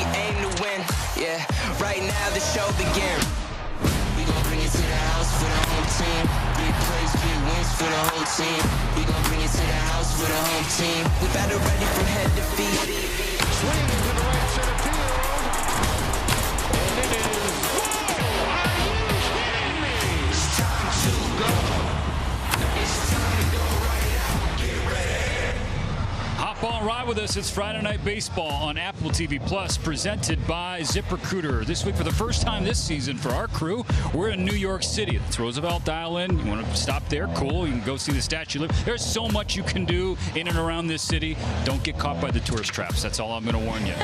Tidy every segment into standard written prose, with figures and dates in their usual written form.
we aim to win. Yeah, right now the show begins. We gon' bring it to the house for the home team. Big plays, big wins for the whole team. We gon' bring it to the house for the home team. We battle ready from head to feet. Swing to the right center field. And it is. Whoa! Are you kidding me? It's time to go. It's time to go right now. Get ready. Hop on, ride with us. It's Friday Night Baseball on Apple TV Plus, presented by ZipRecruiter. This week, for the first time this season for our crew, we're in New York City. It's Roosevelt Island. You want to stop there? Cool. You can go see the Statue of Liberty. There's so much you can do in and around this city. Don't get caught by the tourist traps. That's all I'm going to warn you.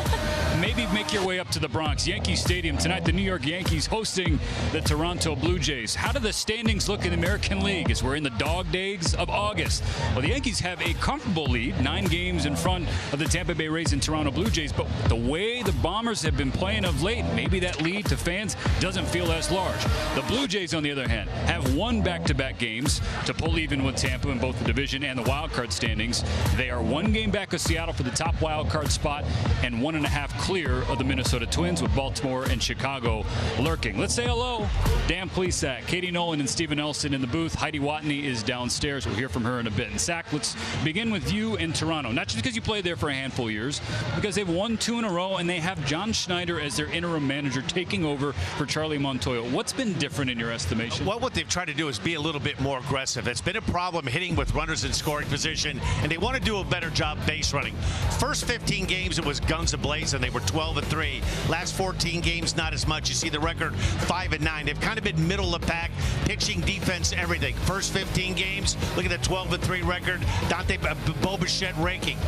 Maybe make your way up to the Bronx. Yankee Stadium tonight. The New York Yankees hosting the Toronto Blue Jays. How do the standings look in the American League as we're in the dog days of August? Well, the Yankees have a comfortable lead, 9 games in front of the Tampa Bay Rays and Toronto Blue Jays, but the way the Bombers have been playing of late, maybe that lead to fans doesn't feel as large. The Blue Jays, on the other hand, have won back-to-back games to pull even with Tampa in both the division and the wild card standings. They are 1 game back of Seattle for the top wild card spot and 1.5 clear of the Minnesota Twins, with Baltimore and Chicago lurking. Let's say hello. Dan Plesac, Katie Nolan, and Steven Nelson in the booth. Heidi Watney is downstairs. We'll hear from her in a bit. And Sack, let's begin with you in Toronto. Not just because you played there for a handful of years, because they've won 2 in a row, and they have John Schneider as their interim manager taking over for Charlie Montoyo. What's been different in your estimation? Well, what they've tried to do is be a little bit more aggressive. It's been a problem hitting with runners in scoring position, and they want to do a better job base running. First 15 games, it was guns ablaze, and they were 12-3. Last 14 games, not as much. You see the record 5-9. They've kind of been middle of the pack, pitching, defense, everything. First 15 games, look at the 12-3 record. Dante Bobichette ranking.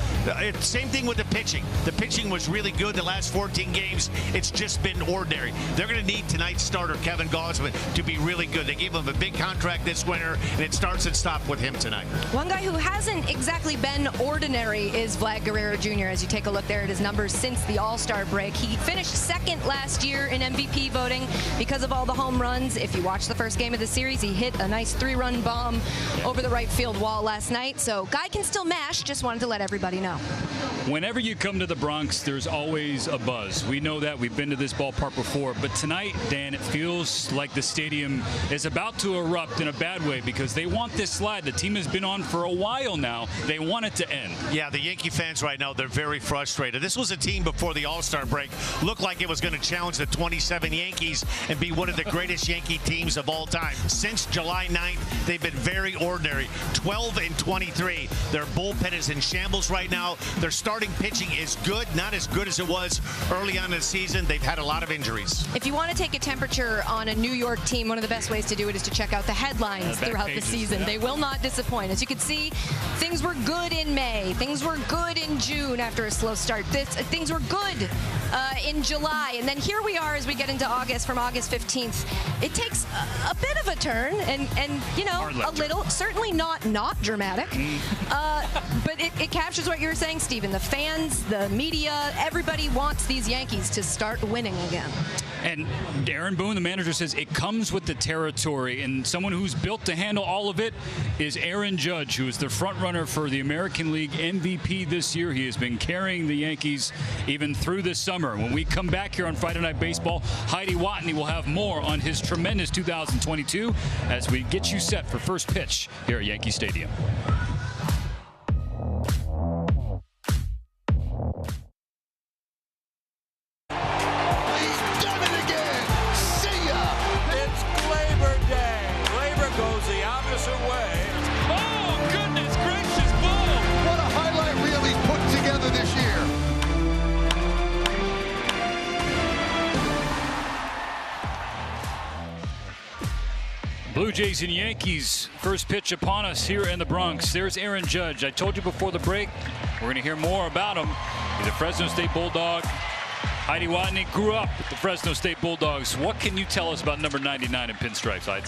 Same thing with the pitching. The pitching was really good the last 14 games. It's just been ordinary. They're going to need tonight's starter, Kevin Gausman, to be really good. They gave him a big contract this winter, and it starts and stops with him tonight. One guy who hasn't exactly been ordinary is Vlad Guerrero Jr. As you take a look there at his numbers since the All-Star break. He finished second last year in MVP voting because of all the home runs. If you watch the first game of the series, he hit a nice 3-run bomb over the right field wall last night. So guy can still mash. Just wanted to let everybody know. Whenever you come to the Bronx, there's always a buzz. We know that. We've been to this ballpark before. But tonight, Dan, it feels like the stadium is about to erupt in a bad way because they want this slide. The team has been on for a while now. They want it to end. Yeah, the Yankee fans right now, they're very frustrated. This was a team before the All-Star break. Looked like it was going to challenge the 27 Yankees and be one of the greatest Yankee teams of all time. Since July 9th, they've been very ordinary. 12-23. Their bullpen is in shambles right now. Their starting pitching is good, not as good as it was early on in the season. They've had a lot of injuries. If you want to take a temperature on a New York team, one of the best ways to do it is to check out the headlines throughout the season. They will not disappoint. As you can see, things were good in May. Things were good in June after a slow start. Things were good in July. And then here we are as we get into August, from August 15th. It takes a bit of a turn and you know, a little, certainly not dramatic. But it captures what you were saying, Steven. The fans, the media, everybody wants these Yankees to start winning again. And Aaron Boone, the manager, says it comes with the territory. And someone who's built to handle all of it is Aaron Judge, who is the front runner for the American League MVP this year. He has been carrying the Yankees even through this summer. When we come back here on Friday Night Baseball, Heidi Watney will have more on his tremendous 2022 as we get you set for first pitch here at Yankee Stadium. Blue Jays and Yankees, first pitch upon us here in the Bronx. There's Aaron Judge. I told you before the break, we're going to hear more about him. He's a Fresno State Bulldog. Heidi Watney grew up with the Fresno State Bulldogs. What can you tell us about number 99 in pinstripes, Heidi?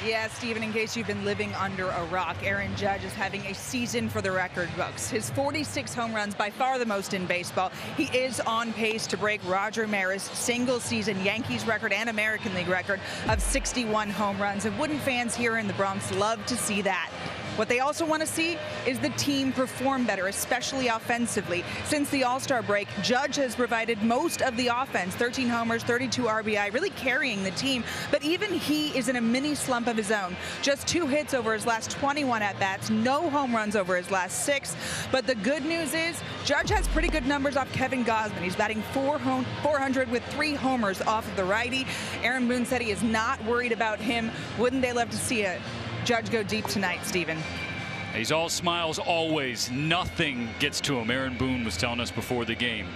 Yeah, Steven, in case you've been living under a rock, Aaron Judge is having a season for the record books. His 46 home runs, by far the most in baseball. He is on pace to break Roger Maris' single-season Yankees record and American League record of 61 home runs. And wouldn't fans here in the Bronx love to see that? What they also want to see is the team perform better, especially offensively. Since the All-Star break, Judge has provided most of the offense, 13 homers, 32 RBI, really carrying the team. But even he is in a mini slump of his own. Just 2 hits over his last 21 at-bats, no home runs over his last 6. But the good news is Judge has pretty good numbers off Kevin Gausman. He's batting 400 with 3 homers off of the righty. Aaron Boone said he is not worried about him. Wouldn't they love to see a Judge go deep tonight, Steven? He's all smiles always. Nothing gets to him. Aaron Boone was telling us before the game.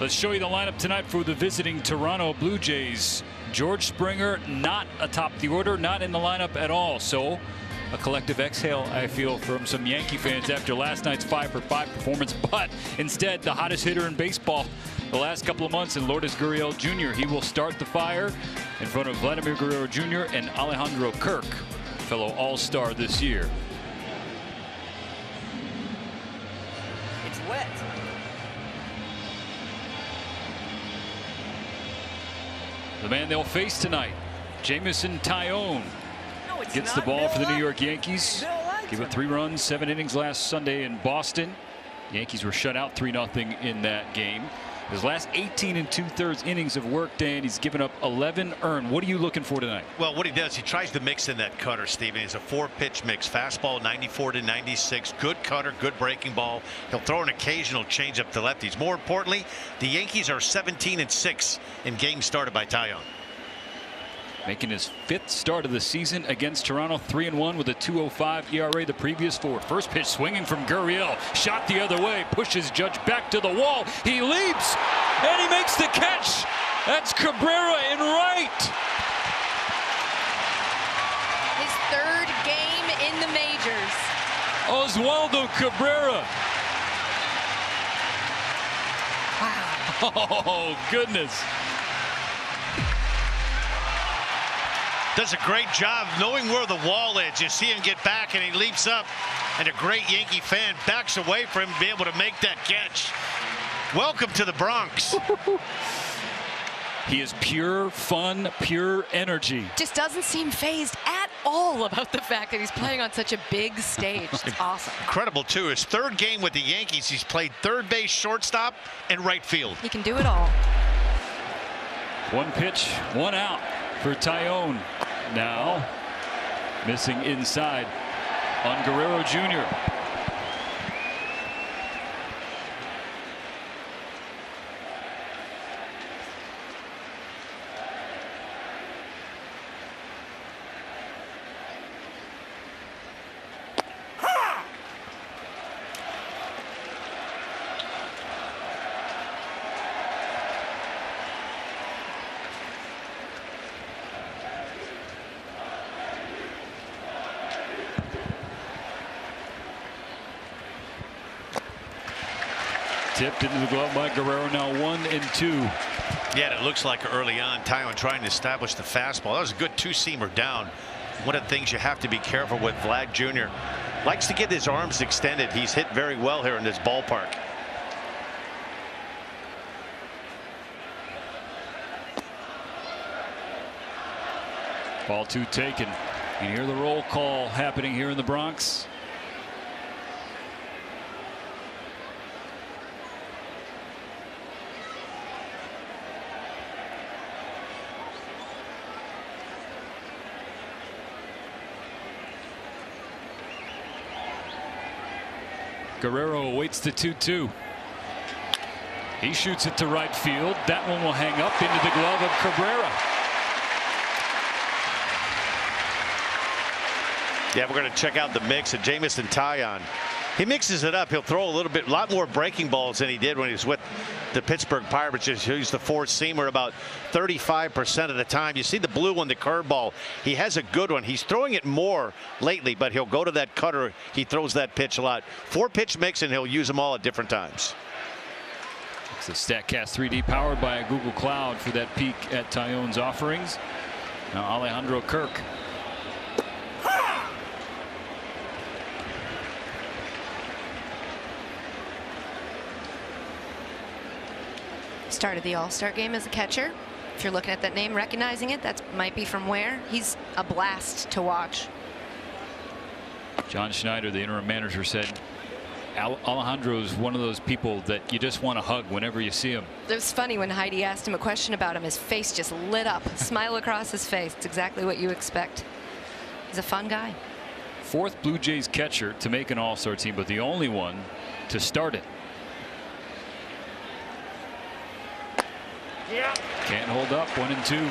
Let's show you the lineup tonight for the visiting Toronto Blue Jays. George Springer not atop the order, not in the lineup at all. So a collective exhale, I feel, from some Yankee fans after last night's 5-for-5 performance. But instead, the hottest hitter in baseball the last couple of months in Lourdes Gurriel Jr. He will start the fire in front of Vladimir Guerrero Jr. and Alejandro Kirk, fellow All-Star this year. It's wet. The man they'll face tonight, Jameson Taillon, gets the ball for the New York Yankees. Gave up 3 runs, 7 innings last Sunday in Boston. The Yankees were shut out 3-0 in that game. His last 18 2/3 innings of work, Dan, he's given up 11 earned. What are you looking for tonight? Well, what he does, he tries to mix in that cutter, Steven. It's a 4-pitch mix. Fastball 94 to 96. Good cutter, good breaking ball. He'll throw an occasional changeup to lefties. More importantly, the Yankees are 17-6 in games started by Taillon. Making his 5th start of the season against Toronto, 3-1 with a 2.05 ERA the previous 4. First pitch swinging from Gurriel, shot the other way, pushes Judge back to the wall. He leaps and he makes the catch. That's Cabrera in right. His 3rd game in the majors. Oswaldo Cabrera. Wow. Oh, goodness. Does a great job knowing where the wall is. You see him get back and he leaps up, and a great Yankee fan backs away for him to be able to make that catch. Welcome to the Bronx. He is pure fun, pure energy. Just doesn't seem phased at all about the fact that he's playing on such a big stage. It's awesome. Incredible, too. His 3rd game with the Yankees, he's played third base, shortstop, and right field. He can do it all. 1 pitch, 1 out for Taillon. Now missing inside on Guerrero Jr. Tipped into the glove by Guerrero, now 1-2. Yeah, it looks like early on, Taillon trying to establish the fastball. That was a good 2-seamer down. One of the things you have to be careful with, Vlad Jr. likes to get his arms extended. He's hit very well here in this ballpark. Ball 2 taken. You hear the roll call happening here in the Bronx. Guerrero awaits the 2-2. He shoots it to right field. That one will hang up into the glove of Cabrera. Yeah, we're going to check out the mix of Jameson Taillon. He mixes it up. He'll throw a lot more breaking balls than he did when he was with the Pittsburgh Pirates. He's used the 4-seamer about 35% of the time. You see the blue one, the curveball. He has a good one. He's throwing it more lately, but he'll go to that cutter. He throws that pitch a lot. 4-pitch mix, and he'll use them all at different times. It's a StatCast 3D powered by a Google Cloud for that peek at Taillon's offerings. Now Alejandro Kirk. Started the All-Star game as a catcher. If you're looking at that name, recognizing it, that might be from where. He's a blast to watch. John Schneider, the interim manager, said Alejandro is one of those people that you just want to hug whenever you see him. It was funny when Heidi asked him a question about him. His face just lit up. Smile across his face. It's exactly what you expect. He's a fun guy. 4th Blue Jays catcher to make an All-Star team, but the only one to start it. Yeah. Can't hold up. 1-2.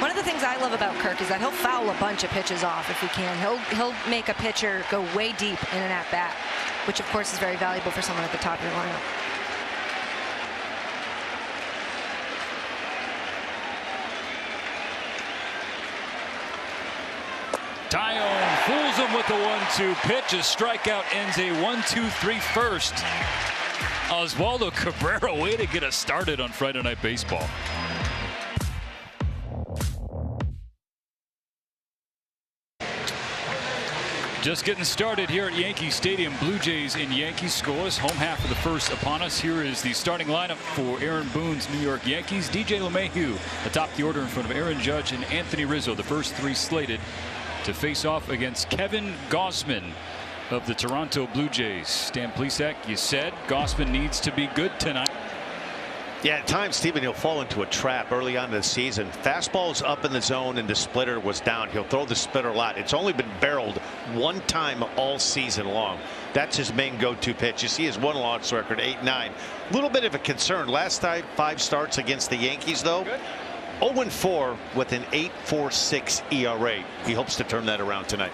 One of the things I love about Kirk is that he'll foul a bunch of pitches off if he can. He'll make a pitcher go way deep in an at-bat, which of course is very valuable for someone at the top of your lineup. Tyone fools him with the 1-2 pitch. A strikeout ends a 1-2-3 first. Oswaldo Cabrera, way to get us started on Friday Night Baseball. Just getting started here at Yankee Stadium. Blue Jays in Yankees scoreless. Home half of the first upon us. Here is the starting lineup for Aaron Boone's New York Yankees. DJ LeMahieu atop the order in front of Aaron Judge and Anthony Rizzo. The first 3 slated to face off against Kevin Gausman of the Toronto Blue Jays. Stan Plesac, you said Gausman needs to be good tonight. Yeah, at times, Stephen, he'll fall into a trap early on in the season. Fastball's up in the zone and the splitter was down. He'll throw the splitter a lot. It's only been barreled 1 time all season long. That's his main go-to pitch. You see his 1 loss record, 8-9. A little bit of a concern. Last time, 5 starts against the Yankees, though. 0-4 with an 8.46 ERA. He hopes to turn that around tonight.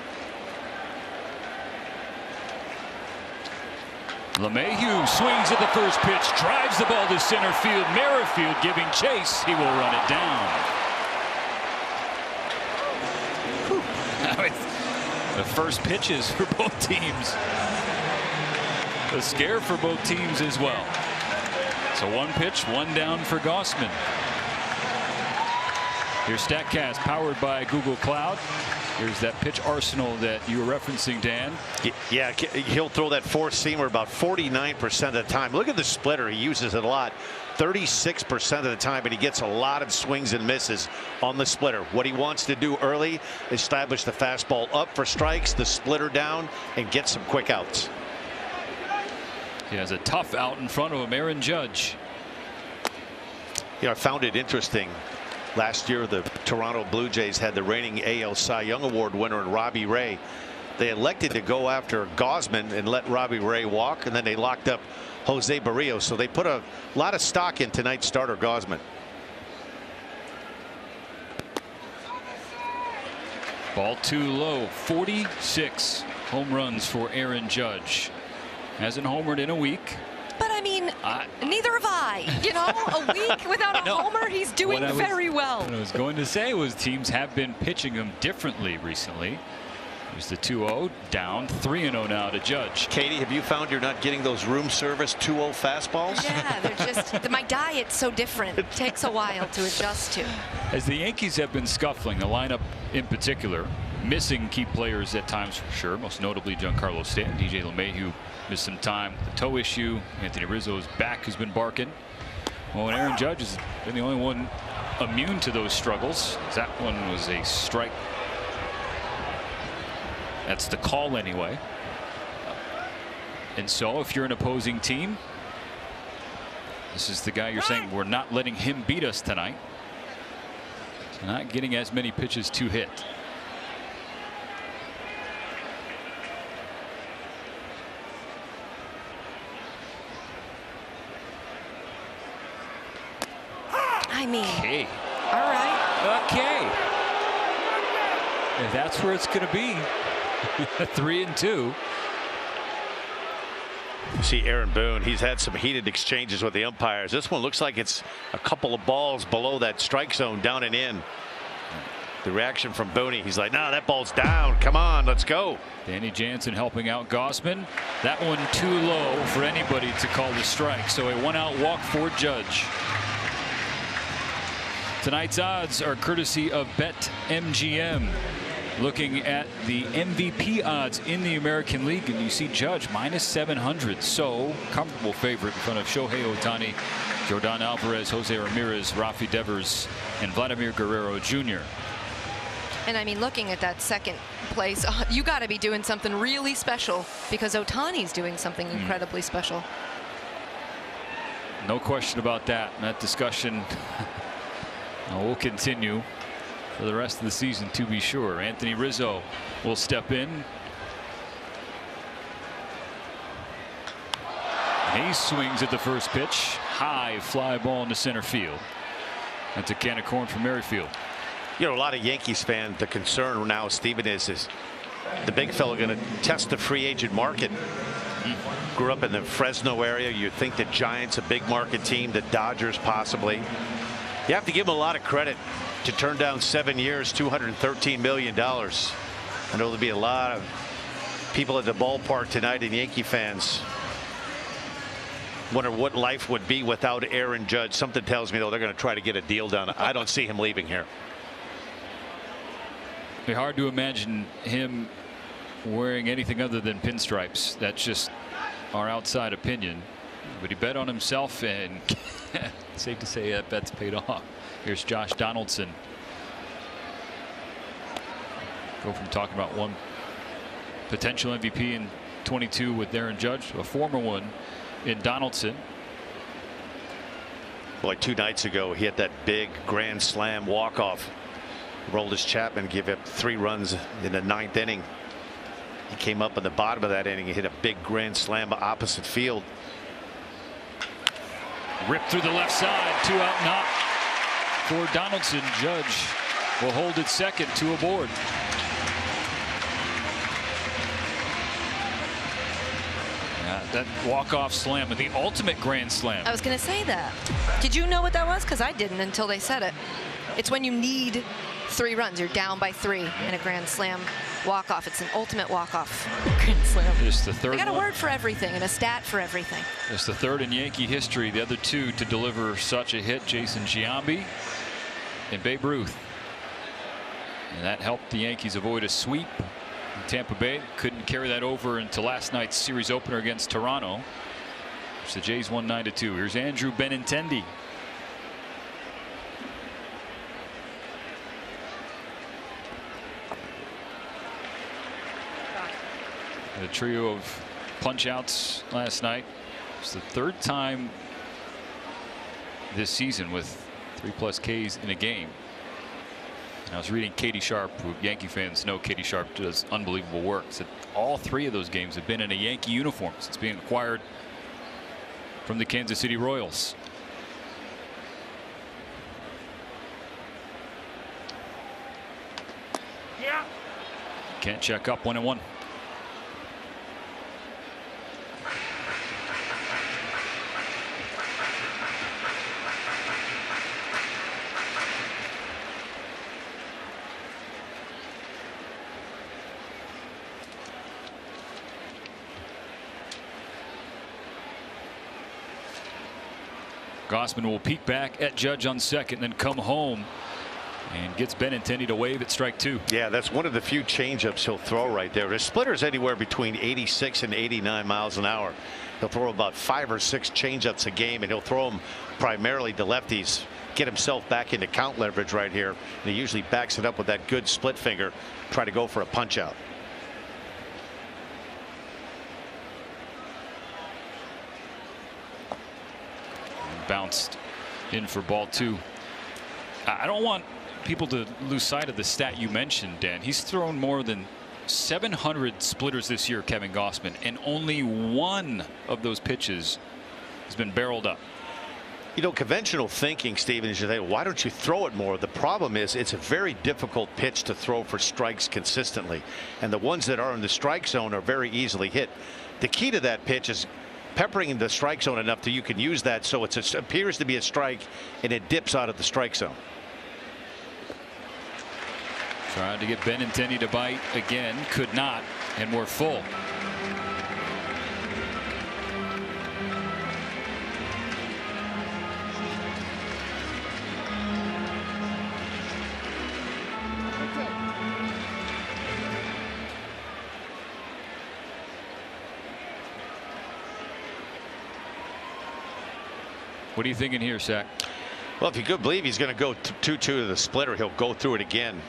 LeMahieu swings at the first pitch, drives the ball to center field. Merrifield giving chase. He will run it down. The first pitches for both teams. A scare for both teams as well. So 1 pitch, 1 down for Gausman. Here's StatCast powered by Google Cloud. Here's that pitch arsenal that you were referencing, Dan. Yeah, he'll throw that 4-seamer about 49% of the time. Look at the splitter. He uses it a lot. 36% of the time, and he gets a lot of swings and misses on the splitter. What he wants to do early, establish the fastball up for strikes, the splitter down, and get some quick outs. He has a tough out in front of him, Aaron Judge. I found it interesting. Last year, the Toronto Blue Jays had the reigning AL Cy Young Award winner in Robbie Ray. They elected to go after Gausman and let Robbie Ray walk, and then they locked up Jose Barrios. So they put a lot of stock in tonight's starter, Gausman. Ball too low. 46 home runs for Aaron Judge. Hasn't homered in a week. But I mean, neither have I. You know, a week without a homer, he's doing very well. What I was going to say was teams have been pitching him differently recently. There's the 2-0 down, 3-0 now to Judge. Katie, have you found you're not getting those room service 2-0 fastballs? Yeah, they're just, my diet's so different. It takes a while to adjust to. As the Yankees have been scuffling, the lineup in particular, missing key players at times for sure, most notably Giancarlo Stanton. DJ LeMahieu missed some time with the toe issue. Anthony Rizzo's back has been barking. Well, and Aaron Judge has been the only one immune to those struggles. That one was a strike. That's the call anyway. And so if you're an opposing team, this is the guy you're saying we're not letting him beat us tonight. Not getting as many pitches to hit. I mean, okay. All right. Okay. If that's where it's going to be. 3-2. You see Aaron Boone, he's had some heated exchanges with the umpires. This one looks like it's a couple of balls below that strike zone, down and in. The reaction from Boone, he's like, no, that ball's down. Come on, let's go. Danny Jansen helping out Gausman. That one too low for anybody to call the strike. So a 1-out walk for Judge. Tonight's odds are courtesy of BetMGM. Looking at the MVP odds in the American League, and you see Judge -700, so comfortable favorite in front of Shohei Ohtani, Jordan Alvarez, Jose Ramirez, Rafi Devers, and Vladimir Guerrero Jr. And I mean, looking at that second place, you got to be doing something really special because Ohtani's doing something incredibly special. No question about that. And that discussion will continue for the rest of the season, to be sure. Anthony Rizzo will step in. He swings at the first pitch. High fly ball into center field. That's a can of corn from Merrifield. You know, a lot of Yankees fans, the concern now, Stephen, is the big fella going to test the free agent market? Grew up in the Fresno area. You'd think the Giants, a big market team, the Dodgers possibly. You have to give him a lot of credit to turn down 7 years, $213 million. I know there'll be a lot of people at the ballpark tonight, and Yankee fans wonder what life would be without Aaron Judge. Something tells me, though, they're going to try to get a deal done. I don't see him leaving here. It'd be hard to imagine him wearing anything other than pinstripes. That's just our outside opinion. But he bet on himself, and safe to say that bet's paid off. Here's Josh Donaldson. Go from talking about one potential MVP in 22 with Aaron Judge, a former one in Donaldson. Boy, 2 nights ago, he hit that big grand slam walk-off. Roldis Chapman gave up 3 runs in the 9th inning. He came up in the bottom of that inning. He hit a big grand slam opposite field. Ripped through the left side, 2 out knock for Donaldson. Judge will hold it second, 2 aboard. That walk-off slam, the ultimate grand slam. I was going to say that. Did you know what that was? Because I didn't until they said it. It's when you need 3 runs. You're down by 3 in a grand slam walk-off. It's an ultimate walk-off grand slam. Just the third. They got a one. word for everything and a stat for everything. It's the third in Yankee history. The other 2 to deliver such a hit, Jason Giambi and Babe Ruth. And that helped the Yankees avoid a sweep. Tampa Bay couldn't carry that over into last night's series opener against Toronto, which the Jays won 9-2. Here's Andrew Benintendi. A trio of punch outs last night. It's the 3rd time this season with 3+ Ks in a game. I was reading Katie Sharp, who Yankee fans know Katie Sharp does unbelievable work. Said all 3 of those games have been in a Yankee uniform since being acquired from the Kansas City Royals. Yeah. Can't check up, 1-1. Gausman will peek back at Judge on second, then come home and gets Benintendi to wave at strike 2. Yeah, that's one of the few changeups he'll throw right there. His splitter's anywhere between 86 and 89 miles an hour. He'll throw about 5 or 6 changeups a game, and he'll throw them primarily to lefties. Get himself back into count leverage right here. And he usually backs it up with that good split finger. Try to go for a punch out. Bounced in for ball 2. I don't want people to lose sight of the stat you mentioned, Dan. He's thrown more than 700 splitters this year, Kevin Gausman, and only 1 of those pitches has been barreled up. You know, conventional thinking, Stephen, is you think, why don't you throw it more? The problem is it's a very difficult pitch to throw for strikes consistently, and the ones that are in the strike zone are very easily hit. The key to that pitch is peppering the strike zone enough that you can use that so it appears to be a strike and it dips out of the strike zone. Trying to get Benintendi to bite again, could not, and we're full. What are you thinking here, Sack? Well, if you could believe he's going to go 2-2 to the splitter, he'll go through it again.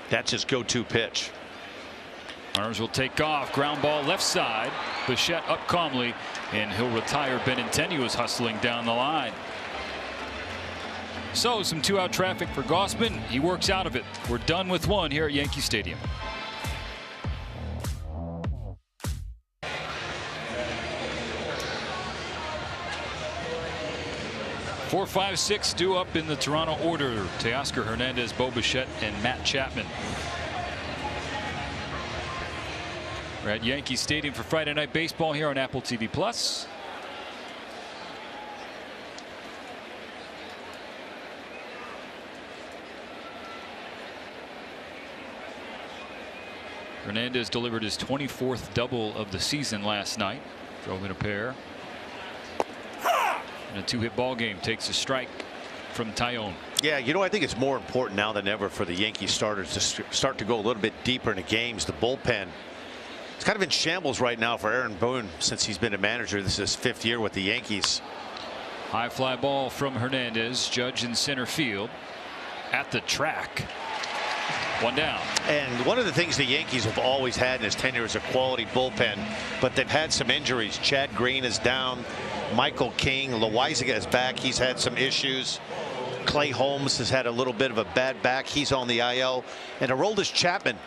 That's his go-to pitch. Runners will take off. Ground ball left side. Bichette up calmly, and he'll retire. Benintendi was hustling down the line. So some 2-out traffic for Gausman. He works out of it. We're done with one here at Yankee Stadium. 4, 5, 6 due up in the Toronto order. Teoscar Hernandez, Bo Bichette, and Matt Chapman. We're at Yankee Stadium for Friday Night Baseball here on Apple TV Plus. Hernandez delivered his 24th double of the season last night. Drove in a pair. And a 2-hit ball game. Takes a strike from Taillon. Yeah, you know, I think it's more important now than ever for the Yankees starters to start to go a little bit deeper into games. The bullpen, it's kind of in shambles right now for Aaron Boone since he's been a manager. This is his 5th year with the Yankees. High fly ball from Hernandez. Judge in center field. At the track. 1 down. And one of the things the Yankees have always had in his tenure is a quality bullpen, but they've had some injuries. Chad Green is down. Michael King, Loaizaga is back. He's had some issues. Clay Holmes has had a little bit of a bad back. He's on the IL. And Aroldis Chapman,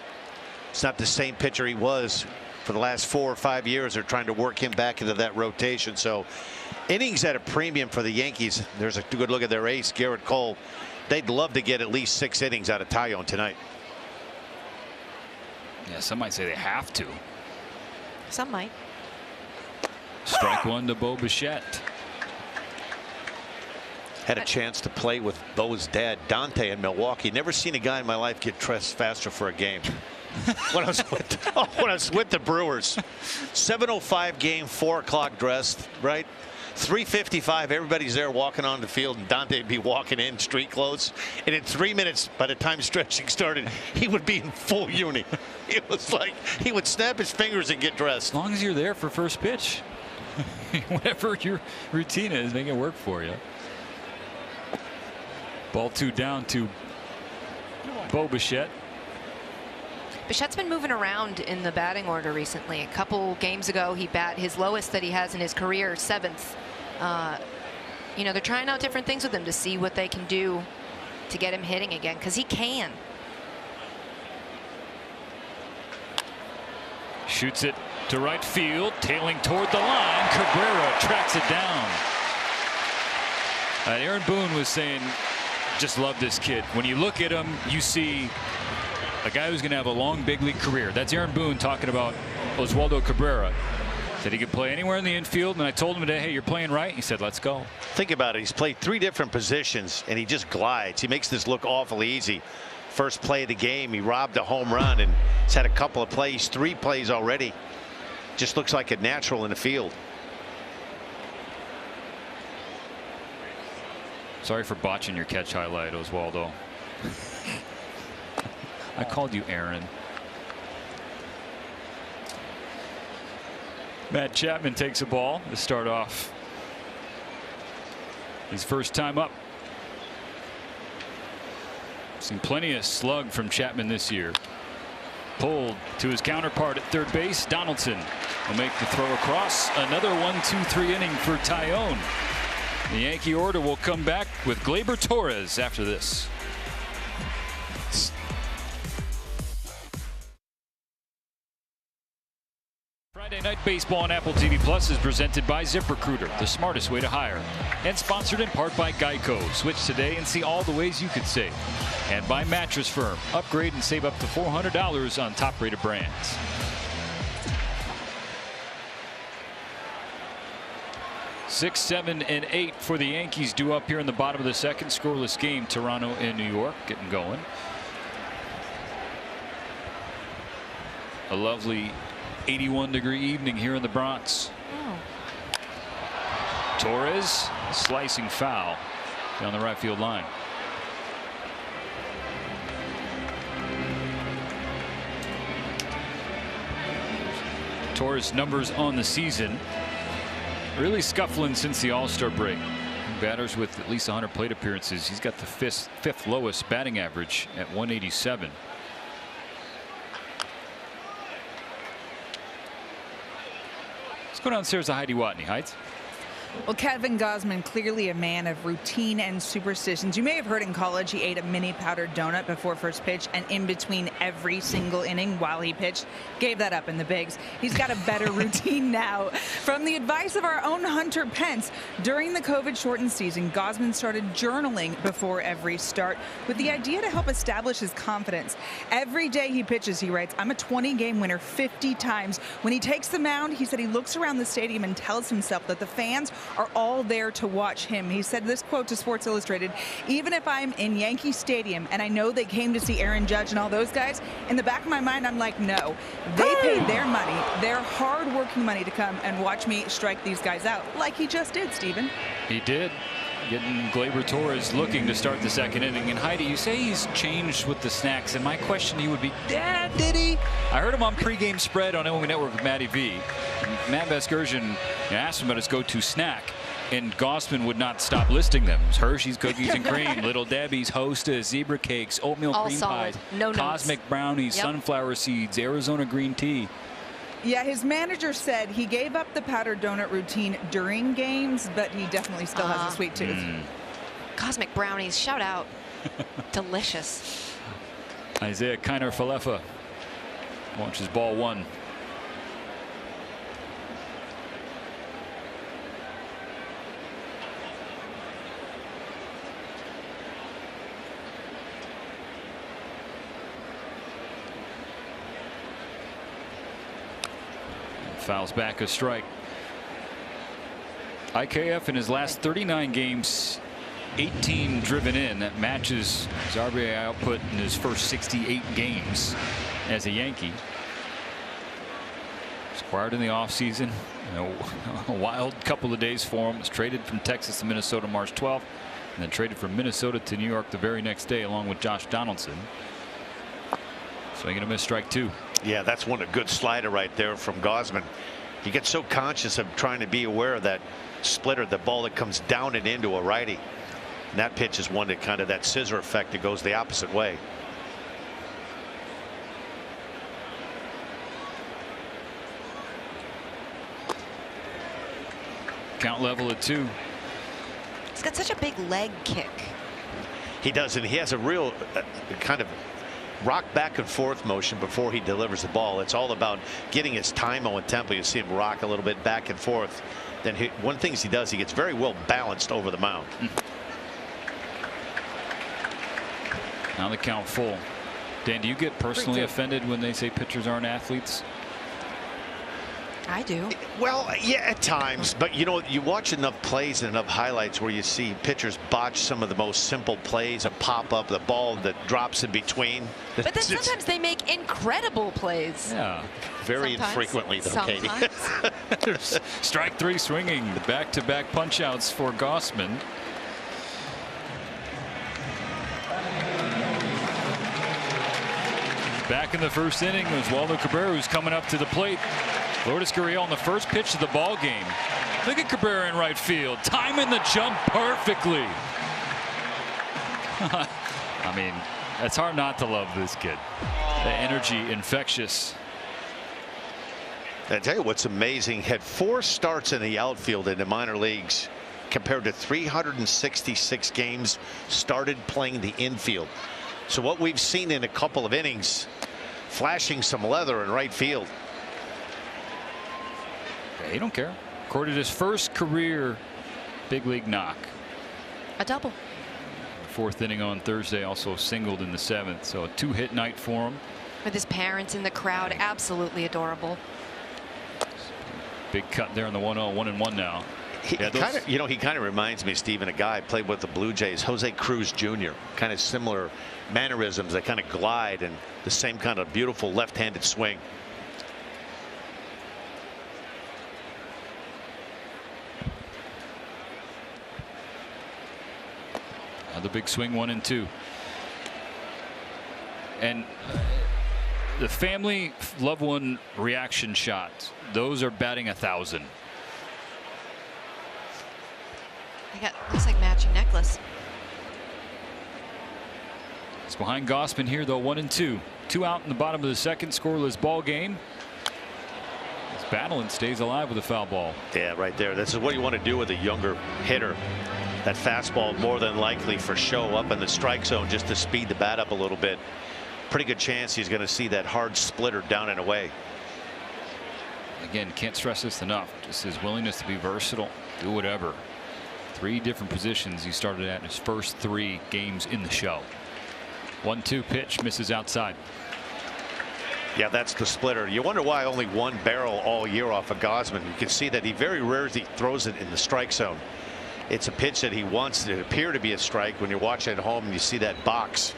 it's not the same pitcher he was for the last 4 or 5 years. They're trying to work him back into that rotation. So innings at a premium for the Yankees. There's a good look at their ace, Garrett Cole. They'd love to get at least 6 innings out of Taillon tonight. Yeah, some might say they have to. Some might. Strike 1 to Bo Bichette. Had a chance to play with Bo's dad, Dante, in Milwaukee. Never seen a guy in my life get dressed faster for a game. when I was with the Brewers, 7:05 game, 4 o'clock dressed, right? 3:55, everybody's there walking on the field, and Dante would be walking in street clothes. And in 3 minutes, by the time stretching started, he would be in full uni. It was like he would snap his fingers and get dressed. As long as you're there for first pitch. Whatever your routine is, make it work for you. Ball 2 down to Bo Bichette. Bichette's been moving around in the batting order recently. A couple games ago, he bat his lowest that he has in his career, 7th. You know, they're trying out different things with him to see what they can do to get him hitting again, because he can. Shoots it to right field, tailing toward the line. Cabrera tracks it down. Aaron Boone was saying, just love this kid. When you look at him, you see a guy who's going to have a long big league career. That's Aaron Boone talking about Oswaldo Cabrera. Said he could play anywhere in the infield, and I told him today, hey, you're playing right. He said, let's go. Think about it. He's played 3 different positions, and he just glides. He makes this look awfully easy. First play of the game, he robbed a home run, and he's had a couple of plays, 3 plays already. Just looks like a natural in the field. Sorry for botching your catch highlight, Oswaldo. I called you Aaron. Matt Chapman takes a ball to start off his first time up. Seen plenty of slug from Chapman this year. Pulled to his counterpart at third base. Donaldson will make the throw across. Another 1-2-3 inning for Taillon. The Yankee order will come back with Gleyber Torres after this. Friday Night Baseball on Apple TV Plus is presented by ZipRecruiter, the smartest way to hire. And sponsored in part by Geico. Switch today and see all the ways you could save. And by Mattress Firm. Upgrade and save up to $400 on top-rated brands. Six, 7, and 8 for the Yankees due up here in the bottom of the second. Scoreless game. Toronto and New York getting going. A lovely 81-degree evening here in the Bronx. Torres, slicing foul down the right field line. Torres' numbers on the season really scuffling since the All-Star break. batters with at least 100 plate appearances. He's got the fifth lowest batting average at 187. Let's go downstairs to Heidi Watney. Heights. Well, Kevin Gausman, clearly a man of routine and superstitions. You may have heard in college he ate a mini powdered donut before first pitch and in between every single inning while he pitched. Gave that up in the bigs. He's got a better routine now. From the advice of our own Hunter Pence, during the COVID-shortened season, Gausman started journaling before every start with the idea to help establish his confidence. Every day he pitches, he writes, "I'm a 20-game winner 50 times." When he takes the mound, he said he looks around the stadium and tells himself that the fans are all there to watch him. He said this quote to Sports Illustrated, "Even if I'm in Yankee Stadium and I know they came to see Aaron Judge and all those guys, in the back of my mind, I'm like, no, they paid their money, their hard-working money to come and watch me strike these guys out," like he just did, Stephen. He did. Getting Gleyber Torres looking to start the second inning. And Heidi, you say he's changed with the snacks, and my question to you would be, Dad, did he? I heard him on pregame spread on MLB Network with Matty V. Matt Vasgersian asked him about his go-to snack, and Gausman would not stop listing them. Hershey's cookies and cream, Little Debbie's, Hostess, zebra cakes, oatmeal all cream solid. pies, No cosmic notes. brownies, Yep. sunflower seeds, Arizona green tea. Yeah, his manager said he gave up the powdered donut routine during games, but he definitely still has a sweet tooth. Cosmic brownies, shout out. Delicious. Isaiah Kiner-Falefa launches ball one. Fouls back a strike. IKF in his last 39 games, 18 driven in. That matches his RBI output in his first 68 games as a Yankee. Was acquired in the offseason. A wild couple of days for him. Was traded from Texas to Minnesota March 12th, and then traded from Minnesota to New York the very next day, along with Josh Donaldson. Swinging a miss, strike two. Yeah, that's a good slider right there from Gausman. You get so conscious of trying to be aware of that splitter, the ball that comes down and into a righty. And that pitch is one that kind of that scissor effect that goes the opposite way. Count level at 2. He's got such a big leg kick. He does, and he has a real kind of rock back and forth motion before he delivers the ball. It's all about getting his timing and tempo. You see him rock a little bit back and forth. Then one thing he does, he gets very well balanced over the mound. Now the count full. Dan, do you get personally offended when they say pitchers aren't athletes? I do. Well, yeah, at times, but you know, you watch enough plays and enough highlights where you see pitchers botch some of the most simple plays, a pop up, the ball that drops in between. But then sometimes they make incredible plays. Yeah. Very Sometimes. infrequently, though, Katie. Sometimes. Strike three swinging. Back-to-back punch-outs for Gausman. Back in the first inning, it was Waldo Cabrera who's coming up to the plate. Lourdes Gurriel on the first pitch of the ball game. Look at Cabrera in right field, timing the jump perfectly. I mean, it's hard not to love this kid. The energy infectious. I tell you what's amazing, had 4 starts in the outfield in the minor leagues compared to 366 games started playing the infield. So what we've seen in a couple of innings, flashing some leather in right field. He don't care. Recorded his first career big league knock. A double. 4th inning on Thursday, also singled in the 7th. So a 2-hit night for him. With his parents in the crowd, absolutely adorable. Big cut there on the 1-0, 1-1 now. He kind of reminds me, Stephen, a guy played with the Blue Jays, Jose Cruz Jr. Kind of similar mannerisms. They kind of glide and the same kind of beautiful left-handed swing. The big swing, 1-2. And the family loved one reaction shots, those are batting 1,000. They got, looks like matching necklace. It's behind Gausman here, though, 1-2. 2 out in the bottom of the second, scoreless ball game. He's battling, stays alive with a foul ball. Yeah, right there. This is what you want to do with a younger hitter. That fastball more than likely for show up in the strike zone just to speed the bat up a little bit. Pretty good chance he's going to see that hard splitter down and away. Again, can't stress this enough. Just his willingness to be versatile, do whatever. 3 different positions he started at in his first 3 games in the show. 1-2 pitch, misses outside. Yeah, that's the splitter. You wonder why only 1 barrel all year off of Gausman. You can see that he very rarely throws it in the strike zone. It's a pitch that he wants to appear to be a strike. When you're watching at home and you see that box,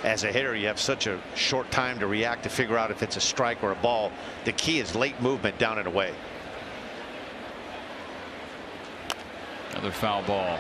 as a hitter, you have such a short time to react to figure out if it's a strike or a ball. The key is late movement down and away. Another foul ball.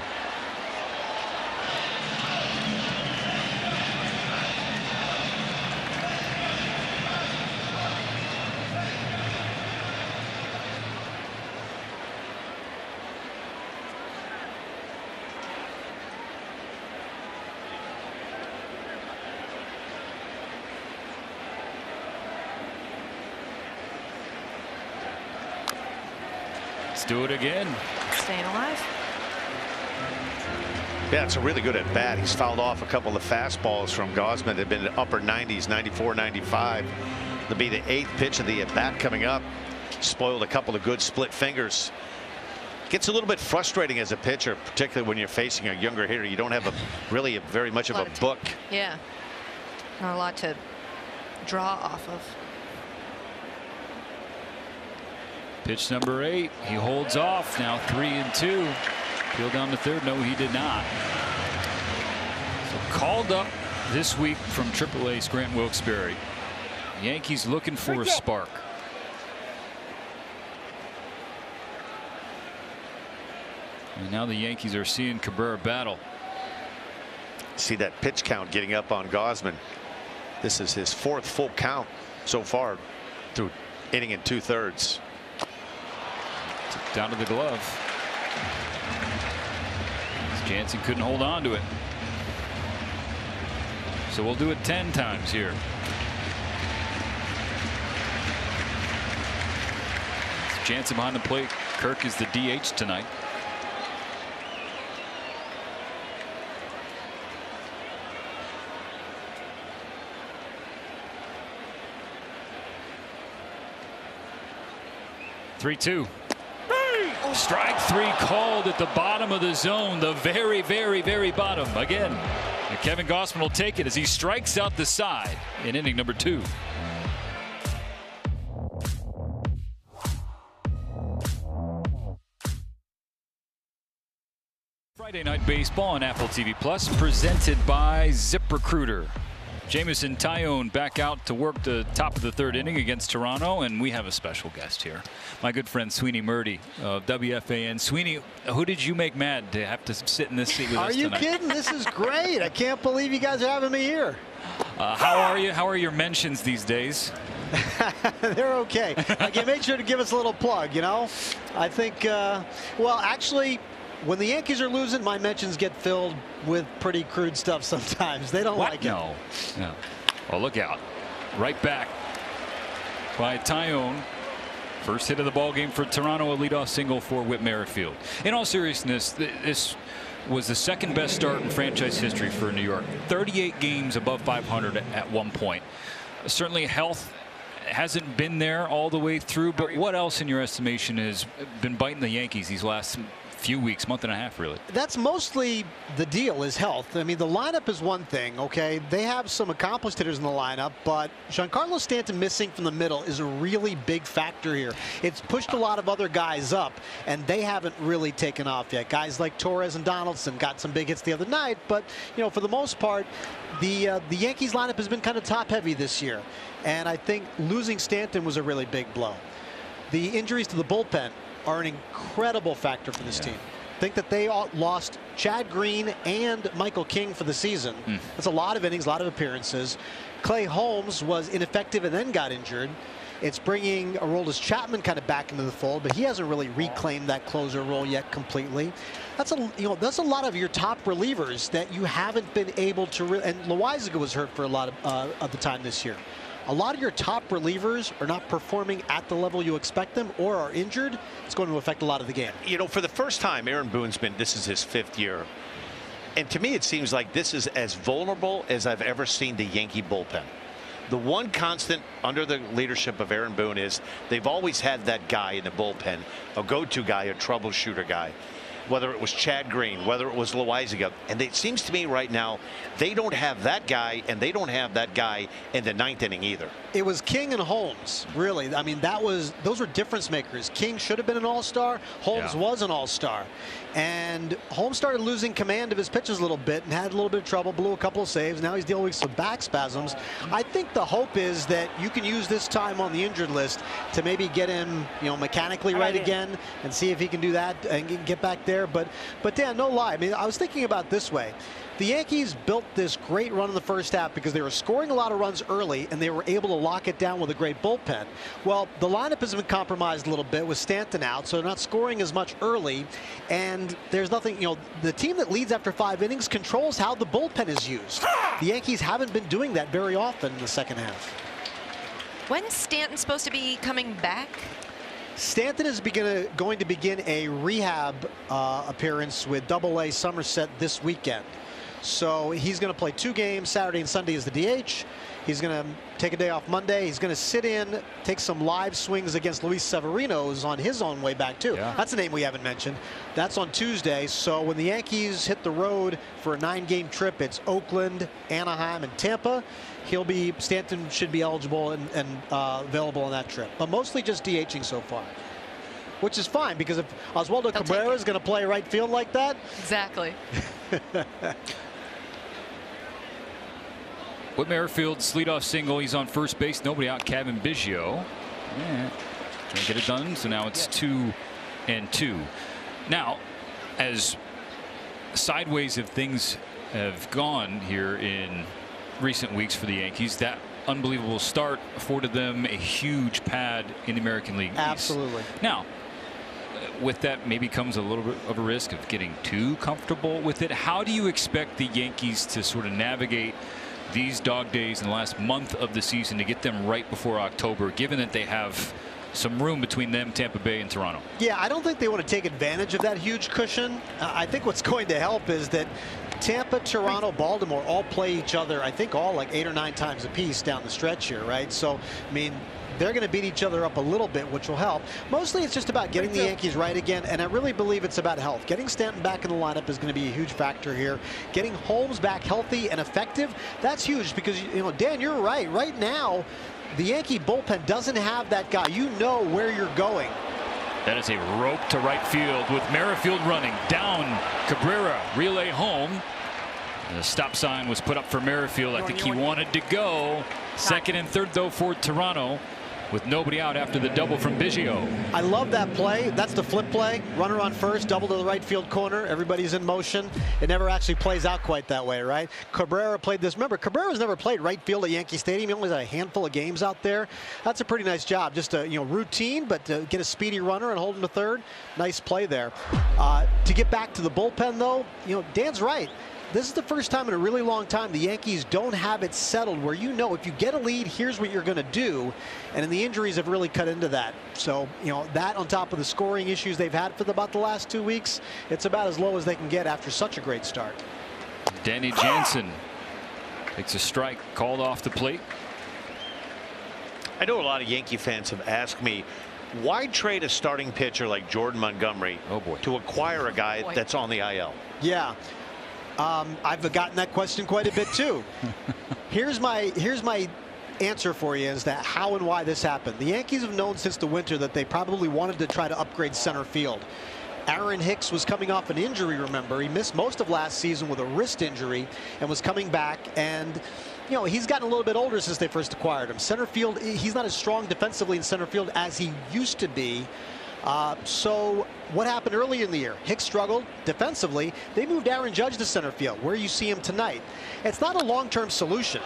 Let's do it again. Staying alive. Yeah, it's a really good at bat. He's fouled off a couple of fastballs from Gausman that have been in upper 90s, 94, 95. It'll be the 8th pitch of the at bat coming up. Spoiled a couple of good split fingers. Gets a little bit frustrating as a pitcher, particularly when you're facing a younger hitter. You don't have really very much of a book. Yeah. Not a lot to draw off of. Pitch number 8. He holds off. Now 3-2. Peel down to third. No, he did not. So called up this week from AAA Grant Wilkes-Barre. Yankees looking for a spark. And now the Yankees are seeing Cabrera battle. See that pitch count getting up on Gausman. This is his 4th full count so far through inning and 2/3. Down to the glove. Jansen couldn't hold on to it. So we'll do it 10 times here. Jansen behind the plate. Kirk is the DH tonight. Three-two. Strike 3 called at the bottom of the zone, the very, very, very bottom. Again, and Kevin Gausman will take it as he strikes out the side in inning number 2. Friday Night Baseball on Apple TV Plus, presented by ZipRecruiter. Jamison Tyone back out to work the top of the 3rd inning against Toronto, and we have a special guest here. My good friend Sweeney Murdy of WFAN. Sweeney, who did you make mad to have to sit in this seat with us tonight? Are you kidding? This is great. I can't believe you guys are having me here. How are you? How are your mentions these days? They're okay. Again, make sure to give us a little plug, you know. I think, well, actually, when the Yankees are losing, my mentions get filled with pretty crude stuff sometimes. They don't like it. No. Oh, look out. Right back by Tyone. First hit of the ball game for Toronto, a leadoff single for Whit Merrifield. In all seriousness, this was the 2nd best start in franchise history for New York. 38 games above 500 at one point. Certainly health hasn't been there all the way through, but what else in your estimation has been biting the Yankees these last few weeks, month and a half, really? That's mostly the deal, is health. I mean, the lineup is one thing, okay? They have some accomplished hitters in the lineup, but Giancarlo Stanton missing from the middle is a really big factor here. It's pushed a lot of other guys up, and they haven't really taken off yet. Guys like Torres and Donaldson got some big hits the other night, but, you know, for the most part, the Yankees lineup has been kind of top-heavy this year, and I think losing Stanton was a really big blow. The injuries to the bullpen are an incredible factor for this team. Think that they all lost Chad Green and Michael King for the season. That's a lot of innings, a lot of appearances. Clay Holmes was ineffective and then got injured. It's bringing Aroldis Chapman kind of back into the fold, but he hasn't really reclaimed that closer role yet completely. That's a lot of your top relievers that you haven't been able to. And Loizaga was hurt for a lot of the time this year. A lot of your top relievers are not performing at the level you expect them, or are injured. It's going to affect a lot of the game. You know, for the first time, Aaron Boone's this is his 5th year. And to me, it seems like this is as vulnerable as I've ever seen the Yankee bullpen. The one constant under the leadership of Aaron Boone is they've always had that guy in the bullpen, a go-to guy, a troubleshooter guy. Whether it was Chad Green, whether it was Loizaga. And it seems to me right now they don't have that guy, and they don't have that guy in the 9th inning either. It was King and Holmes, really. I mean, those were difference makers. King should have been an all-star. Holmes was an all-star. And Holmes started losing command of his pitches a little bit and had a little bit of trouble, blew a couple of saves. Now he's dealing with some back spasms. I think the hope is that you can use this time on the injured list to maybe get him, mechanically right again and see if he can do that and get back there. But Dan, no lie. I mean, I was thinking about it this way. The Yankees built this great run in the first half because they were scoring a lot of runs early and they were able to lock it down with a great bullpen. Well, the lineup has been compromised a little bit with Stanton out, so they're not scoring as much early. And there's nothing, the team that leads after 5 innings controls how the bullpen is used. The Yankees haven't been doing that very often in the second half. When is Stanton supposed to be coming back? Stanton is going to begin a rehab appearance with AA Somerset this weekend. So he's going to play 2 games, Saturday and Sunday as the DH. He's going to take a day off Monday. He's going to sit in, take some live swings against Luis Severino, who's on his own way back too. Yeah. That's a name we haven't mentioned. That's on Tuesday. So when the Yankees hit the road for a 9-game trip, it's Oakland, Anaheim, and Tampa. Stanton should be eligible and available on that trip, but mostly just DHing so far, which is fine because if Oswaldo Cabrera is going to play right field like that. Exactly. Whit Merrifield's leadoff single. He's on first base. Nobody out. Kevin Biggio. Yeah. Can't get it done. So now it's 2-2. Now, as sideways of things have gone here in recent weeks for the Yankees, that unbelievable start afforded them a huge pad in the American League East. Absolutely. Now, with that maybe comes a little bit of a risk of getting too comfortable with it. How do you expect the Yankees to sort of navigate these dog days in the last month of the season to get them right before October, given that they have some room between them, Tampa Bay, and Toronto? Yeah, I don't think they want to take advantage of that huge cushion. I think what's going to help is that Tampa, Toronto, Baltimore all play each other, I think all like 8 or 9 times apiece down the stretch here, right? So, I mean, they're going to beat each other up a little bit, which will help. Mostly it's just about getting the Yankees right again, and I really believe it's about health. Getting Stanton back in the lineup is going to be a huge factor here. Getting Holmes back healthy and effective, that's huge because, Dan, you're right. Right now, the Yankee bullpen doesn't have that guy. You know where you're going. That is a rope to right field with Merrifield running down. Cabrera relay home. The stop sign was put up for Merrifield. I think he wanted to go. Second and third, though, for Toronto, with nobody out after the double from Biggio. I love that play. That's the flip play. Runner on first, double to the right field corner. Everybody's in motion. It never actually plays out quite that way, right? Cabrera played this. Remember, Cabrera's never played right field at Yankee Stadium. He only had a handful of games out there. That's a pretty nice job. Just a routine, but to get a speedy runner and hold him to third. Nice play there. To get back to the bullpen, though, Dan's right. This is the first time in a really long time the Yankees don't have it settled where if you get a lead, here's what you're going to do. And the injuries have really cut into that. So, that on top of the scoring issues they've had for about the last 2 weeks, it's about as low as they can get after such a great start. Danny Jansen takes a strike, called off the plate. I know a lot of Yankee fans have asked me, why trade a starting pitcher like Jordan Montgomery to acquire a guy that's on the IL? Yeah. I've gotten that question quite a bit too. Here's my answer for you, is that how and why this happened. The Yankees have known since the winter that they probably wanted to try to upgrade center field. Aaron Hicks was coming off an injury, remember. He missed most of last season with a wrist injury and was coming back, and he's gotten a little bit older since they first acquired him. Center field, he's not as strong defensively in center field as he used to be. So what happened early in the year? Hicks struggled defensively. They moved Aaron Judge to center field, where you see him tonight. It's not a long-term solution.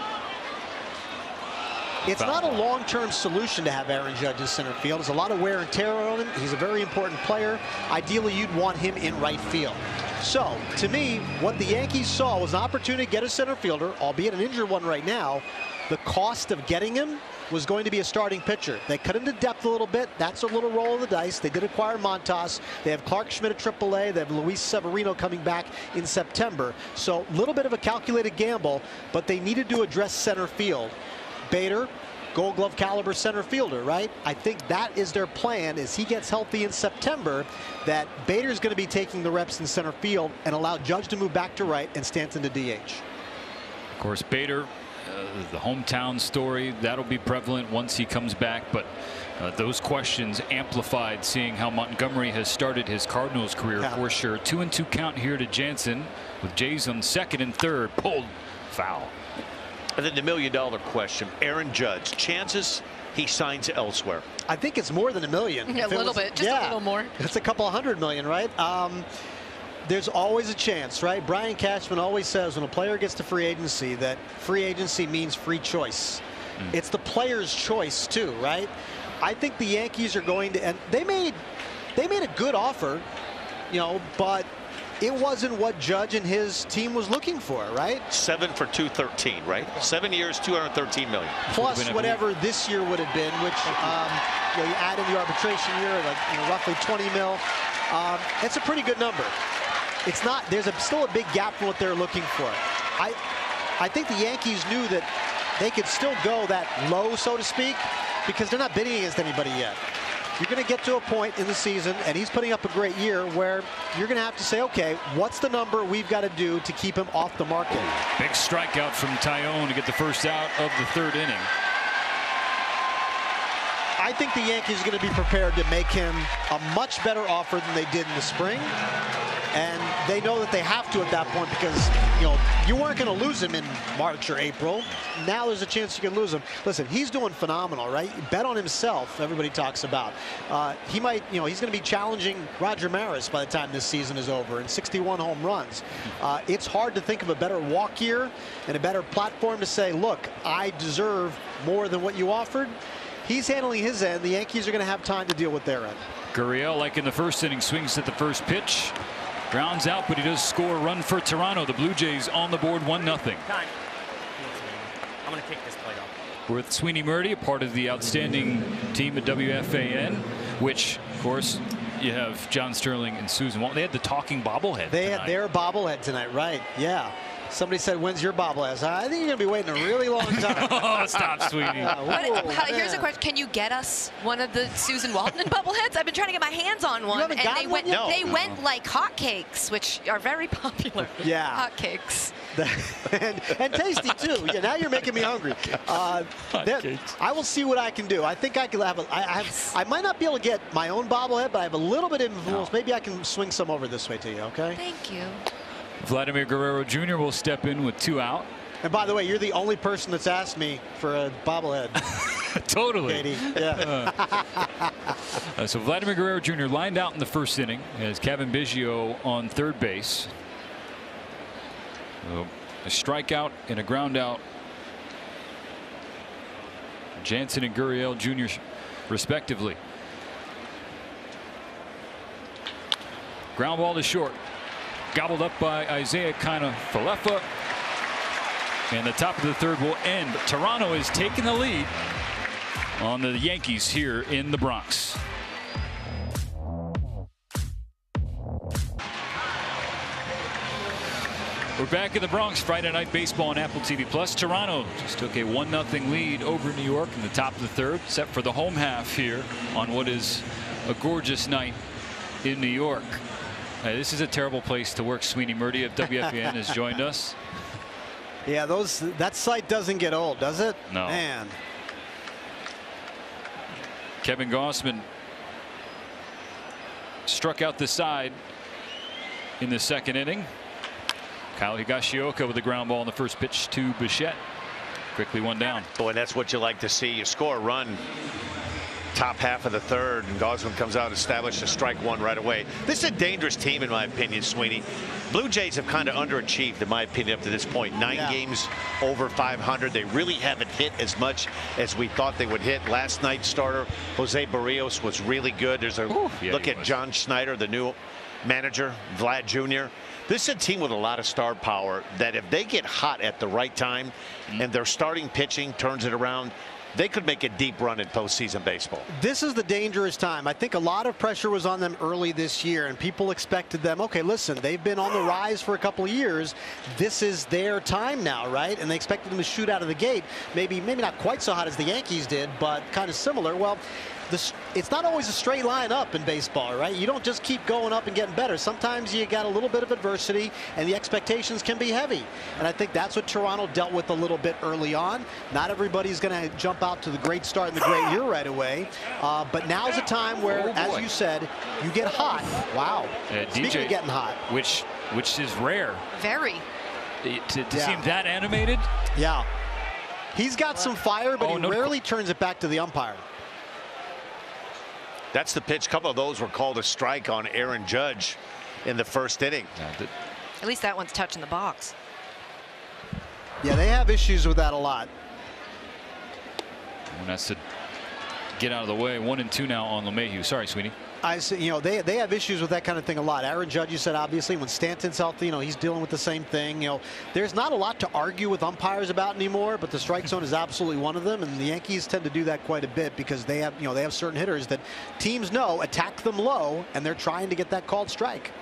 It's not a long-term solution to have Aaron Judge in center field. There's a lot of wear and tear on him. He's a very important player. Ideally, you'd want him in right field. So, to me, what the Yankees saw was an opportunity to get a center fielder, albeit an injured one right now. The cost of getting him was going to be a starting pitcher. They cut him to depth a little bit. That's a little roll of the dice. They did acquire Montas. They have Clark Schmidt at AAA. They have Luis Severino coming back in September. So a little bit of a calculated gamble, but they needed to address center field. Bader, Gold Glove caliber center fielder, right? I think that is their plan as he gets healthy in September, that Bader's going to be taking the reps in center field and allow Judge to move back to right and Stanton to DH. Of course, Bader, the hometown story, that'll be prevalent once he comes back, but those questions amplified seeing how Montgomery has started his Cardinals career for sure. 2-2 count here to Jansen with Jays on second and third. Pulled foul. And then the $1 million question, Aaron Judge, chances he signs elsewhere? I think it's more than $1 million. Yeah, a little bit, just a little more. It's a couple $100 million, right? There's always a chance, right? Brian Cashman always says when a player gets to free agency that free agency means free choice. It's the player's choice too, right? I think the Yankees are going to, and they made a good offer, you know, but it wasn't what Judge and his team was looking for, right? 7 for $213, right? 7 years, $213 million. Plus whatever this year would have been, which you know, you add in the arbitration year, like roughly 20 mil. It's a pretty good number. It's not. There's still a big gap from what they're looking for. I think the Yankees knew that they could still go that low, so to speak, because they're not bidding against anybody yet. You're going to get to a point in the season, and he's putting up a great year, where you're going to have to say, okay, what's the number we've got to do to keep him off the market? Big strikeout from Tyone to get the first out of the third inning. I think the Yankees are going to be prepared to make him a much better offer than they did in the spring. And they know that they have to at that point, because you weren't going to lose him in March or April. Now there's a chance you can lose him. Listen, he's doing phenomenal, right? Bet on himself, everybody talks about. He might, he's going to be challenging Roger Maris by the time this season is over, and 61 home runs. It's hard to think of a better walk year and a better platform to say, look, I deserve more than what you offered. He's handling his end. The Yankees are going to have time to deal with their end. Gurriel, like in the first inning, swings at the first pitch. Grounds out, but he does score a run for Toronto. The Blue Jays on the board, 1-0. I'm going to kick this plate off. With Sweeney Murdy, a part of the outstanding team at WFAN, which, of course, you have John Sterling and Susan Walton. They had the talking bobblehead They tonight. had their bobblehead tonight, right? Yeah. Somebody said, when's your bobblehead? I think you're going to be waiting a really long time. Oh, stop, Sweeney. Here's a question. Can you get us one of the Susan Walton bobbleheads? I've been trying to get my hands on one, haven't and gotten one yet? they went like hotcakes, which are very popular. Yeah. Hotcakes. and tasty, too. Yeah, now you're making me hungry. I will see what I can do. I think I can have I might not be able to get my own bobblehead, but I have a little bit of influence. Maybe I can swing some over this way to you, okay? Thank you. Vladimir Guerrero Jr. will step in with 2 out. And by the way, you're the only person that's asked me for a bobblehead. Totally. Katie. Yeah. So Vladimir Guerrero Jr. lined out in the first inning as Kevin Biggio on third base. So a strikeout and a ground out. Jansen and Gurriel Jr. respectively. Ground ball to short. Gobbled up by Isaiah Falefa. And the top of the third will end. Toronto is taking the lead on the Yankees here in the Bronx. We're back in the Bronx. Friday Night Baseball on Apple TV Plus. Toronto just took a 1-0 lead over New York in the top of the third, set for the home half here on what is a gorgeous night in New York. This is a terrible place to work. Sweeney Murdy of WFAN has joined us. Yeah, that site doesn't get old, does it? No. Man. Kevin Gausman struck out the side in the second inning. Kyle Higashioka with a ground ball on the first pitch to Bichette. Quickly one down. Boy, that's what you like to see. You score a run top half of the third, and Gausman comes out, established a strike one right away. This is a dangerous team, in my opinion, Sweeney. Blue Jays have kind of underachieved, in my opinion, up to this point. 9 games over 500. They really haven't hit as much as we thought they would hit. Last night's starter, Jose Barrios, was really good. There's a look at John Schneider, the new manager, Vlad Jr. This is a team with a lot of star power that if they get hot at the right time and their starting pitching turns it around, they could make a deep run in postseason baseball. This is the dangerous time. I think a lot of pressure was on them early this year, and people expected them, okay, listen, they've been on the rise for a couple of years. This is their time now, right? And they expected them to shoot out of the gate. Maybe not quite so hot as the Yankees did, but kind of similar. Well, it's not always a straight line up in baseball, right? You don't just keep going up and getting better. Sometimes you got a little bit of adversity, and the expectations can be heavy. And I think that's what Toronto dealt with a little bit early on. Not everybody's going to jump out to the great start and the great year right away. But now's a time where, as you said, you get hot. Wow. Speaking of getting hot. Which is rare. Very. To see him that animated? Yeah. He's got some fire, but he rarely turns it back to the umpire. That's the pitch. A couple of those were called a strike on Aaron Judge in the first inning. At least that one's touching the box. Yeah, they have issues with that a lot. One has to get out of the way. 1-2 now on LeMahieu. Sorry, Sweeney. I say, you know, they have issues with that kind of thing a lot. Aaron Judge, you said, obviously, when Stanton's healthy, you know, he's dealing with the same thing. You know, there's not a lot to argue with umpires about anymore, but the strike zone is absolutely one of them, and the Yankees tend to do that quite a bit because they have, you know, they have certain hitters that teams know attack them low, and they're trying to get that called strike.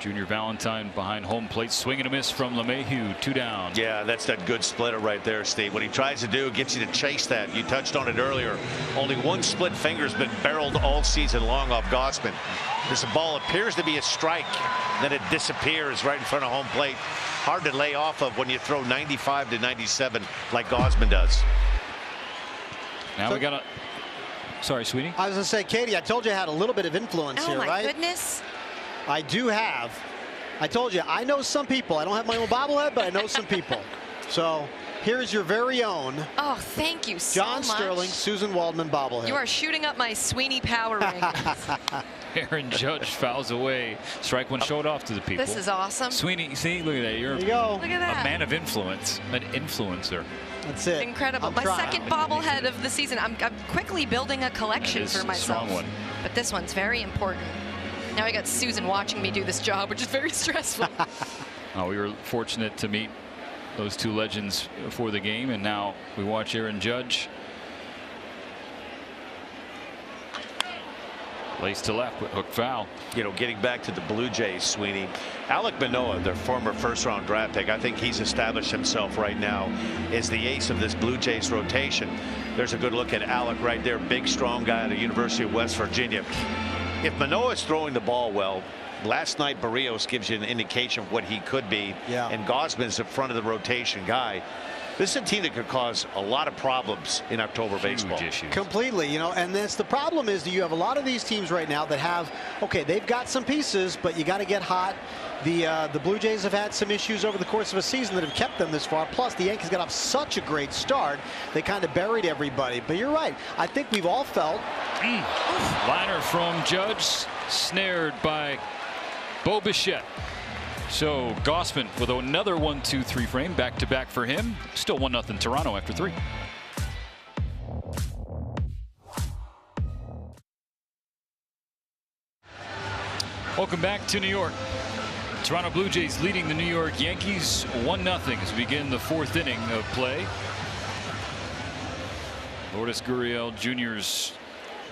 Junior Valentine behind home plate, swing and a miss from LeMahieu, 2 down. Yeah, that's that good splitter right there, Steve. What he tries to do gets you to chase that. You touched on it earlier. Only one split finger's been barreled all season long off Gausman. This ball appears to be a strike, then it disappears right in front of home plate. Hard to lay off of when you throw 95 to 97 like Gausman does. Now we got a. Sorry, Sweeney. I was going to say, Katie, I told you I had a little bit of influence here, right? Oh, my goodness. I do have. I told you, I know some people. I don't have my own bobblehead, but I know some people. So here's your very own. Oh, thank you so much. John Sterling, Susan Waldman bobblehead. You are shooting up my Sweeney power rankings. Aaron Judge fouls away. Strike one showed off to the people. This is awesome. Sweeney, see, look at that. You're there you go. Look at that. A man of influence, an influencer. That's it. Incredible. My second bobblehead of the season. I'm quickly building a collection for myself. A strong one. But this one's very important. Now I got Susan watching me do this job, which is very stressful. We were fortunate to meet those two legends for the game, and now we watch Aaron Judge. Lace to left with hook foul. You know, getting back to the Blue Jays, Sweeney, Alek Manoah, their former first-round draft pick, I think he's established himself right now as the ace of this Blue Jays rotation. There's a good look at Alek right there, big, strong guy at the University of West Virginia. If Manoah is throwing the ball well, last night Barrios gives you an indication of what he could be, and Gausman's the front of the rotation guy. This is a team that could cause a lot of problems in October baseball. Completely, you know, and that's the problem is that you have a lot of these teams right now that have, okay, they've got some pieces, but you got to get hot. The Blue Jays have had some issues over the course of a season that have kept them this far. Plus, the Yankees got off such a great start. They kind of buried everybody. But you're right. I think we've all felt. Liner from Judge, snared by Bo Bichette. So Gausman with another 1-2-3 frame, back-to-back for him. Still 1-0 Toronto after 3. Welcome back to New York. Toronto Blue Jays leading the New York Yankees 1-0 as we begin the 4th inning of play. Lourdes Gurriel Jr.'s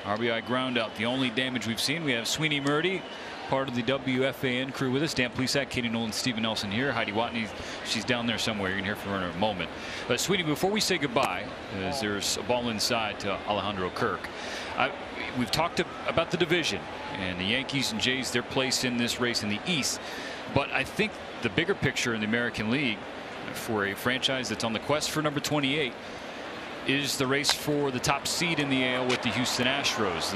RBI ground out. The only damage we've seen. We have Sweeney Murdy, part of the WFAN crew with us. Dan Plesac, Katie Nolan, Stephen Nelson here. Heidi Watney, she's down there somewhere. You're going to hear from her in a moment. But Sweeney, before we say goodbye, as there's a ball inside to Alejandro Kirk, we've talked about the division and the Yankees and Jays, their place in this race in the East. But I think the bigger picture in the American League for a franchise that's on the quest for number 28 is the race for the top seed in the AL with the Houston Astros.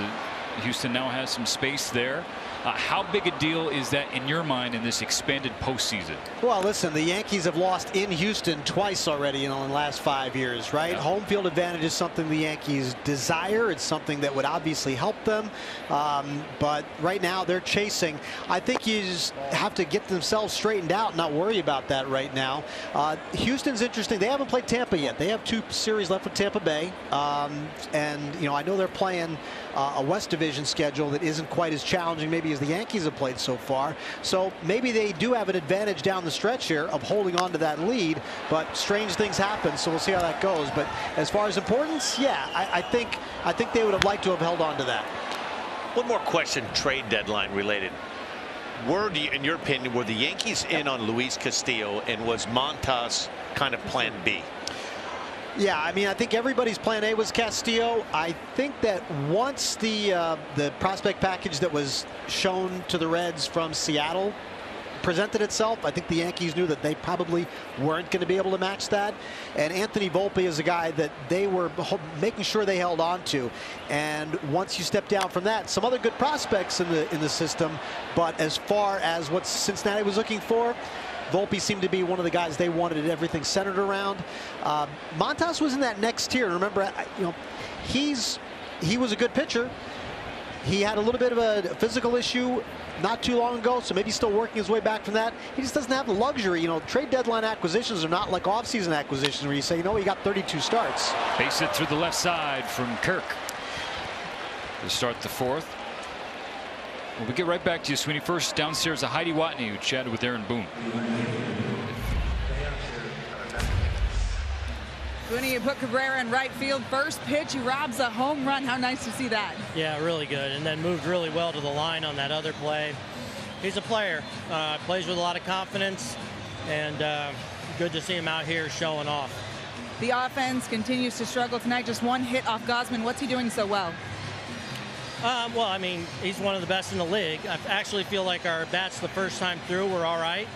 Houston now has some space there. How big a deal is that in your mind in this expanded postseason? Well, listen, the Yankees have lost in Houston twice already in the last 5 years, right? Yeah. Home field advantage is something the Yankees desire. It's something that would obviously help them. But right now they're chasing. I think you just have to get themselves straightened out and not worry about that right now. Houston's interesting. They haven't played Tampa yet. They have 2 series left with Tampa Bay. And, you know, I know they're playing a West Division schedule that isn't quite as challenging maybe as the Yankees have played so far. So maybe they do have an advantage down the stretch here of holding on to that lead, but strange things happen, so we'll see how that goes. But as far as importance, yeah, I think they would have liked to have held on to that. One more question, trade deadline related. In your opinion, were the Yankees in on Luis Castillo, and was Montas kind of plan B? Yeah, I mean, I think everybody's plan A was Castillo. I think that once the prospect package that was shown to the Reds from Seattle presented itself, I think the Yankees knew that they probably weren't going to be able to match that. And Anthony Volpe is a guy that they were making sure they held on to. And once you step down from that, some other good prospects in the system. But as far as what Cincinnati was looking for, Volpe seemed to be one of the guys they wanted everything centered around. Montas was in that next tier. Remember, you know, he was a good pitcher. He had a little bit of a physical issue not too long ago, so maybe he's still working his way back from that. He just doesn't have the luxury. You know, trade deadline acquisitions are not like offseason acquisitions where you say, you know, he got 32 starts. Base hit through the left side from Kirk to start the 4th. Well, we get right back to you, Sweeney. First, downstairs, Heidi Watney, who chatted with Aaron Boone. Sweeney, you put Cabrera in right field. First pitch, he robs a home run. How nice to see that. Yeah, really good. And then moved really well to the line on that other play. He's a player. Plays with a lot of confidence. And good to see him out here showing off. The offense continues to struggle tonight. Just 1 hit off Gausman. What's he doing so well? Well, I mean, he's one of the best in the league. I actually feel like our bats the first time through were all right.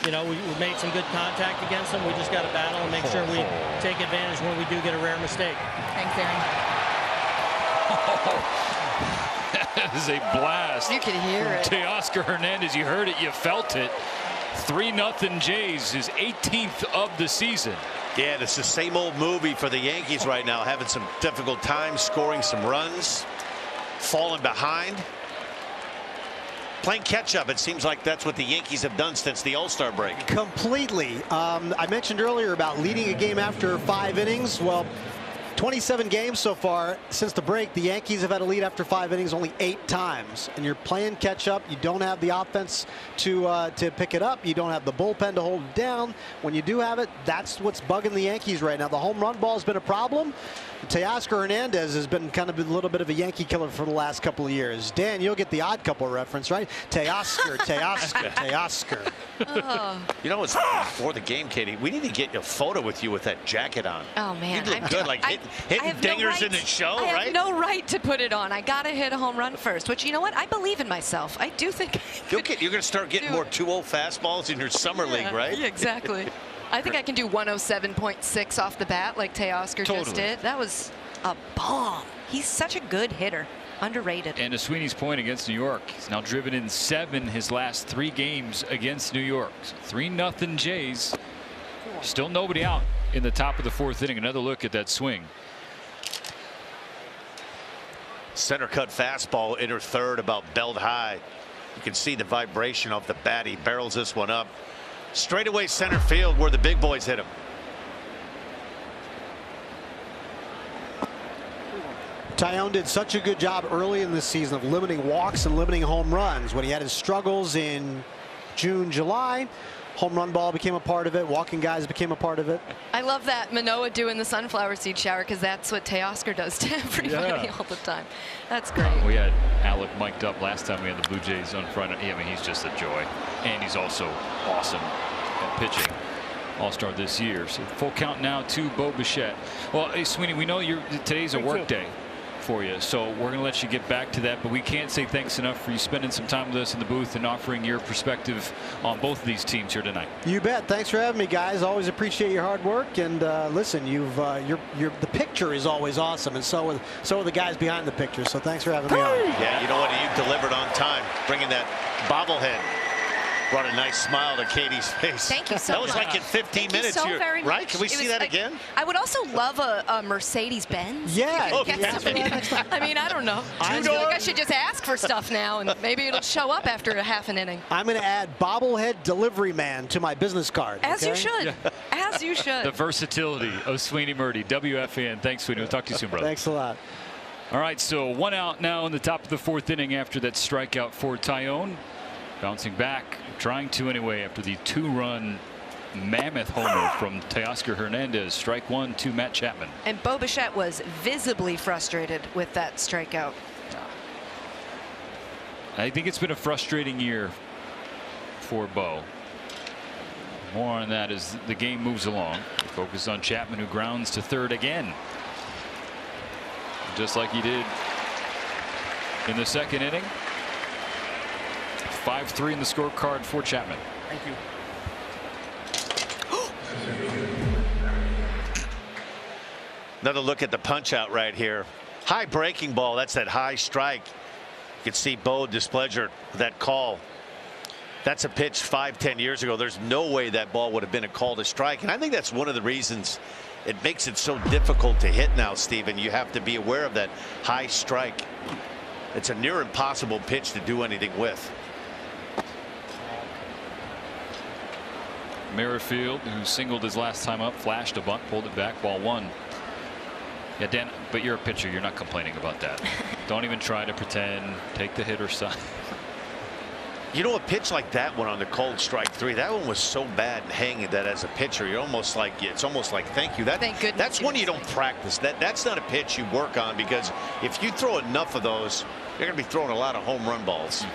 You know, we made some good contact against them. We just got to battle and make sure we take advantage when we do get a rare mistake. Thanks, Aaron. That is a blast. You can hear it. Teoscar Hernandez, you heard it, you felt it. 3-0 Jays, his 18th of the season. Yeah, it's the same old movie for the Yankees right now, having some difficult times scoring some runs, falling behind, playing catch up. It seems like that's what the Yankees have done since the All-Star break. Completely. I mentioned earlier about leading a game after 5 innings. Well, 27 games so far since the break. The Yankees have had a lead after 5 innings only 8 times. And you're playing catch up. You don't have the offense to pick it up. You don't have the bullpen to hold it down. When you do have it, that's what's bugging the Yankees right now. The home run ball has been a problem. Teoscar Hernandez has been kind of a little bit of a Yankee killer for the last couple of years. Dan, you'll get the Odd Couple reference, right? Teoscar, Teoscar. You know, it's before the game, Katie. We need to get a photo with you with that jacket on. Oh, man. You look good, like hitting dingers in the show, right? I have no right to put it on. I got to hit a home run first, which, you know what? I believe in myself. I do think You're going to start getting more 2-0 fastballs in your summer league, right? Yeah, exactly. I think I can do 107.6 off the bat like Teoscar just did. That was a bomb. He's such a good hitter. Underrated. And to Sweeney's point against New York, he's now driven in 7 his last 3 games against New York. So 3-0 Jays. Still nobody out in the top of the 4th inning. Another look at that swing. Center cut fastball, inner third, about belt high. You can see the vibration of the bat. He barrels this one up. Straightaway center field where the big boys hit him. Tyone did such a good job early in the season of limiting walks and limiting home runs. When he had his struggles in June, July, home run ball became a part of it. Walking guys became a part of it. I love that Manoah doing the sunflower seed shower because that's what Teoscar does to everybody all the time. That's great. We had Alec mic'd up last time we had the Blue Jays on front. I mean, he's just a joy. And he's also awesome at pitching. All-Star this year. So full count now to Bo Bichette. Well, hey, Sweeney, we know today's a work day for you, so we're going to let you get back to that, but we can't say thanks enough for you spending some time with us in the booth and offering your perspective on both of these teams here tonight. You bet. Thanks for having me, guys. Always appreciate your hard work. And listen, the picture is always awesome, and so are the guys behind the picture. So thanks for having me on. Yeah, you know what? You Bobblehead delivered on time, bringing that bobblehead. Brought a nice smile to Katie's face. Thank you so much. That was like in 15 minutes. Thank you so very much. Right? Can we see that again? I would also love a Mercedes-Benz. Yeah. Oh, Get yeah. somebody- I mean, I don't know. I feel like I should just ask for stuff now, and maybe it'll show up after a half an inning. I'm going to add bobblehead delivery man to my business card. As you okay? should. As you should. The versatility of Sweeney Murdy. WFAN. Thanks, Sweeney. We'll talk to you soon, brother. Thanks a lot. All right, so 1 out now in the top of the 4th inning after that strikeout for Tyone. Bouncing back, trying to anyway after the 2-run mammoth homer from Teoscar Hernandez. Strike 1 to Matt Chapman. And Bo Bichette was visibly frustrated with that strikeout. I think it's been a frustrating year for Bo. More on that as the game moves along. Focus on Chapman, who grounds to third again. Just like he did in the 2nd inning. 5-3 in the scorecard for Chapman. Thank you. Another look at the punch out right here. High breaking ball. That's that high strike. You can see Bo displeasure with that call. That's a pitch 5-10 years ago. There's no way that ball would have been a call to strike. And I think that's one of the reasons it makes it so difficult to hit now, Steven. You have to be aware of that high strike. It's a near impossible pitch to do anything with. Merrifield, who singled his last time up, flashed a bunt, pulled it back, ball 1. Yeah, Dan, but you're a pitcher. You're not complaining about that. Don't even try to pretend. Take the hitter's side. You know, a pitch like that one on the cold strike 3, that one was so bad and hanging that as a pitcher, you're almost like, it's almost like, thank you. Thank goodness that's one you don't practice. That's not a pitch you work on, because if you throw enough of those, you're going to be throwing a lot of home run balls.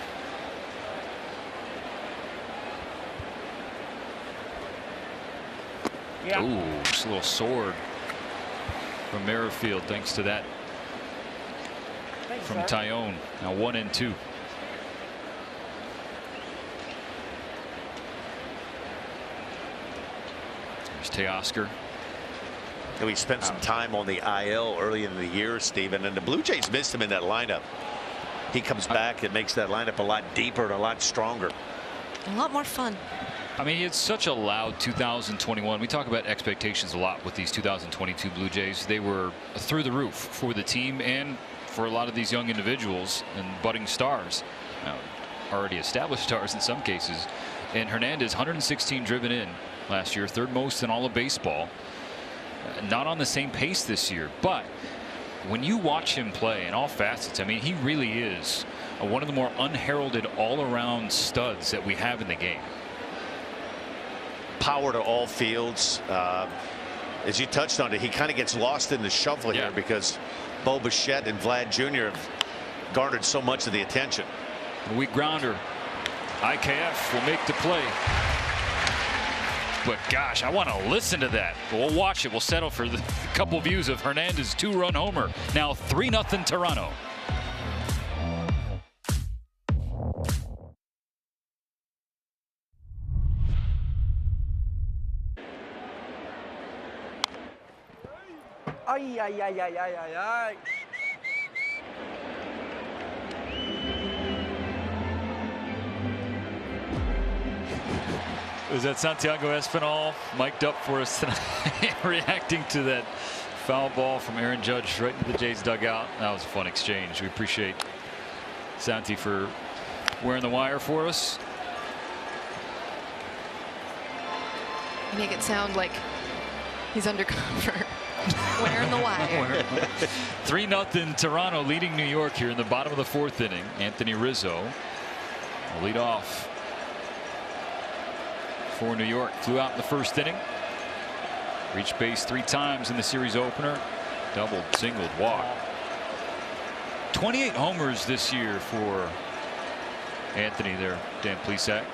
Yeah. Ooh, just a little sword from Merrifield, thanks to that from Tyone. Now 1-2. There's Teoscar. We spent some time on the IL early in the year, Steven, and the Blue Jays missed him in that lineup. He comes back and makes that lineup a lot deeper and a lot stronger. A lot more fun. I mean, it's such a loud 2021. We talk about expectations a lot with these 2022 Blue Jays. They were through the roof for the team and for a lot of these young individuals and budding stars, already established stars in some cases. And Hernandez, 116 driven in last year, 3rd most in all of baseball. Not on the same pace this year, but when you watch him play in all facets, I mean, he really is one of the more unheralded all-around studs that we have in the game. Power to all fields. As you touched on it, he kind of gets lost in the shuffle here because Bo Bichette and Vlad Jr. have garnered so much of the attention. A weak grounder. IKF will make the play. But gosh, I want to listen to that. But we'll watch it. We'll settle for the couple views of Hernandez's 2-run homer. Now 3-0 Toronto. Ay, ay, ay, ay, ay, ay, ay. Was that Santiago Espinal mic'd up for us tonight, reacting to that foul ball from Aaron Judge right into the Jays dugout? That was a fun exchange. We appreciate Santi for wearing the wire for us. You make it sound like he's undercover. Wearing the wire. 3-0 Toronto leading New York here in the bottom of the 4th inning. Anthony Rizzo will lead off for New York. Flew out in the 1st inning. Reached base 3 times in the series opener. Doubled, singled, walked. 28 homers this year for Anthony there, Dan Plesac.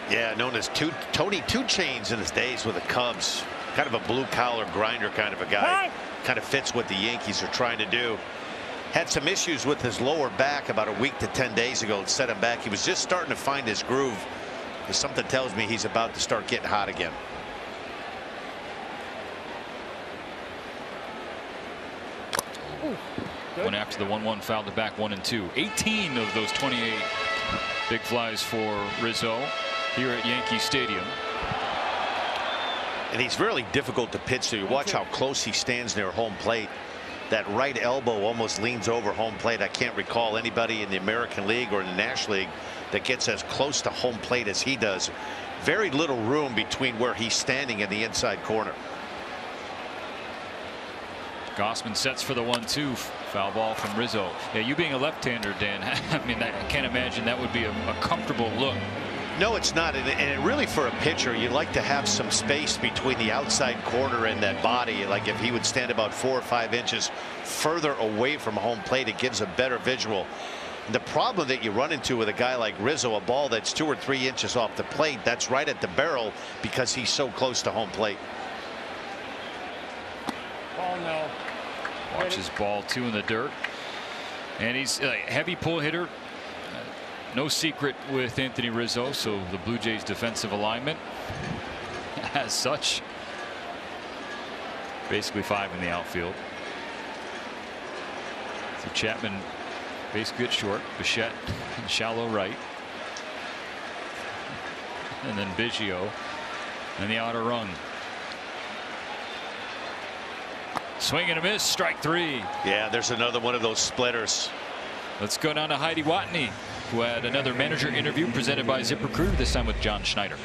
Yeah, known as Tony Two Chains in his days with the Cubs. Kind of a blue-collar grinder kind of a guy. Kind of fits what the Yankees are trying to do. Had some issues with his lower back about a week to 10 days ago. It set him back. He was just starting to find his groove. But something tells me he's about to start getting hot again. Ooh. One after the 1-1 fouled it back 1-2. 18 of those 28 big flies for Rizzo here at Yankee Stadium. And he's really difficult to pitch to. You watch how close he stands near home plate. That right elbow almost leans over home plate. I can't recall anybody in the American League or in the National League that gets as close to home plate as he does. Very little room between where he's standing and the inside corner. Gausman sets for the 1-2. Foul ball from Rizzo. Yeah, you being a left-hander, Dan, I mean, I can't imagine that would be a comfortable look. No, it's not. And really, for a pitcher, you'd like to have some space between the outside corner and that body. Like if he would stand about 4 or 5 inches further away from home plate, it gives a better visual. The problem that you run into with a guy like Rizzo, a ball that's 2 or 3 inches off the plate, that's right at the barrel because he's so close to home plate. Ball no. Watch his ball 2 in the dirt. And he's a heavy pull hitter. No secret with Anthony Rizzo, so the Blue Jays defensive alignment as such. Basically 5 in the outfield. So Chapman basically at short. Bichette in shallow right. And then Biggio in the outer run. Swing and a miss, strike 3. Yeah, there's another one of those splitters. Let's go down to Heidi Watney, who had another manager interview presented by ZipRecruiter, this time with John Schneider.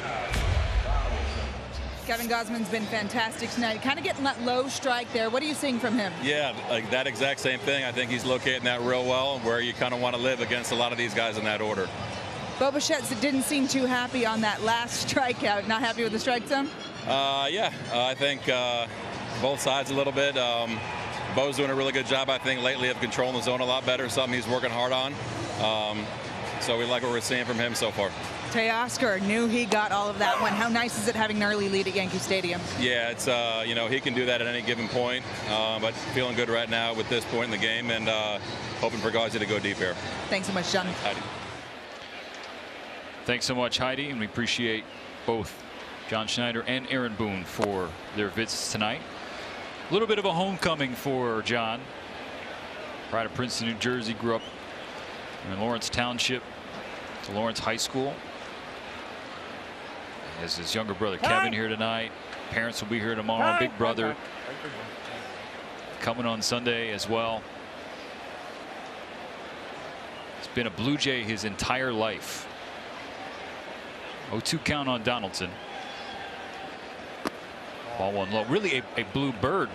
Kevin Gausman's been fantastic tonight. Kind of getting that low strike there. What are you seeing from him? Yeah, like that exact same thing. I think he's locating that real well, where you kind of want to live against a lot of these guys in that order. Bo Bichette didn't seem too happy on that last strikeout. Not happy with the strike zone? Yeah, I think both sides a little bit. Bo's doing a really good job, I think, lately of controlling the zone a lot better. Something he's working hard on. So we like what we're seeing from him so far. Teoscar knew he got all of that one. How nice is it having an early lead at Yankee Stadium? Yeah, it's you know, he can do that at any given point, but feeling good right now with this point in the game, and hoping for Garza to go deep here. Thanks so much, John. Heidi. Thanks so much, Heidi, and we appreciate both John Schneider and Aaron Boone for their visits tonight. A little bit of a homecoming for John. Right of Princeton, New Jersey, grew up in Lawrence Township to Lawrence High School. Has his younger brother Kevin here tonight. Parents will be here tomorrow. Big brother coming on Sunday as well. He's been a Blue Jay his entire life. 0-2 count on Donaldson. Ball 1 low. Really a blue bird.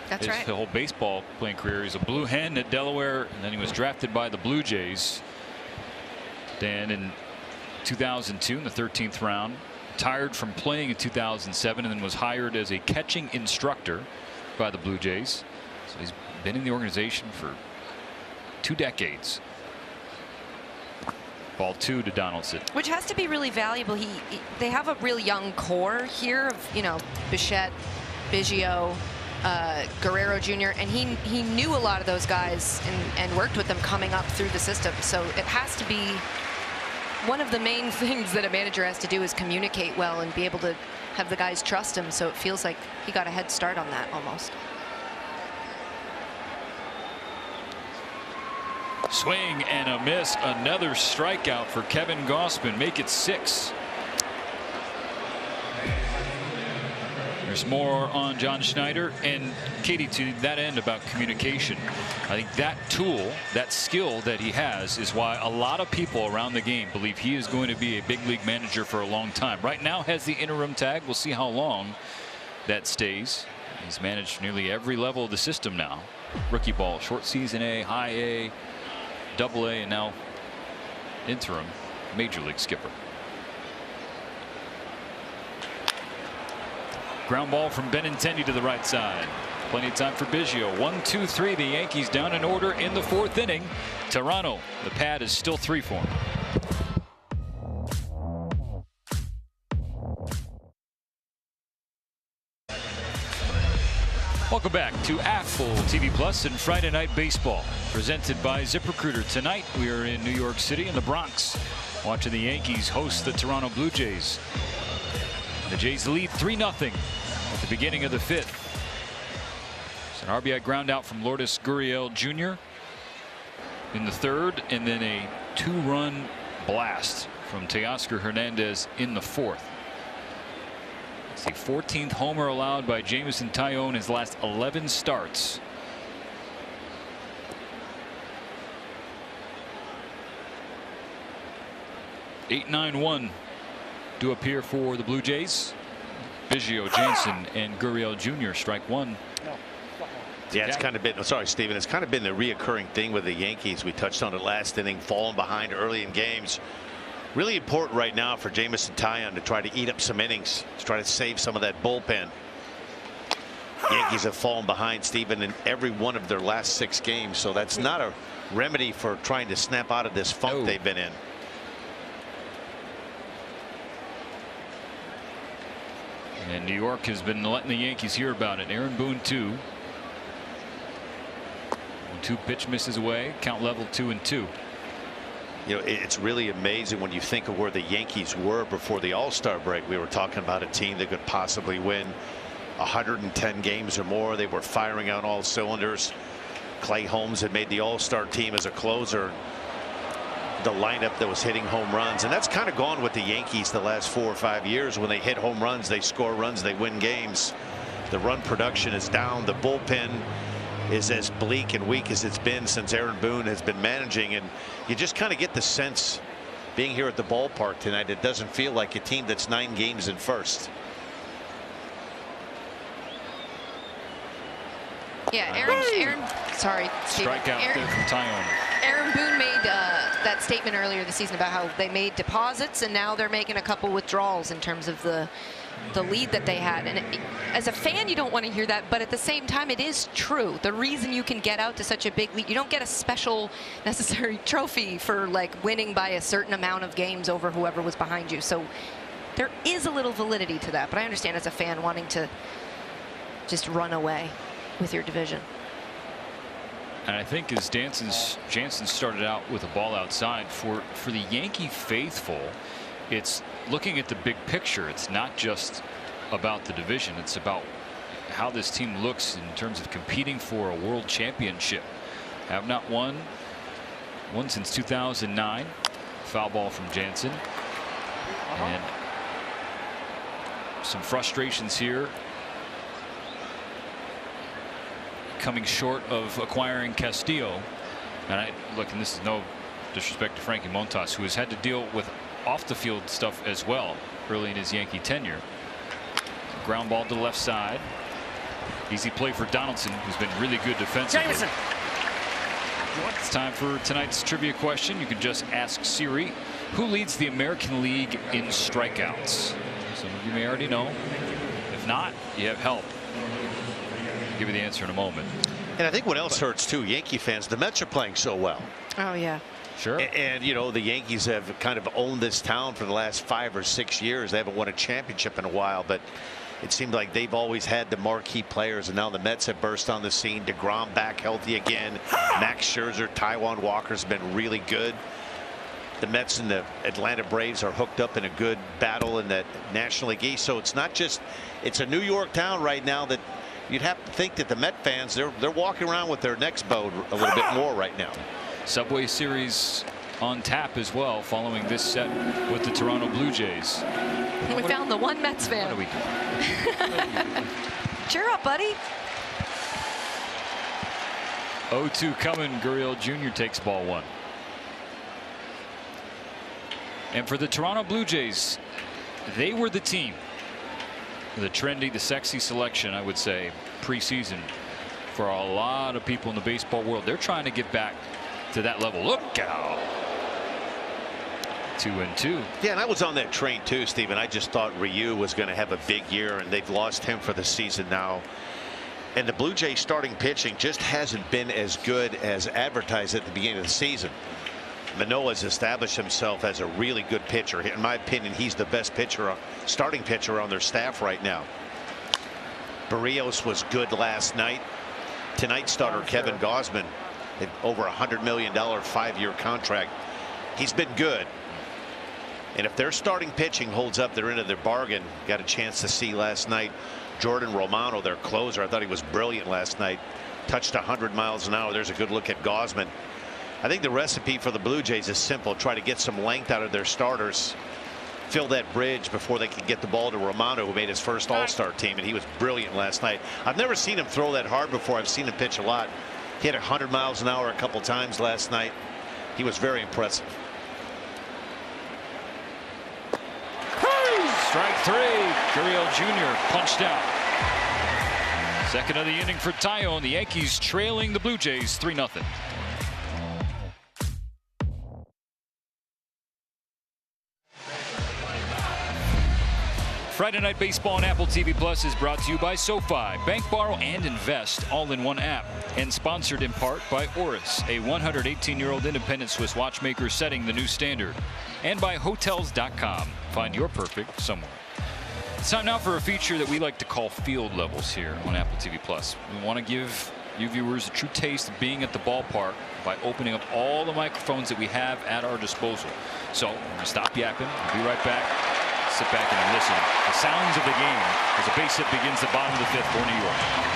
That's right. His whole baseball playing career. He's a blue hen at Delaware, and then he was drafted by the Blue Jays. Dan in 2002 in the 13th round. Retired from playing in 2007 and then was hired as a catching instructor by the Blue Jays. So he's been in the organization for 2 decades. Ball 2 to Donaldson. Which has to be really valuable. They have a real young core here of, you know, Bichette, Biggio, Guerrero Jr., and he knew a lot of those guys and worked with them coming up through the system. So it has to be one of the main things that a manager has to do is communicate well and be able to have the guys trust him. So it feels like he got a head start on that almost. Swing and a miss. Another strikeout for Kevin Gausman. Make it 6. There's more on John Schneider and Katie to that end about communication. I think that tool, that skill that he has, is why a lot of people around the game believe he is going to be a big league manager for a long time. Right now has the interim tag. We'll see how long that stays. He's managed nearly every level of the system now. Rookie ball, short season A, high A, Double A, and now interim major league skipper. Ground ball from Benintendi to the right side. Plenty of time for Biggio. 1-2-3. The Yankees down in order in the 4th inning. Toronto, the pad is still 3 for him. Welcome back to Apple TV Plus and Friday Night Baseball, presented by ZipRecruiter. Tonight we are in New York City in the Bronx, watching the Yankees host the Toronto Blue Jays. The Jays lead 3-0 at the beginning of the 5th. An RBI ground out from Lourdes Gurriel Jr. in the third, and then a 2-run blast from Teoscar Hernandez in the fourth. It's the 14th homer allowed by Jameson Taillon in his last 11 starts. (8-9-1) do appear for the Blue Jays. Biggio, Jansen, and Gurriel Jr. strike one. Yeah, it's kind of been, sorry, Steven, it's kind of been the reoccurring thing with the Yankees. We touched on it last inning, falling behind early in games. Really important right now for Jameson Taillon to try to eat up some innings, to try to save some of that bullpen. Yankees have fallen behind, Steven, in every one of their last 6 games, so that's not a remedy for trying to snap out of this funk they've been in. And New York has been letting the Yankees hear about it. Aaron Boone 2. 2 pitch misses away. Count level 2-2. You know, it's really amazing when you think of where the Yankees were before the All-Star break. We were talking about a team that could possibly win 110 games or more. They were firing on all cylinders. Clay Holmes had made the All-Star team as a closer. The lineup that was hitting home runs, and that's kind of gone with the Yankees the last 4 or 5 years. When they hit home runs, they score runs, they win games. The run production is down. The bullpen is as bleak and weak as it's been since Aaron Boone has been managing, and you just kind of get the sense being here at the ballpark tonight, it doesn't feel like a team that's 9 games in first. Yeah, Aaron sorry, Steve. Strikeout there from Taillon. Aaron Boone made that statement earlier this season about how they made deposits and now they're making a couple withdrawals in terms of the lead that they had. And as a fan, you don't want to hear that, but at the same time, it is true. The reason you can get out to such a big lead, you don't get a special necessary trophy for like winning by a certain amount of games over whoever was behind you. So there is a little validity to that, but I understand as a fan wanting to just run away with your division. And I think as Jansen started out with a ball outside, for the Yankee faithful, it's looking at the big picture. It's not just about the division. It's about how this team looks in terms of competing for a world championship. Have not won since 2009. Foul ball from Jansen. And some frustrations here. Coming short of acquiring Castillo. And and this is no disrespect to Frankie Montas, who has had to deal with off the field stuff as well early in his Yankee tenure. Ground ball to the left side. Easy play for Donaldson, who's been really good defensively. Jameson. It's time for tonight's trivia question. You can just ask Siri, who leads the American League in strikeouts? Some of you may already know. If not, you have help. I'll give you the answer in a moment. And I think what else hurts too, Yankee fans, the Mets are playing so well. Oh yeah. Sure. And you know, the Yankees have kind of owned this town for the last 5 or 6 years. They haven't won a championship in a while, but it seemed like they've always had the marquee players, and now the Mets have burst on the scene. DeGrom back healthy again. Max Scherzer, Taijuan Walker's been really good. The Mets and the Atlanta Braves are hooked up in a good battle in that National League East. So it's not just, it's a New York town right now that you'd have to think that the Met fans, they're walking around with their necks bowed a little bit more right now. Subway Series on tap as well following this set with the Toronto Blue Jays. We found the one Mets fan. What do we do? Cheer up, buddy. 0-2 coming. Gurriel Jr. takes ball 1. And for the Toronto Blue Jays, they were the team. The trendy, the sexy selection, I would say, preseason for a lot of people in the baseball world. They're trying to get back to that level. Look out. 2-2. Yeah, and I was on that train too, Stephen. I just thought Ryu was going to have a big year, and they've lost him for the season now. And the Blue Jays starting pitching just hasn't been as good as advertised at the beginning of the season. Manoah's established himself as a really good pitcher. In my opinion, he's the best pitcher, starting pitcher on their staff right now. Barrios was good last night. Tonight's starter Kevin Gausman, over $100 million 5-year contract. He's been good. And if their starting pitching holds up their end of their bargain, got a chance to see last night Jordan Romano, their closer, I thought he was brilliant last night. Touched 100 miles an hour. There's a good look at Gausman. I think the recipe for the Blue Jays is simple. Try to get some length out of their starters. Fill that bridge before they can get the ball to Romano, who made his first All-Star team, and he was brilliant last night. I've never seen him throw that hard before. I've seen him pitch a lot. He hit 100 miles an hour a couple times last night. He was very impressive. Strike 3. Gurriel Jr. punched out. Second of the inning for Taillon. The Yankees trailing the Blue Jays 3-0. Friday Night Baseball on Apple TV Plus is brought to you by SoFi. Bank, borrow, and invest all in one app. And sponsored in part by Oris, a 118-year-old independent Swiss watchmaker setting the new standard. And by Hotels.com. Find your perfect somewhere. It's time now for a feature that we like to call Field Levels here on Apple TV Plus. We want to give you viewers a true taste of being at the ballpark by opening up all the microphones that we have at our disposal. So we're going to stop yapping. We'll be right back. Sit back and listen. The sounds of the game as a base hit begins the bottom of the 5th for New York.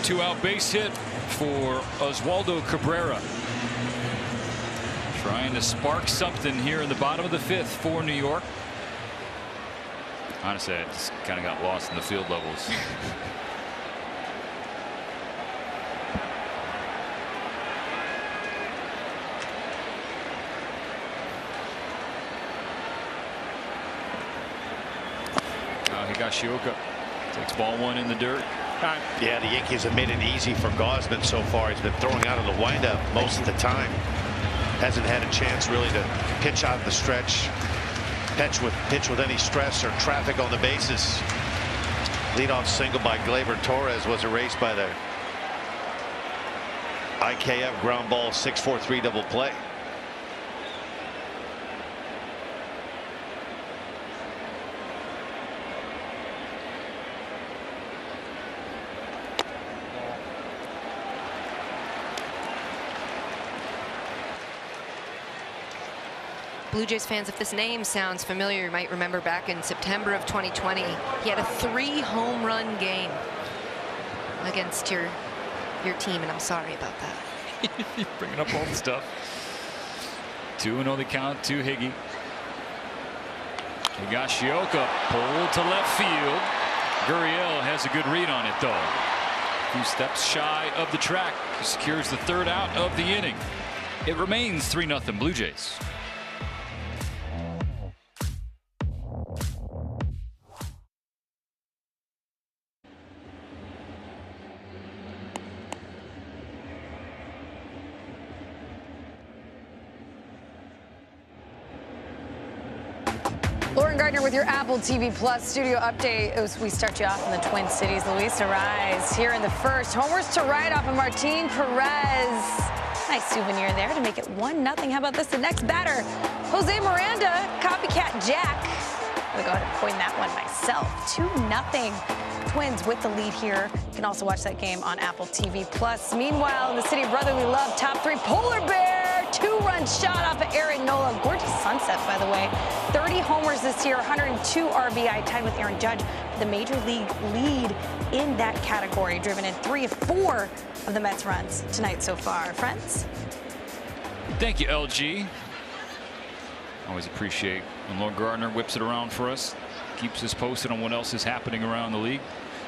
2-out base hit for Oswaldo Cabrera. Trying to spark something here in the bottom of the 5th for New York. Honestly, I just kind of got lost in the field levels. Higashioka takes ball 1 in the dirt. Yeah, the Yankees have made it easy for Gausman so far. He's been throwing out of the windup most of the time. Hasn't had a chance really to pitch out the stretch. Pitch with any stress or traffic on the bases. Leadoff single by Gleyber Torres was erased by the IKF ground ball 6-4-3 double play. Blue Jays fans, if this name sounds familiar, you might remember back in September of 2020, he had a 3-home run game against your team, and I'm sorry about that. You're bringing up all the stuff. 2-0 the count to Higgy. Higashioka pulled to left field. Gurriel has a good read on it, though. A few steps shy of the track. Secures the 3rd out of the inning. It remains 3-0 Blue Jays. Lauren Gardner with your Apple TV Plus studio update as we start you off in the Twin Cities. Luis Arraez here in the 1st. Homers to right off of Martin Perez. Nice souvenir there to make it 1-0. How about this? The next batter, Jose Miranda, copycat Jack. I'm going to go ahead and coin that one myself. 2-0. Twins with the lead here. You can also watch that game on Apple TV Plus. Meanwhile, in the city of brotherly love, top 3 polar bear. 2-run shot off of Aaron Nola. Gorgeous sunset, by the way. 30 homers this year, 102 RBI, tied with Aaron Judge for the major league lead in that category. Driven in 3 of 4 of the Mets' runs tonight so far. Friends? Thank you, LG. Always appreciate when Lauren Gardner whips it around for us. Keeps us posted on what else is happening around the league.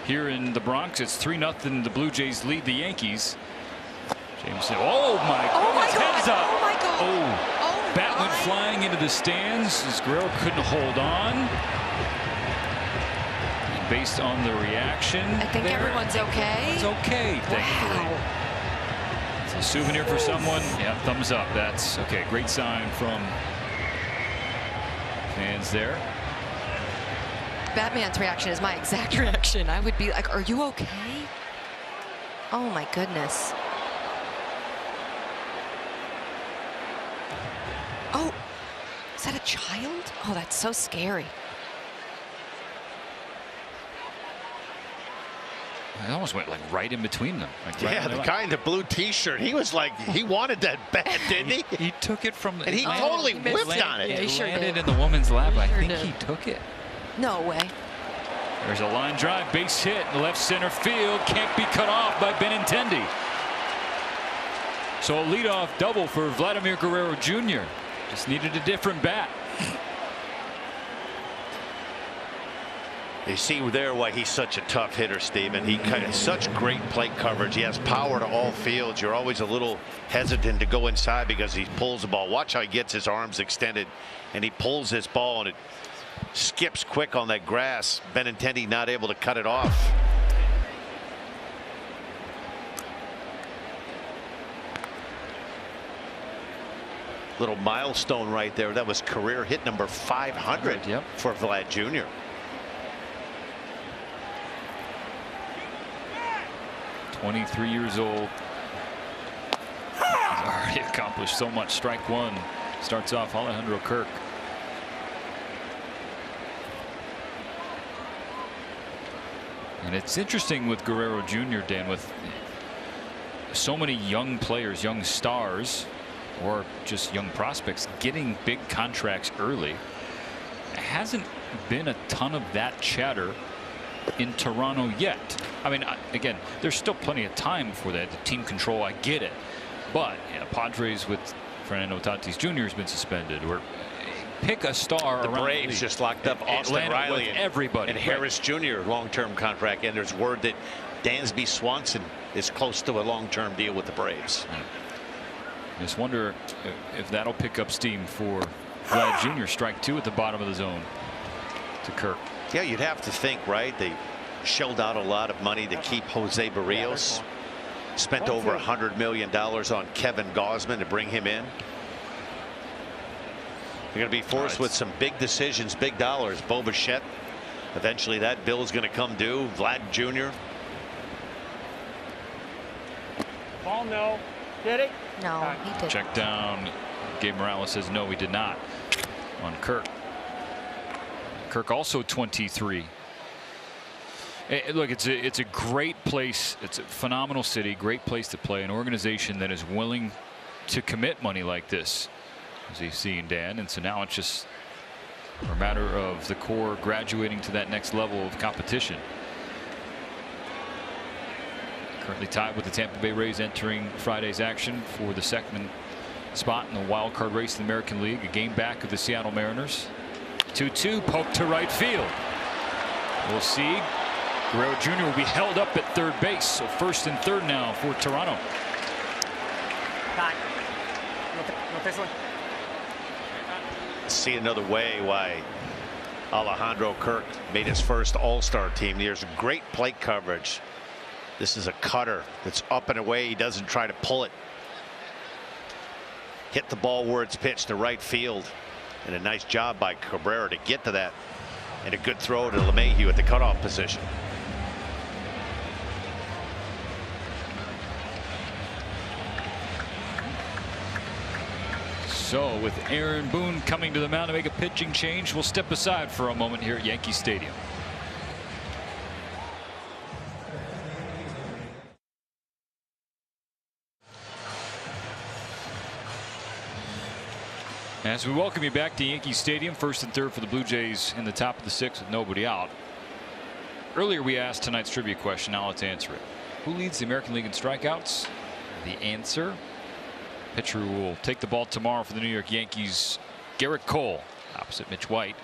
Here in the Bronx, it's 3-0. The Blue Jays lead the Yankees. Jameson. Oh my goodness. Heads up. Oh my God. Oh. Bat went flying into the stands as Guerrero couldn't hold on. And based on the reaction, I think everyone's okay. It's okay, thankfully. Wow. It's a souvenir for someone. Yeah, thumbs up. That's okay. Great sign from fans there. Batman's reaction is my exact reaction. I would be like, are you okay? Oh my goodness. Oh, is that a child? Oh, that's so scary. I almost went like right in between them. Like Yeah, the guy in the blue T-shirt, he was like, he wanted that bat, didn't he? He took it from, and he totally whipped on it. Yeah, he sure landed did. in the woman's lap. I Sure think did. he took it. No way. There's a line drive, base hit, left center field. Can't be cut off by Benintendi. So a leadoff double for Vladimir Guerrero Jr. Just needed a different bat. You see there why he's such a tough hitter, Steven. He kind of such great plate coverage. He has power to all fields. You're always a little hesitant to go inside because he pulls the ball. Watch how he gets his arms extended and he pulls this ball and it skips quick on that grass. Benintendi not able to cut it off. Little milestone right there. That was career hit number 500 for Vlad Jr. .23 years old. He's already accomplished so much. Strike one. Starts off Alejandro Kirk. And it's interesting with Guerrero Jr., Dan, with so many young players, young stars, or just young prospects getting big contracts early. There hasn't been a ton of that chatter in Toronto yet. I mean, again, there's still plenty of time for that. The team control, I get it. But Padres with Fernando Tatis Jr. has been suspended. Or pick a star the around Braves just locked up Austin Atlanta Riley with everybody. And Harris Jr. long-term contract. And there's word that Dansby Swanson is close to a long-term deal with the Braves. Just wonder if that'll pick up steam for Vlad Jr. Strike 2 at the bottom of the zone to Kirk. Yeah, you'd have to think, right? They shelled out a lot of money to keep Jose Barrios. Spent over $100 million on Kevin Gausman to bring him in. They're going to be forced with some big decisions, big dollars. Bo Bichette, eventually that bill is going to come due. Vlad Jr. Ball, no. Did it? No, he didn't. Check down. Gabe Morales says no, he did not on Kirk. Kirk also 23. Look, it's a great place. It's a phenomenal city, great place to play. An organization that is willing to commit money like this, as you've seen, Dan. And so now it's just a matter of the core graduating to that next level of competition. Currently tied with the Tampa Bay Rays entering Friday's action for the second spot in the wild card race in the American League. A game back of the Seattle Mariners. 2-2, poke to right field. We'll see. Guerrero Jr. will be held up at third base. So first and third now for Toronto. See another way why Alejandro Kirk made his first All-Star team. There's great plate coverage. This is a cutter that's up and away. He doesn't try to pull it. Hit the ball where it's pitched to right field. And a nice job by Cabrera to get to that. And a good throw to LeMahieu at the cutoff position. So with Aaron Boone coming to the mound to make a pitching change, we'll step aside for a moment here at Yankee Stadium. As we welcome you back to Yankee Stadium, first and third for the Blue Jays in the top of the sixth with nobody out. Earlier we asked tonight's trivia question. Now let's answer it. Who leads the American League in strikeouts? The answer: pitcher who will take the ball tomorrow for the New York Yankees, Garrett Cole, opposite Mitch White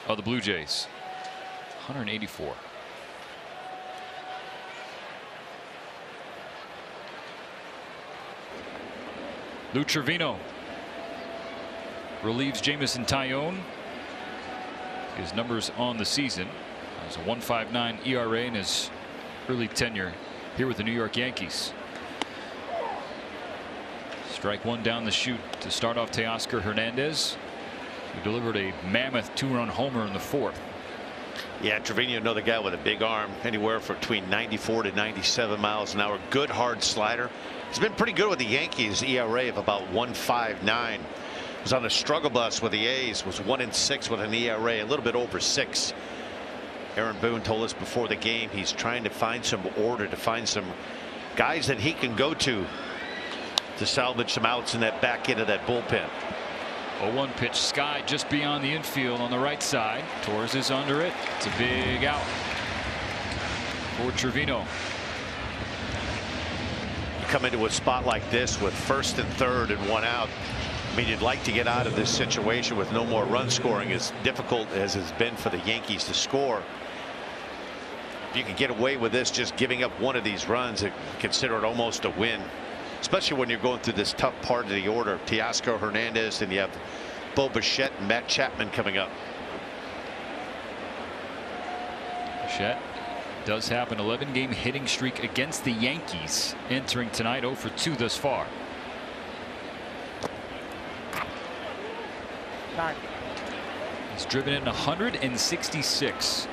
of the Blue Jays. 184. Lou Trevino relieves Jamison Tyone. His numbers on the season has a 1.59 ERA in his early tenure here with the New York Yankees. Strike one down the chute to start off Teoscar Hernandez, who delivered a mammoth two-run homer in the fourth. Yeah, Trevino, another guy with a big arm, anywhere from between 94 to 97 miles an hour. Good hard slider. He's been pretty good with the Yankees. ERA of about 1.59. Was on a struggle bus with the A's, was 1-6 with an ERA a little bit over 6. Aaron Boone told us before the game he's trying to find some order, to find some guys that he can go to salvage some outs in that back end of that bullpen. 0-1 pitch, Sky just beyond the infield on the right side. Torres is under it. It's a big out for Trevino. You come into a spot like this with first and third and one out. I mean, you'd like to get out of this situation with no more run scoring, as difficult as it's been for the Yankees to score. If you can get away with this, just giving up one of these runs, consider it almost a win, especially when you're going through this tough part of the order. Teoscar Hernandez, and you have Bo Bichette and Matt Chapman coming up. Bichette does have an 11-game hitting streak against the Yankees entering tonight. 0 for 2 thus far. He's driven in 166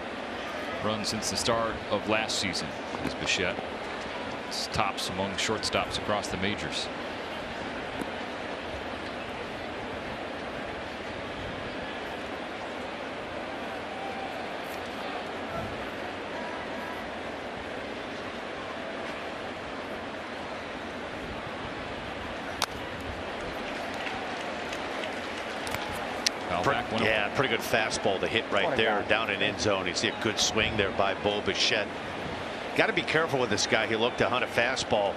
runs since the start of last season. As Bichette tops among shortstops across the majors. Yeah, pretty good fastball to hit right there down in end zone. You see a good swing there by Bo Bichette. got to be careful with this guy. He looked to hunt a fastball.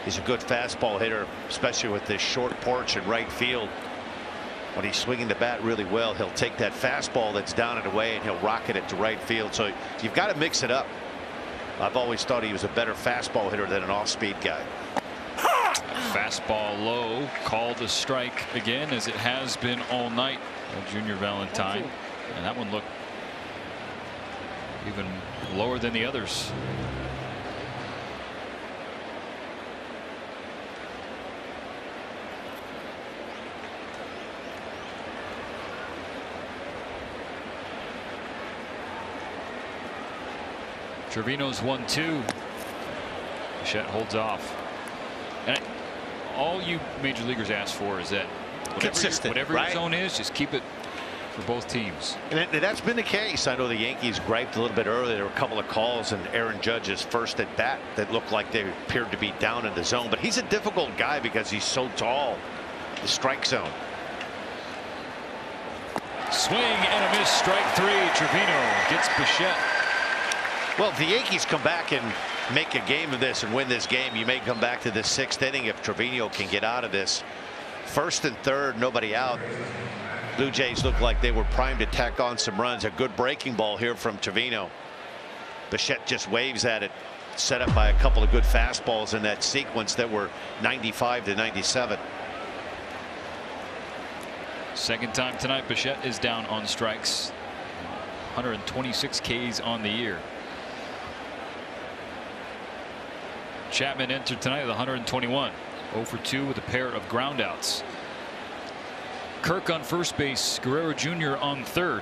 He's a good fastball hitter, especially with this short porch in right field. When he's swinging the bat really well, he'll take that fastball that's down and away and he'll rocket it to right field. So you've got to mix it up. I've always thought he was a better fastball hitter than an off-speed guy. Fastball low, called a strike again, as it has been all night. Junior Valentine, and that one looked even lower than the others. Trevino's 1-2. Bichette holds off. And all you major leaguers ask for is that whatever your zone is, just keep it for both teams. And that's been the case. I know the Yankees griped a little bit earlier. There were a couple of calls and Aaron Judge's first at bat that looked like they appeared to be down in the zone. But he's a difficult guy because he's so tall. The strike zone. Swing and a miss. Strike three. Trevino gets Bichette. Well, if the Yankees come back and make a game of this and win this game, you may come back to the 6th inning if Trevino can get out of this. 1st and 3rd, nobody out. Blue Jays look like they were primed to tack on some runs. A good breaking ball here from Trevino. Bichette just waves at it, set up by a couple of good fastballs in that sequence that were 95 to 97. Second time tonight, Bichette is down on strikes. 126 Ks on the year. Chapman entered tonight with 121. 0 for 2 with a pair of groundouts. Kirk on first base, Guerrero Jr. on third.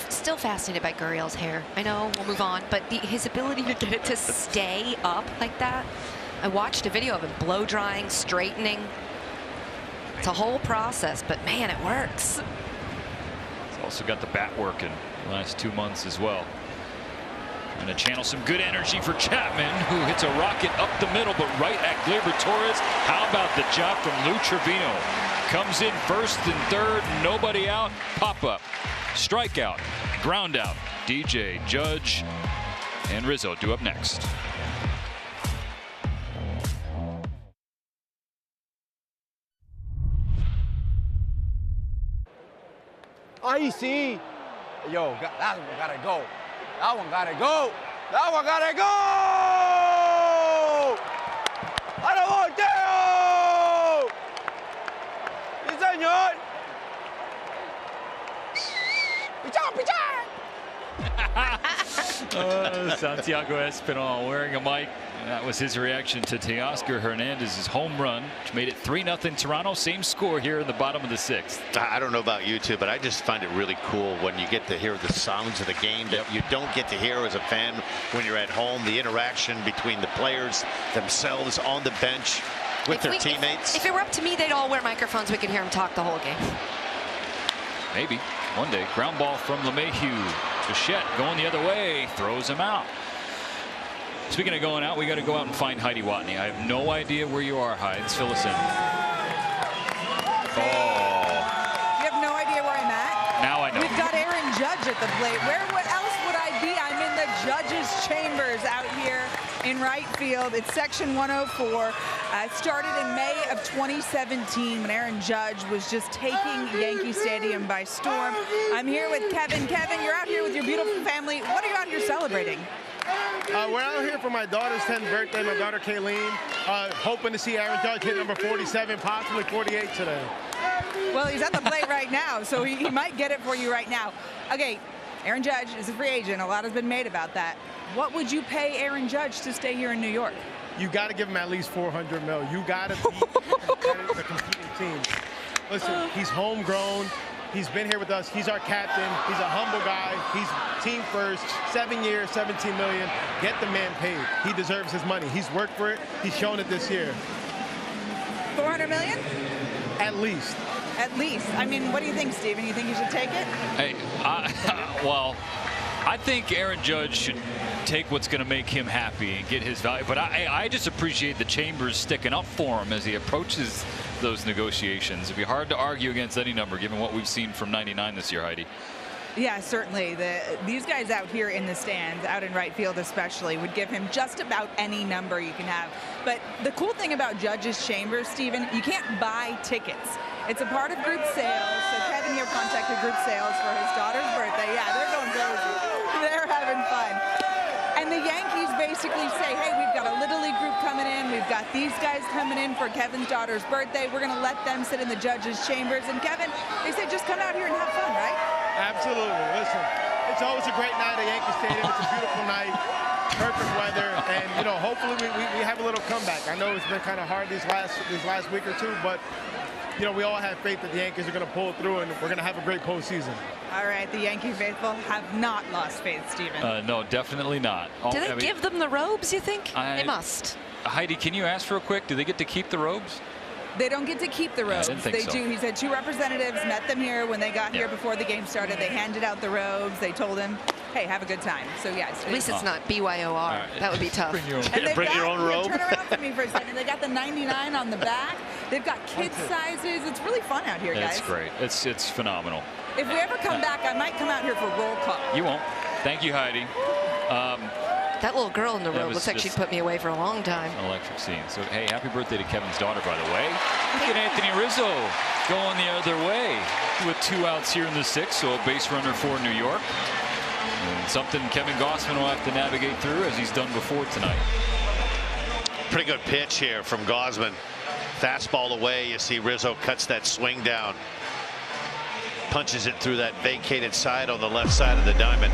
Still fascinated by Gurriel's hair. I know we'll move on, but his ability to get it to stay up like that. I watched a video of him blow drying, straightening. It's a whole process, but man, it works. He's also got the bat working the last 2 months as well. And to channel some good energy for Chapman, who hits a rocket up the middle, but right at Gleyber Torres. How about the job from Lou Trevino? Comes in 1st and 3rd, nobody out, pop up, strikeout, ground out. DJ, Judge, and Rizzo due up next. Icy. Yo, that one gotta go. That one gotta go. That one gotta go. ¡A la volteo! ¡Sí, señor! Santiago Espinal wearing a mic. And that was his reaction to Teoscar Hernandez's home run, which made it 3-0 Toronto. Same score here in the bottom of the 6th. I don't know about you two, but I just find it really cool when you get to hear the sounds of the game that you don't get to hear as a fan when you're at home. The interaction between the players themselves on the bench with their teammates. If it were up to me, they'd all wear microphones. We could hear them talk the whole game. Maybe one day. Ground ball from LeMahieu. Bichette going the other way, throws him out. Speaking of going out, we got to go out and find Heidi Watney. I have no idea where you are, Heides. Fill us in. Oh. You have no idea where I'm at? Now I know. We've got Aaron Judge at the plate. Where else would I be? I'm in the judges' chambers out here in right field. It's section 104. It started in May of 2017 when Aaron Judge was just taking Yankee Stadium by storm. I'm here with Kevin. Kevin, you're out here with your beautiful family. What are you out here celebrating? We're out here for my daughter's 10th birthday, my daughter Kayleen, hoping to see Aaron Judge hit number 47, possibly 48 today. Well, he's at the plate right now, so he might get it for you right now. Okay, Aaron Judge is a free agent. A lot has been made about that. What would you pay Aaron Judge to stay here in New York? You got to give him at least $400 million. You got to beat the competing teams. Listen, he's homegrown. He's been here with us. He's our captain. He's a humble guy. He's team first. 7 years, $17 million. Get the man paid. He deserves his money. He's worked for it. He's shown it this year. $400 million? At least. At least. I mean, what do you think, Steven? You think you should take it? Hey, well, I think Aaron Judge should take what's going to make him happy and get his value. But I just appreciate the Chambers sticking up for him as he approaches those negotiations. It'd be hard to argue against any number given what we've seen from 99 this year, Heidi. Yeah, certainly. These guys out here in the stands, out in right field especially, would give him just about any number you can have. But the cool thing about Judge's Chambers, Stephen, you can't buy tickets. It's a part of group sales. So Kevin here contacted group sales for his daughter's birthday. Yeah, they're going crazy. They're having fun. And the Yankees basically say, hey, we've got a Little League group coming in. We've got these guys coming in for Kevin's daughter's birthday. We're going to let them sit in the Judge's Chambers. And Kevin, they say just come out here and have fun, right? Absolutely. Listen, it's always a great night at Yankee Stadium. It's a beautiful night, perfect weather, and you know, hopefully we have a little comeback. I know it's been kind of hard these last week or two, but you know, we all have faith that the Yankees are going to pull through, and we're going to have a great postseason. All right, the Yankee faithful have not lost faith, Stephen. No, definitely not. Do they give them the robes, you think? They must. Heidi, can you ask real quick, do they get to keep the robes? They don't get to keep the robes. They do. He said 2 representatives met them here when they got here before the game started. They handed out the robes. They told him, hey, have a good time. So, yes. At least it's not BYOR. Right. That would be tough. Bring your own robe. Turn around for me for a second. They got the 99 on the back. They've got kid sizes. It's really fun out here, guys. It's great. It's phenomenal. If we ever come back, I might come out here for roll call. You won't. Thank you, Heidi. That little girl in the robe looks like she'd put me away for a long time. An electric scene. So, hey, happy birthday to Kevin's daughter, by the way. Look at Anthony Rizzo going the other way with 2 outs here in the 6th. So a base runner for New York. And something Kevin Gausman will have to navigate through as he's done before tonight. Pretty good pitch here from Gausman. Fastball away. You see Rizzo cuts that swing down. Punches it through that vacated side on the left side of the diamond.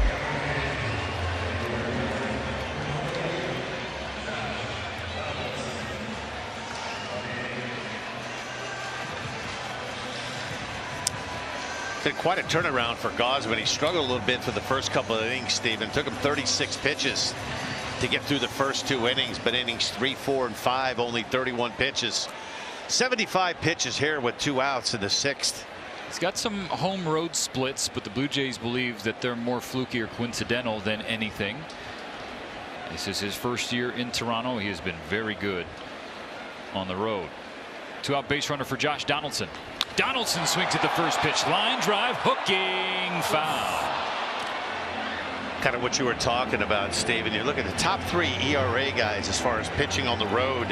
Did quite a turnaround for Gausman. He struggled a little bit for the first couple of innings, Stephen. Took him 36 pitches to get through the first 2 innings, but innings 3, 4, and 5, only 31 pitches. 75 pitches here with 2 outs in the 6th. He's got some home road splits, but the Blue Jays believe that they're more fluky or coincidental than anything. This is his first year in Toronto. He has been very good on the road. 2-out base runner for Josh Donaldson. Donaldson swings at the first pitch. Line drive, hooking, foul. Kind of what you were talking about, Steven. You look at the top 3 ERA guys as far as pitching on the road.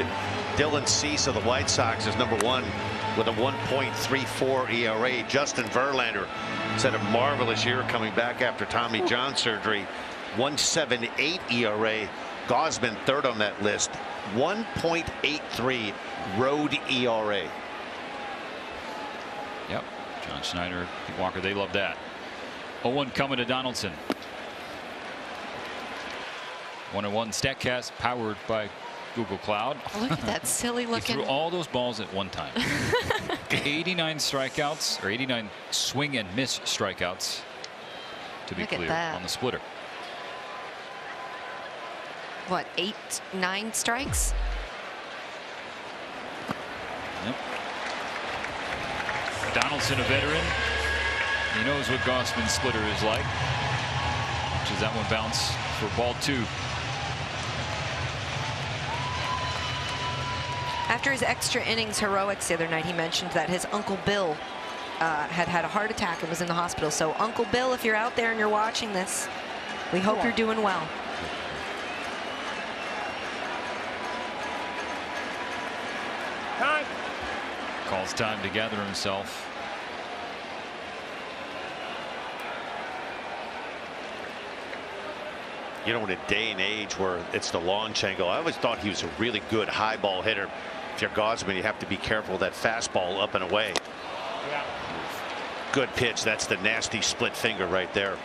Dylan Cease of the White Sox is number 1 with a 1.34 ERA. Justin Verlander has had a marvelous year coming back after Tommy John surgery. 1.78 ERA. Gausman third on that list. 1.83 road ERA. Yep. John Schneider, Pete Walker, they love that. 0-1 coming to Donaldson. 1-1 StatCast powered by Google Cloud. Look at that silly looking. He threw all those balls at one time. 89 strikeouts, or 89 swing and miss strikeouts, to be clear, on the splitter. What, 8, 9 strikes? Yep. Donaldson, a veteran. He knows what Gausman's splitter is like. Which is that one bounce for ball 2. After his extra innings heroics the other night, he mentioned that his Uncle Bill had a heart attack and was in the hospital. So, Uncle Bill, if you're out there and you're watching this, we hope you're doing well. Time. Calls time to gather himself. You know, in a day and age where it's the launch angle, I always thought he was a really good high ball hitter. If you're Gausman, you have to be careful of that fastball up and away. Yeah. Good pitch. That's the nasty split finger right there.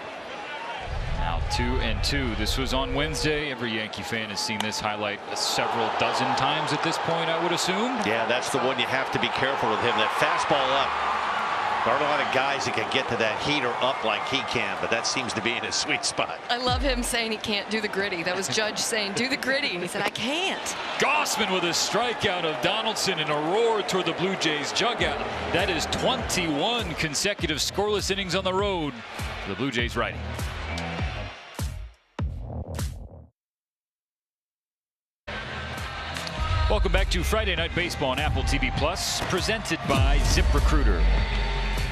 Now 2-2. This was on Wednesday. Every Yankee fan has seen this highlight several dozen times at this point, I would assume. Yeah, that's the one you have to be careful with him. That fastball up. There aren't a lot of guys that can get to that heater up like he can, but that seems to be in his sweet spot. I love him saying he can't do the gritty. That was Judge saying, do the gritty. And he said, I can't. Gausman with a strikeout of Donaldson and a roar toward the Blue Jays dugout. That is 21 consecutive scoreless innings on the road for the Blue Jays righty. Welcome back to Friday Night Baseball on Apple TV Plus, presented by ZipRecruiter.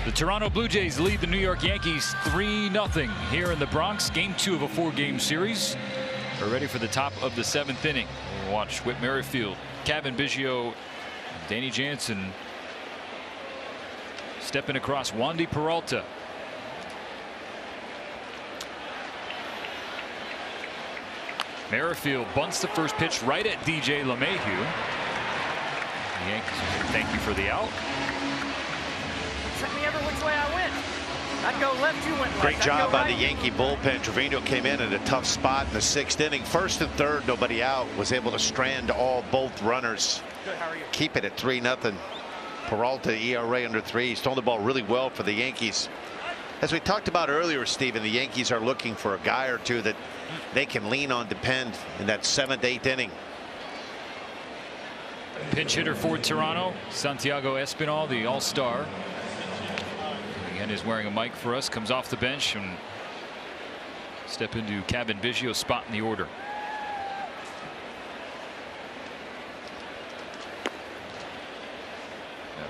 The Toronto Blue Jays lead the New York Yankees 3-0 here in the Bronx. Game 2 of a 4-game series. We're ready for the top of the 7th inning. We'll watch Whit Merrifield, Cavan Biggio, Danny Jansen stepping across Wandy Peralta. Merrifield bunts the first pitch right at DJ LeMahieu. The Yankees thank you for the out. Sent me every which way I went. I'd go left, you went left. Great job by the Yankee bullpen. Trevino came in at a tough spot in the 6th inning. 1st and 3rd, nobody out. Was able to strand both runners. Good, how are you? Keep it at 3-0. Peralta, ERA under 3. He's thrown the ball really well for the Yankees. As we talked about earlier, Stephen, the Yankees are looking for a guy or two that they can lean on, depend in that 7th, 8th inning. Pinch hitter for Toronto, Santiago Espinal, the all-star. Again, is wearing a mic for us. Comes off the bench and step into Cavan Biggio's spot in the order.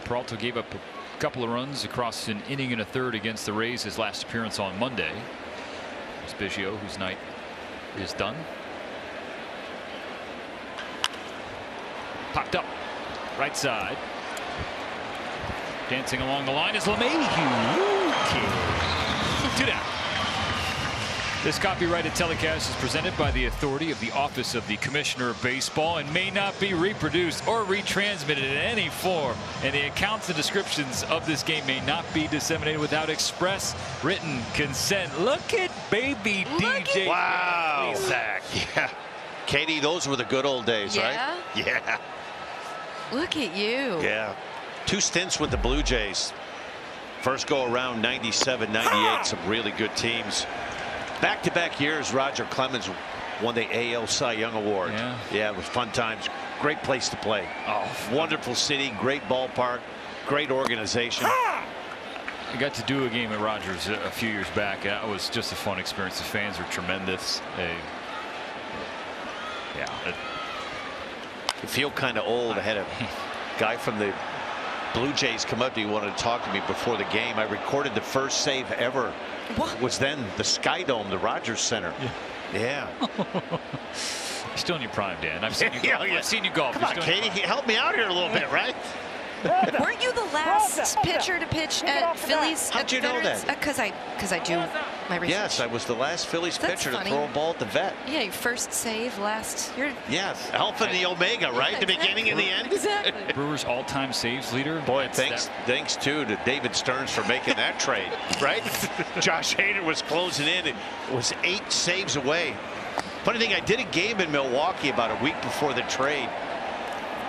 Peralta gave up a couple of runs across an inning and a third against the Rays, his last appearance on Monday. It's Biggio, whose night is done. Popped up right side. Dancing along the line is LeMahieu. 2 down. This copyrighted telecast is presented by the authority of the Office of the Commissioner of Baseball and may not be reproduced or retransmitted in any form. And the accounts and descriptions of this game may not be disseminated without express written consent. Look at baby DJ. Wow. Zach. Yeah. Katie, those were the good old days, Yeah? right? Yeah. Look at you. Yeah. 2 stints with the Blue Jays. First go around 97, 98, some really good teams. Back-to-back years, Roger Clemens won the AL Cy Young Award. Yeah, it was fun times. Great place to play. Oh, wonderful city, great ballpark, great organization. I got to do a game at Rogers a few years back. That was just a fun experience. The fans were tremendous. You feel kind of old. I had a guy from the Blue Jays come up to me, wanted to talk to me before the game. I recorded the first save ever. What? It was then the Sky Dome, the Rogers Center. Yeah. You're still in your prime, Dan. I've seen you golf. I've seen you golf. Come on, Katie, help me out here a little bit, right? Weren't you the last pitcher to pitch at Phillies? How'd you know that? Because I do my research. Yes, I was the last Phillies pitcher to throw a ball at the vet. Yeah, your first save last. Yes, Alpha and the Omega, right? Yeah, the beginning and the end. Exactly. Brewers all-time saves leader. Boy, thanks too to David Stearns for making that trade, right? Josh Hader was closing in. It was 8 saves away. Funny thing, I did a game in Milwaukee about a week before the trade,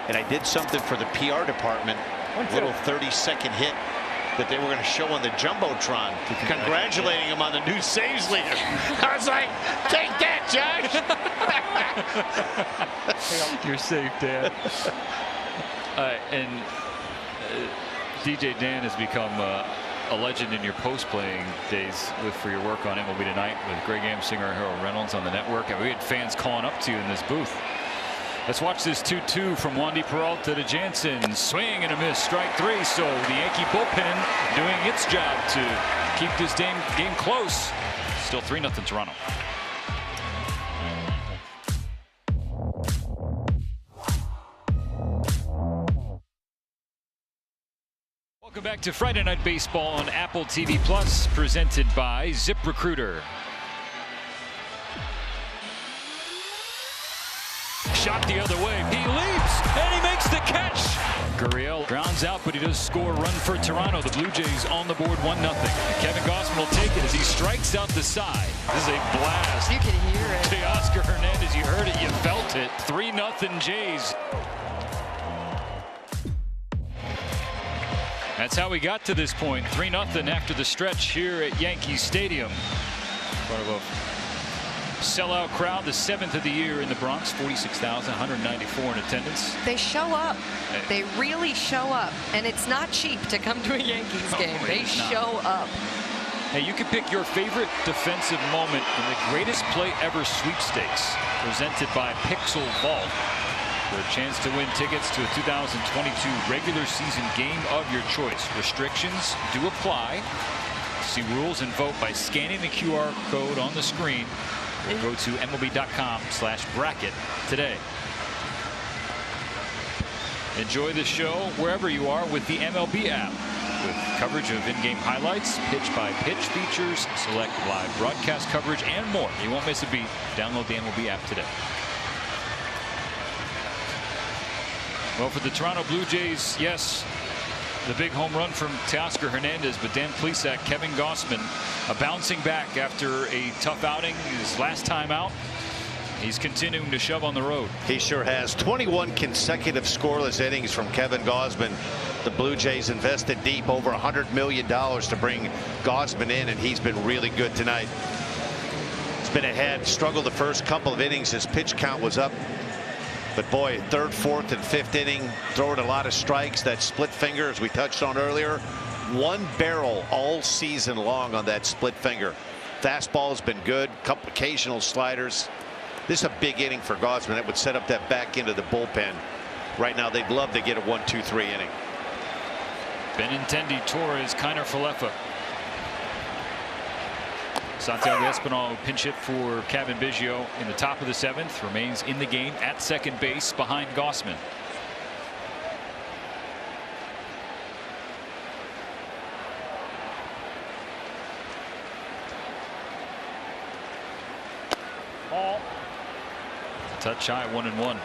and I did something for the PR department, a little 30-second hit that they were going to show on the Jumbotron, congratulating him on the new saves leader. I was like, take that, Josh. You're safe, Dan. DJ Dan has become a legend in your post-playing days for your work on MLB Tonight with Greg Amsinger and Harold Reynolds on the network. And we had fans calling up to you in this booth. Let's watch this 2-2 from Wandy Peralta to Jansen. Swing and a miss, strike 3. So the Yankee bullpen doing its job to keep this game close. Still 3-0 Toronto. Welcome back to Friday Night Baseball on Apple TV Plus, presented by ZipRecruiter. Shot the other way. He leaps and he makes the catch. Gurriel grounds out, but he does score a run for Toronto. The Blue Jays on the board 1-0. Kevin Gausman will take it as he strikes out the side. This is a blast. You can hear it. Teoscar Hernandez, you heard it, you felt it. 3-0 Jays. That's how we got to this point. 3-0 after the stretch here at Yankee Stadium. Part of a sellout crowd, the 7th of the year in the Bronx. 46,194 in attendance. They show up. They really show up. And it's not cheap to come to a Yankees game. They show up. Hey, you can pick your favorite defensive moment in the greatest play ever sweepstakes, presented by Pixel Vault. for a chance to win tickets to a 2022 regular season game of your choice. Restrictions do apply. See rules and vote by scanning the QR code on the screen or go to MLB.com/bracket today. Enjoy the show wherever you are with the MLB app, with coverage of in-game highlights, pitch-by-pitch features, select live broadcast coverage, and more. You won't miss a beat. Download the MLB app today. Well, for the Toronto Blue Jays, yes, the big home run from Teoscar Hernandez, but Dan Plesac, Kevin Gausman, bouncing back after a tough outing his last time out. He's continuing to shove on the road. He sure has. 21 consecutive scoreless innings from Kevin Gausman. The Blue Jays invested deep, over $100 million to bring Gausman in, and he's been really good tonight. He's been ahead, struggled the first couple of innings. His pitch count was up. But boy, third, fourth, and fifth inning, throwing a lot of strikes. That split finger, as we touched on earlier, one barrel all season long on that split finger. Fastball has been good, couple occasional sliders. This is a big inning for Gausman. That would set up that back into the bullpen. Right now, they'd love to get a 1-2-3 inning. Benintendi, Torres, Kiner Falefa. Santiago Espinal pinch hit for Kevin Biggio in the top of the 7th. Remains in the game at second base behind Gausman. Ball. Touch high, 1-1.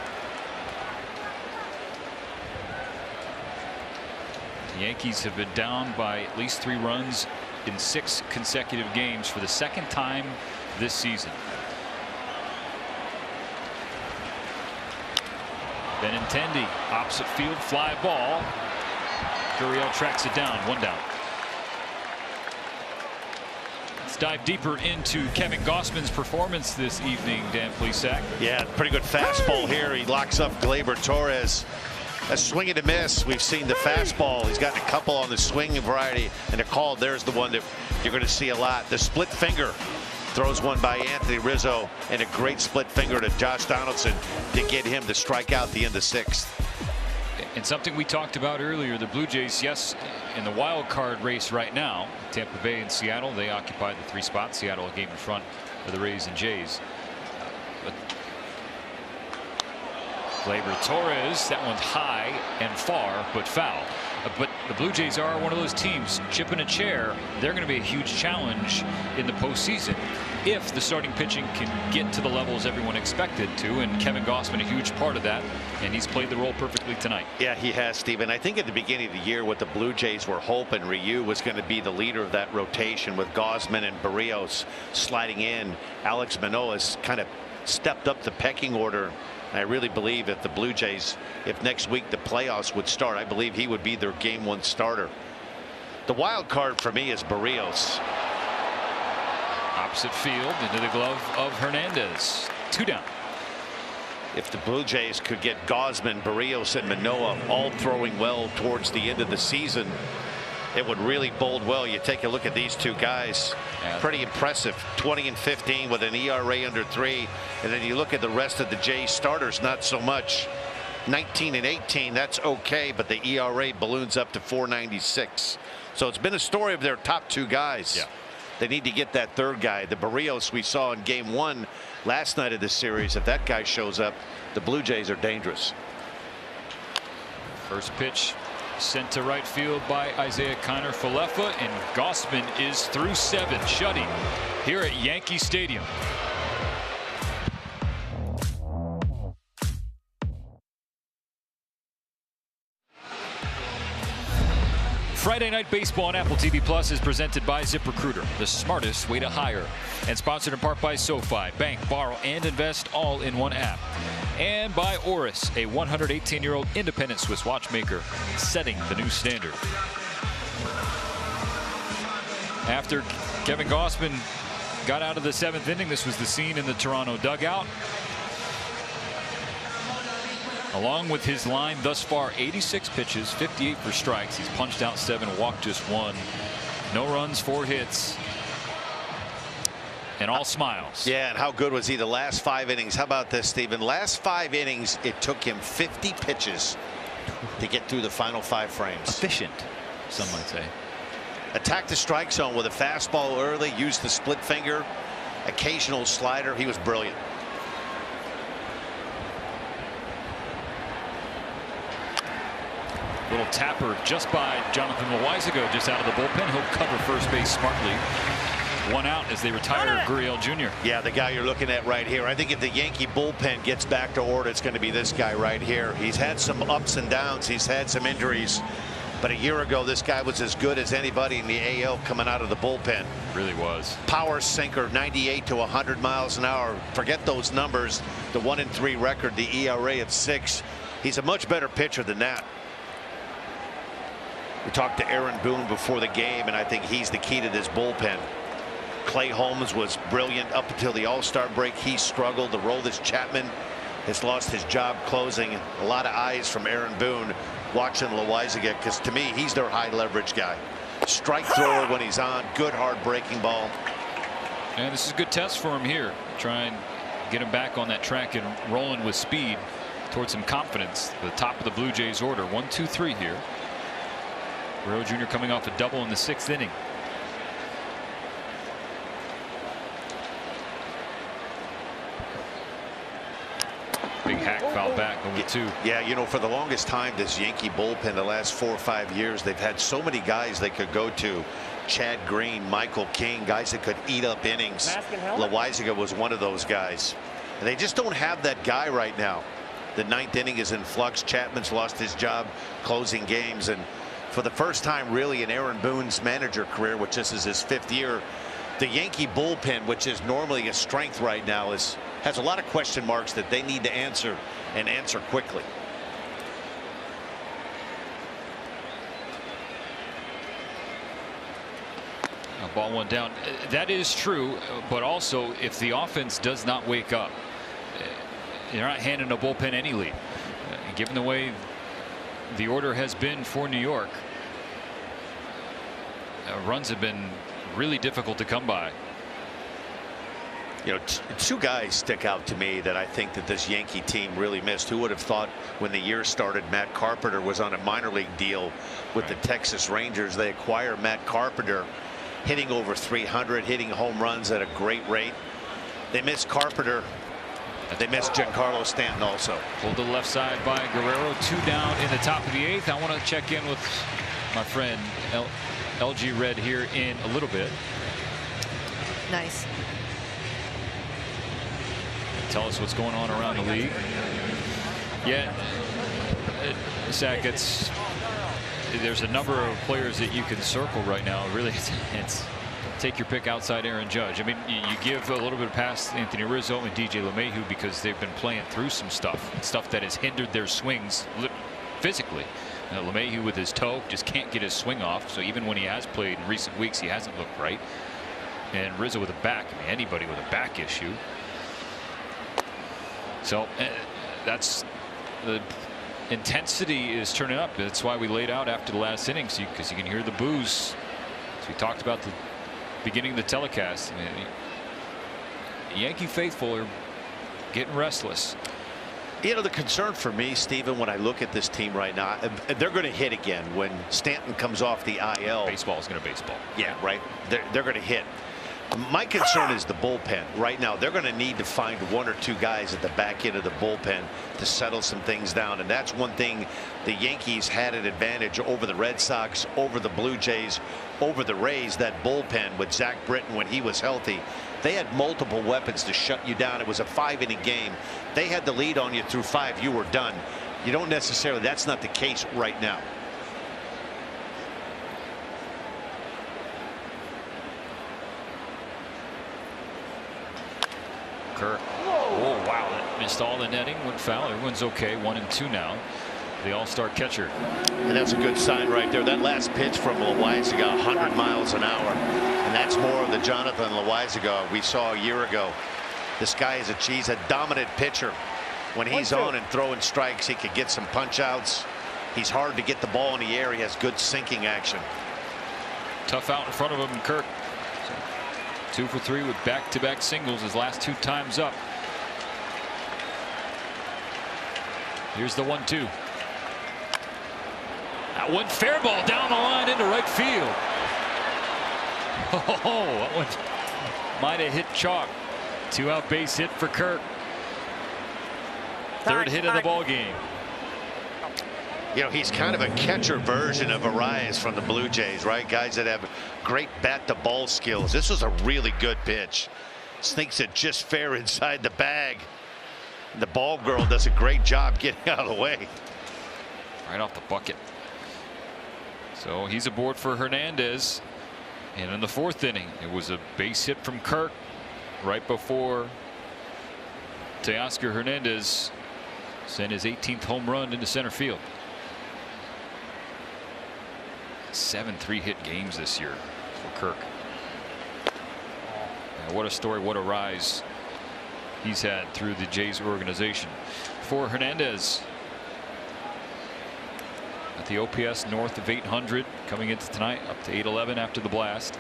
The Yankees have been down by at least 3 runs in 6 consecutive games for the second time this season. Benintendi, opposite field, fly ball. Gurriel tracks it down, 1 down. Let's dive deeper into Kevin Gausman's performance this evening, Dan Plesac. Yeah, pretty good fastball here. He locks up Gleyber Torres. A swing and a miss. We've seen the fastball. He's gotten a couple on the swing variety, and a call. There's the one that you're going to see a lot. The split finger. Throws one by Anthony Rizzo, and a great split finger to Josh Donaldson to get him to strike out the end of 6th. And something we talked about earlier, the Blue Jays, yes, in the wild card race right now. Tampa Bay and Seattle, they occupy the 3 spots. Seattle a game in front of the Rays and Jays. But Gleyber Torres, that one's high and far, but foul. But the Blue Jays are one of those teams, chip in a chair. They're going to be a huge challenge in the postseason if the starting pitching can get to the levels everyone expected to. And Kevin Gausman, a huge part of that. And he's played the role perfectly tonight. Yeah, he has, Stephen. I think at the beginning of the year, what the Blue Jays were hoping Ryu was going to be the leader of that rotation, with Gausman and Barrios sliding in. Alex Manoah's kind of stepped up the pecking order. I really believe if the Blue Jays, if next week the playoffs would start, I believe he would be their game 1 starter. The wild card for me is Barrios. Opposite field into the glove of Hernandez. 2 down. If the Blue Jays could get Gausman, Barrios, and Manoah all throwing well towards the end of the season, it would really bode well. You take a look at these 2 guys, pretty impressive. 20 and 15 with an ERA under 3, and then you look at the rest of the Jays starters, not so much. 19 and 18, that's okay, but the ERA balloons up to 4.96. So it's been a story of their top 2 guys. Yeah. They need to get that 3rd guy. The Barrios we saw in game 1 last night of this series, if that guy shows up, the Blue Jays are dangerous. First pitch sent to right field by Isaiah Kiner Falefa, and Gausman is through 7, shutting here at Yankee Stadium. Friday Night Baseball on Apple TV Plus is presented by ZipRecruiter, the smartest way to hire, and sponsored in part by SoFi. Bank, borrow, and invest all in one app. And by Oris, a 118-year-old independent Swiss watchmaker, setting the new standard. After Kevin Gausman got out of the 7th inning, this was the scene in the Toronto dugout. Along with his line thus far, 86 pitches, 58 for strikes. He's punched out 7, walked just 1. No runs, 4 hits. And all smiles. Yeah, and how good was he the last 5 innings? How about this, Stephen? Last 5 innings, it took him 50 pitches to get through the final 5 frames. Efficient, some might say. Attacked the strike zone with a fastball early, used the split finger, occasional slider. He was brilliant. Little tapper just by Jonathan Loizaga, just out of the bullpen. He'll cover first base smartly. 1 out as they retire Gurriel Jr. Yeah, the guy you're looking at right here. I think if the Yankee bullpen gets back to order, it's going to be this guy right here. He's had some ups and downs. He's had some injuries. But a year ago, this guy was as good as anybody in the AL coming out of the bullpen. Really was. Power sinker, 98 to 100 miles an hour. Forget those numbers. The 1-3 record, the ERA of 6. He's a much better pitcher than that. We talked to Aaron Boone before the game, and I think he's the key to this bullpen. Clay Holmes was brilliant up until the All-Star break. He struggled. The Aroldis Chapman has lost his job closing. A lot of eyes from Aaron Boone watching Loizaga, because to me, he's their high leverage guy. Strike thrower when he's on. Good hard breaking ball. And this is a good test for him here. Try and get him back on that track and rolling with speed towards some confidence. The top of the Blue Jays order. 1, 2, 3 here. Guerrero Jr. coming off a double in the 6th inning. Big hack foul back over 2. Yeah, you know, for the longest time, this Yankee bullpen, the last 4 or 5 years, they've had so many guys they could go to. Chad Green, Michael King, guys that could eat up innings. Loizaga was one of those guys. And they just don't have that guy right now. The 9th inning is in flux. Chapman's lost his job closing games, and for the first time really in Aaron Boone's manager career, which this is his 5th year, the Yankee bullpen, which is normally a strength right now, has a lot of question marks that they need to answer, and answer quickly. Ball 1 down. That is true, but also if the offense does not wake up, you're not handing a bullpen any lead. Given the way the order has been for New York, runs have been really difficult to come by. You know, 2 guys stick out to me that I think that this Yankee team really missed. Who would have thought when the year started Matt Carpenter was on a minor league deal with the Texas Rangers? They acquire Matt Carpenter, hitting over 300, hitting home runs at a great rate. They missed Carpenter. They missed Giancarlo Stanton also. Pulled to the left side by Guerrero. 2 down in the top of the 8th. I want to check in with my friend LG Red here in a little bit. Nice. Tell us what's going on around the league. Yeah, Zach, there's a number of players that you can circle right now. Really, it's take your pick outside Aaron Judge. I mean, you give a little bit of pass to Anthony Rizzo and DJ LeMahieu because they've been playing through some stuff that has hindered their swings physically. LeMahieu with his toe just can't get his swing off. So even when he has played in recent weeks, he hasn't looked right. And Rizzo with a back. I mean, anybody with a back issue. So that's the intensity is turning up. That's why we laid out after the last innings, because you can hear the boos. So we talked about the beginning of the telecast. I mean, the Yankee faithful are getting restless. You know, the concern for me, Stephen, when I look at this team right now, they're going to hit again when Stanton comes off the IL. Baseball is going to baseball. Yeah, right. They're going to hit. My concern is the bullpen. Right now, they're going to need to find 1 or 2 guys at the back end of the bullpen to settle some things down. And that's one thing the Yankees had an advantage over the Red Sox, over the Blue Jays, over the Rays. That bullpen with Zach Britton when he was healthy. They had multiple weapons to shut you down. It was a 5-inning game. They had the lead on you through 5. You were done. You don't necessarily. That's not the case right now. Kirk. Oh, wow. That missed all the netting. Went foul. Everyone's okay. 1 and 2 now. The all-star catcher. And that's a good sign right there. That last pitch from Loizaga, 100 miles an hour. And that's more of the Jonathan Loizaga we saw a year ago. This guy is he's a dominant pitcher. When he's on and throwing strikes, he could get some punch outs. He's hard to get the ball in the air. He has good sinking action. Tough out in front of him, Kirk. 2 for 3 with back-to-back singles his last 2 times up. Here's the 1-2. That one fair ball down the line into right field. Oh, that one might have hit chalk. 2-out base hit for Kirk. Third hit of the ball game. You know, he's kind of a catcher version of Arias from the Blue Jays, right? Guys that have great bat-to-ball skills. This was a really good pitch. Sneaks it just fair inside the bag. The ball girl does a great job getting out of the way. Right off the bucket. So he's aboard for Hernandez. And in the 4th inning, it was a base hit from Kirk right before Teoscar Hernandez sent his 18th home run into center field. 7 3-hit games this year for Kirk. And what a story, what a rise he's had through the Jays organization. For Hernandez, at the OPS north of 800 coming into tonight, up to 811 after the blast.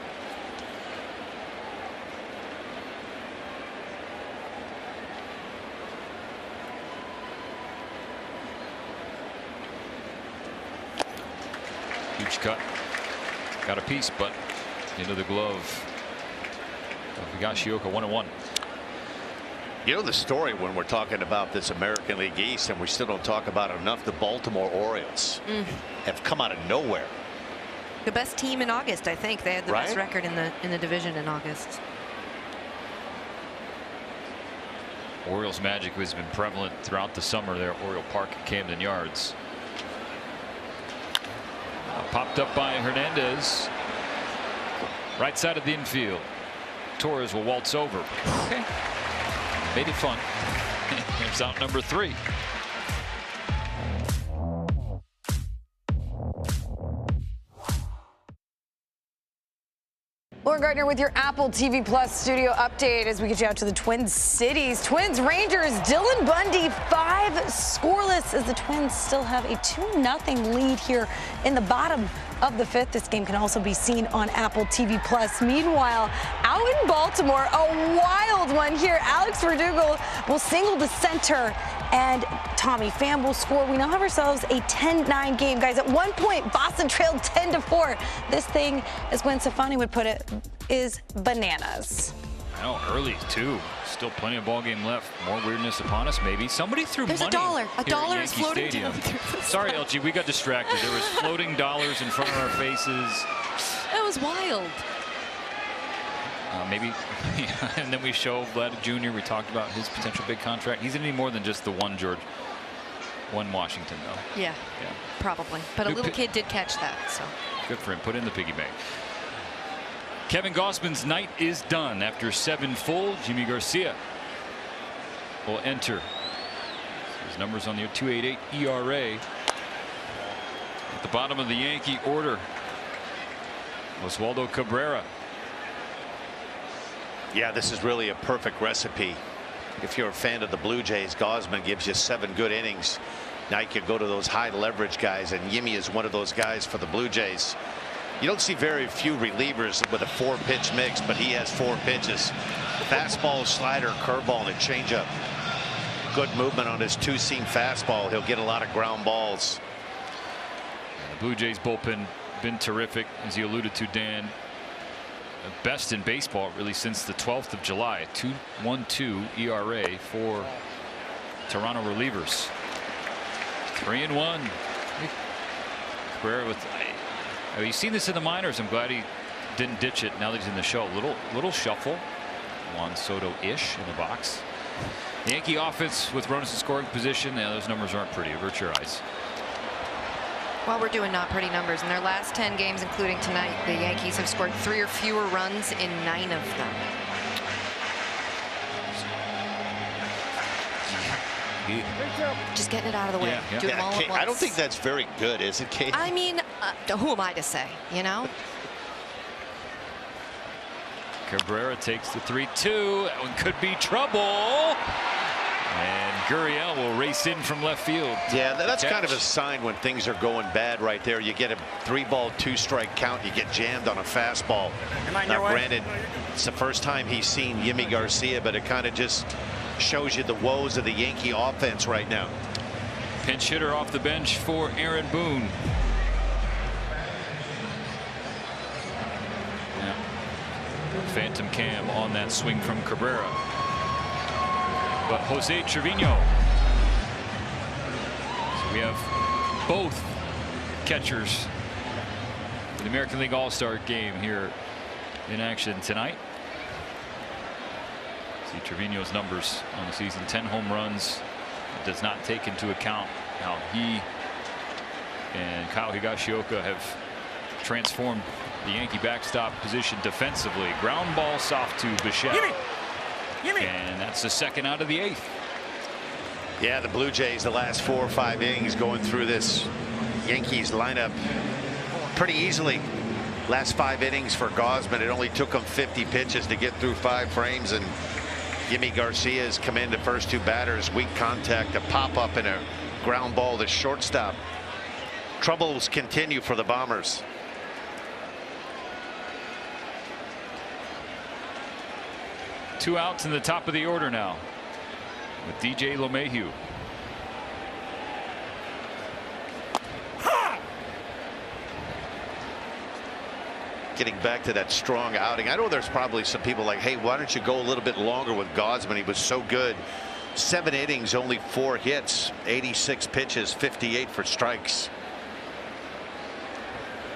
Huge cut. Got a piece, but into the glove of Higashioka. 1-1. You know the story when we're talking about this American League East, and we still don't talk about it enough, the Baltimore Orioles have come out of nowhere. The best team in August, I think. They had the best Right? record in the division in August. Orioles magic has been prevalent throughout the summer there at Oriole Park at Camden Yards. Popped up by Hernandez. Right side of the infield. Torres will waltz over. Okay. Made it fun. Here's out number 3. Lauren Gardner with your Apple TV Plus studio update as we get you out to the Twin Cities. Twins Rangers, Dylan Bundy 5 scoreless as the Twins still have a 2-0 lead here in the bottom of the 5th. This game can also be seen on Apple TV Plus. Meanwhile, out in Baltimore, a wild one here. Alex Verdugo will single to center and Tommy Pham will score. We now have ourselves a 10-9 game, guys. At one point, Boston trailed 10-4. This thing, as Gwen Stefani would put it, is bananas. I know, early too. Still plenty of ball game left. More weirdness upon us, maybe. Somebody threw There's money. a dollar. A here at dollar is Yankee floating Stadium. down through the Sorry, LG, we got distracted. There was floating dollars in front of our faces. That was wild. Maybe, and then we show Vlad Jr. We talked about his potential big contract. He's gonna need more than just the one Washington, though. Yeah, probably. But a Good little kid did catch that, so. Good for him. Put in the piggy bank. Kevin Gausman's night is done after 7 full. Jimmy Garcia will enter. His numbers on the 2.88 ERA. At the bottom of the Yankee order, Oswaldo Cabrera. Yeah, this is really a perfect recipe. If you're a fan of the Blue Jays, Gausman gives you 7 good innings. Now you can go to those high leverage guys, and Yimi is one of those guys for the Blue Jays. You don't see very few relievers with a 4-pitch mix, but he has 4 pitches. Fastball, slider, curveball, and a changeup. Good movement on his 2-seam fastball. He'll get a lot of ground balls. The Blue Jays bullpen been terrific, as you alluded to, Dan. Best in baseball really since the 12th of July. 2.12 ERA for Toronto relievers. 3-1. Cabrera with. You've seen this in the minors. I'm glad he didn't ditch it now that he's in the show. Little shuffle. Juan Soto-ish in the box. The Yankee offense with runners in scoring position. Yeah, those numbers aren't pretty. Avert your eyes. Well, we're doing not pretty numbers. In their last 10 games, including tonight, the Yankees have scored 3 or fewer runs in 9 of them. Just getting it out of the way. Do them all at once. I don't think that's very good, is it, Kate? I mean, who am I to say, you know? Cabrera takes the 3-2. That one could be trouble. And Gurriel will race in from left field. Yeah, that's Catch. kind of a sign when things are going bad right there. You get a 3-ball, 2-strike count. You get jammed on a fastball. Now, granted, it's the first time he's seen Yimi Garcia, but it kind of just shows you the woes of the Yankee offense right now. Pinch hitter off the bench for Aaron Boone. Yeah. Phantom cam on that swing from Cabrera. But Jose Trevino. So we have both catchers in the American League All-Star game here in action tonight. See Trevino's numbers on the season: 10 home runs. It does not take into account how he and Kyle Higashioka have transformed the Yankee backstop position defensively. Ground ball soft to Bichette. And that's the second out of the 8th. Yeah, the Blue Jays, the last 4 or 5 innings going through this Yankees lineup pretty easily. Last 5 innings for Gausman, it only took him 50 pitches to get through 5 frames, and Yimi Garcia's come in the first 2 batters, weak contact, a pop-up and a ground ball to shortstop. Troubles continue for the Bombers. Two outs in the top of the order now with DJ LeMahieu. Getting back to that strong outing. I know there's probably some people like, hey, why don't you go a little bit longer with Gausman? He was so good. 7 innings, only 4 hits, 86 pitches, 58 for strikes.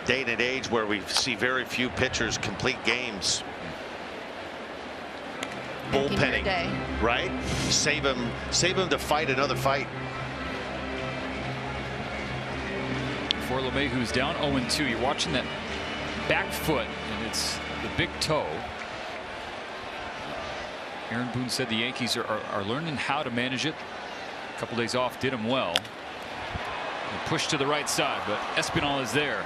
Day and age where we see very few pitchers complete games. Bullpenning, right? Save him to fight another fight. For LeMahieu's down 0-2. You're watching that back foot, and it's the big toe. Aaron Boone said the Yankees are learning how to manage it. A couple days off did him well. And push to the right side, but Espinal is there.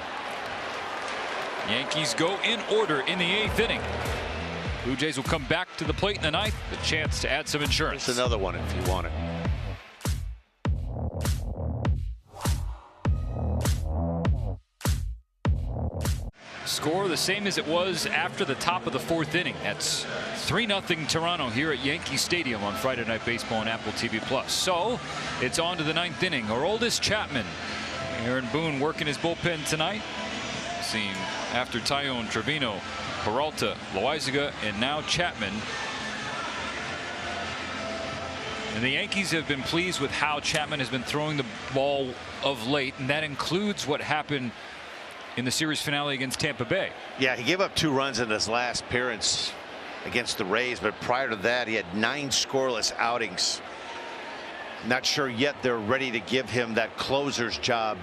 Yankees go in order in the 8th inning. Blue Jays will come back to the plate in the 9th. The chance to add some insurance. It's another one if you want it. Score the same as it was after the top of the 4th inning. That's 3-0 Toronto here at Yankee Stadium on Friday Night Baseball on Apple TV+. So it's on to the 9th inning. Aroldis Chapman. Aaron Boone working his bullpen tonight. Seen after Tyone, Trevino, Peralta, Loaizaga, and now Chapman. And the Yankees have been pleased with how Chapman has been throwing the ball of late, and that includes what happened in the series finale against Tampa Bay. Yeah, he gave up 2 runs in his last appearance against the Rays, but prior to that he had 9 scoreless outings. Not sure yet they're ready to give him that closer's job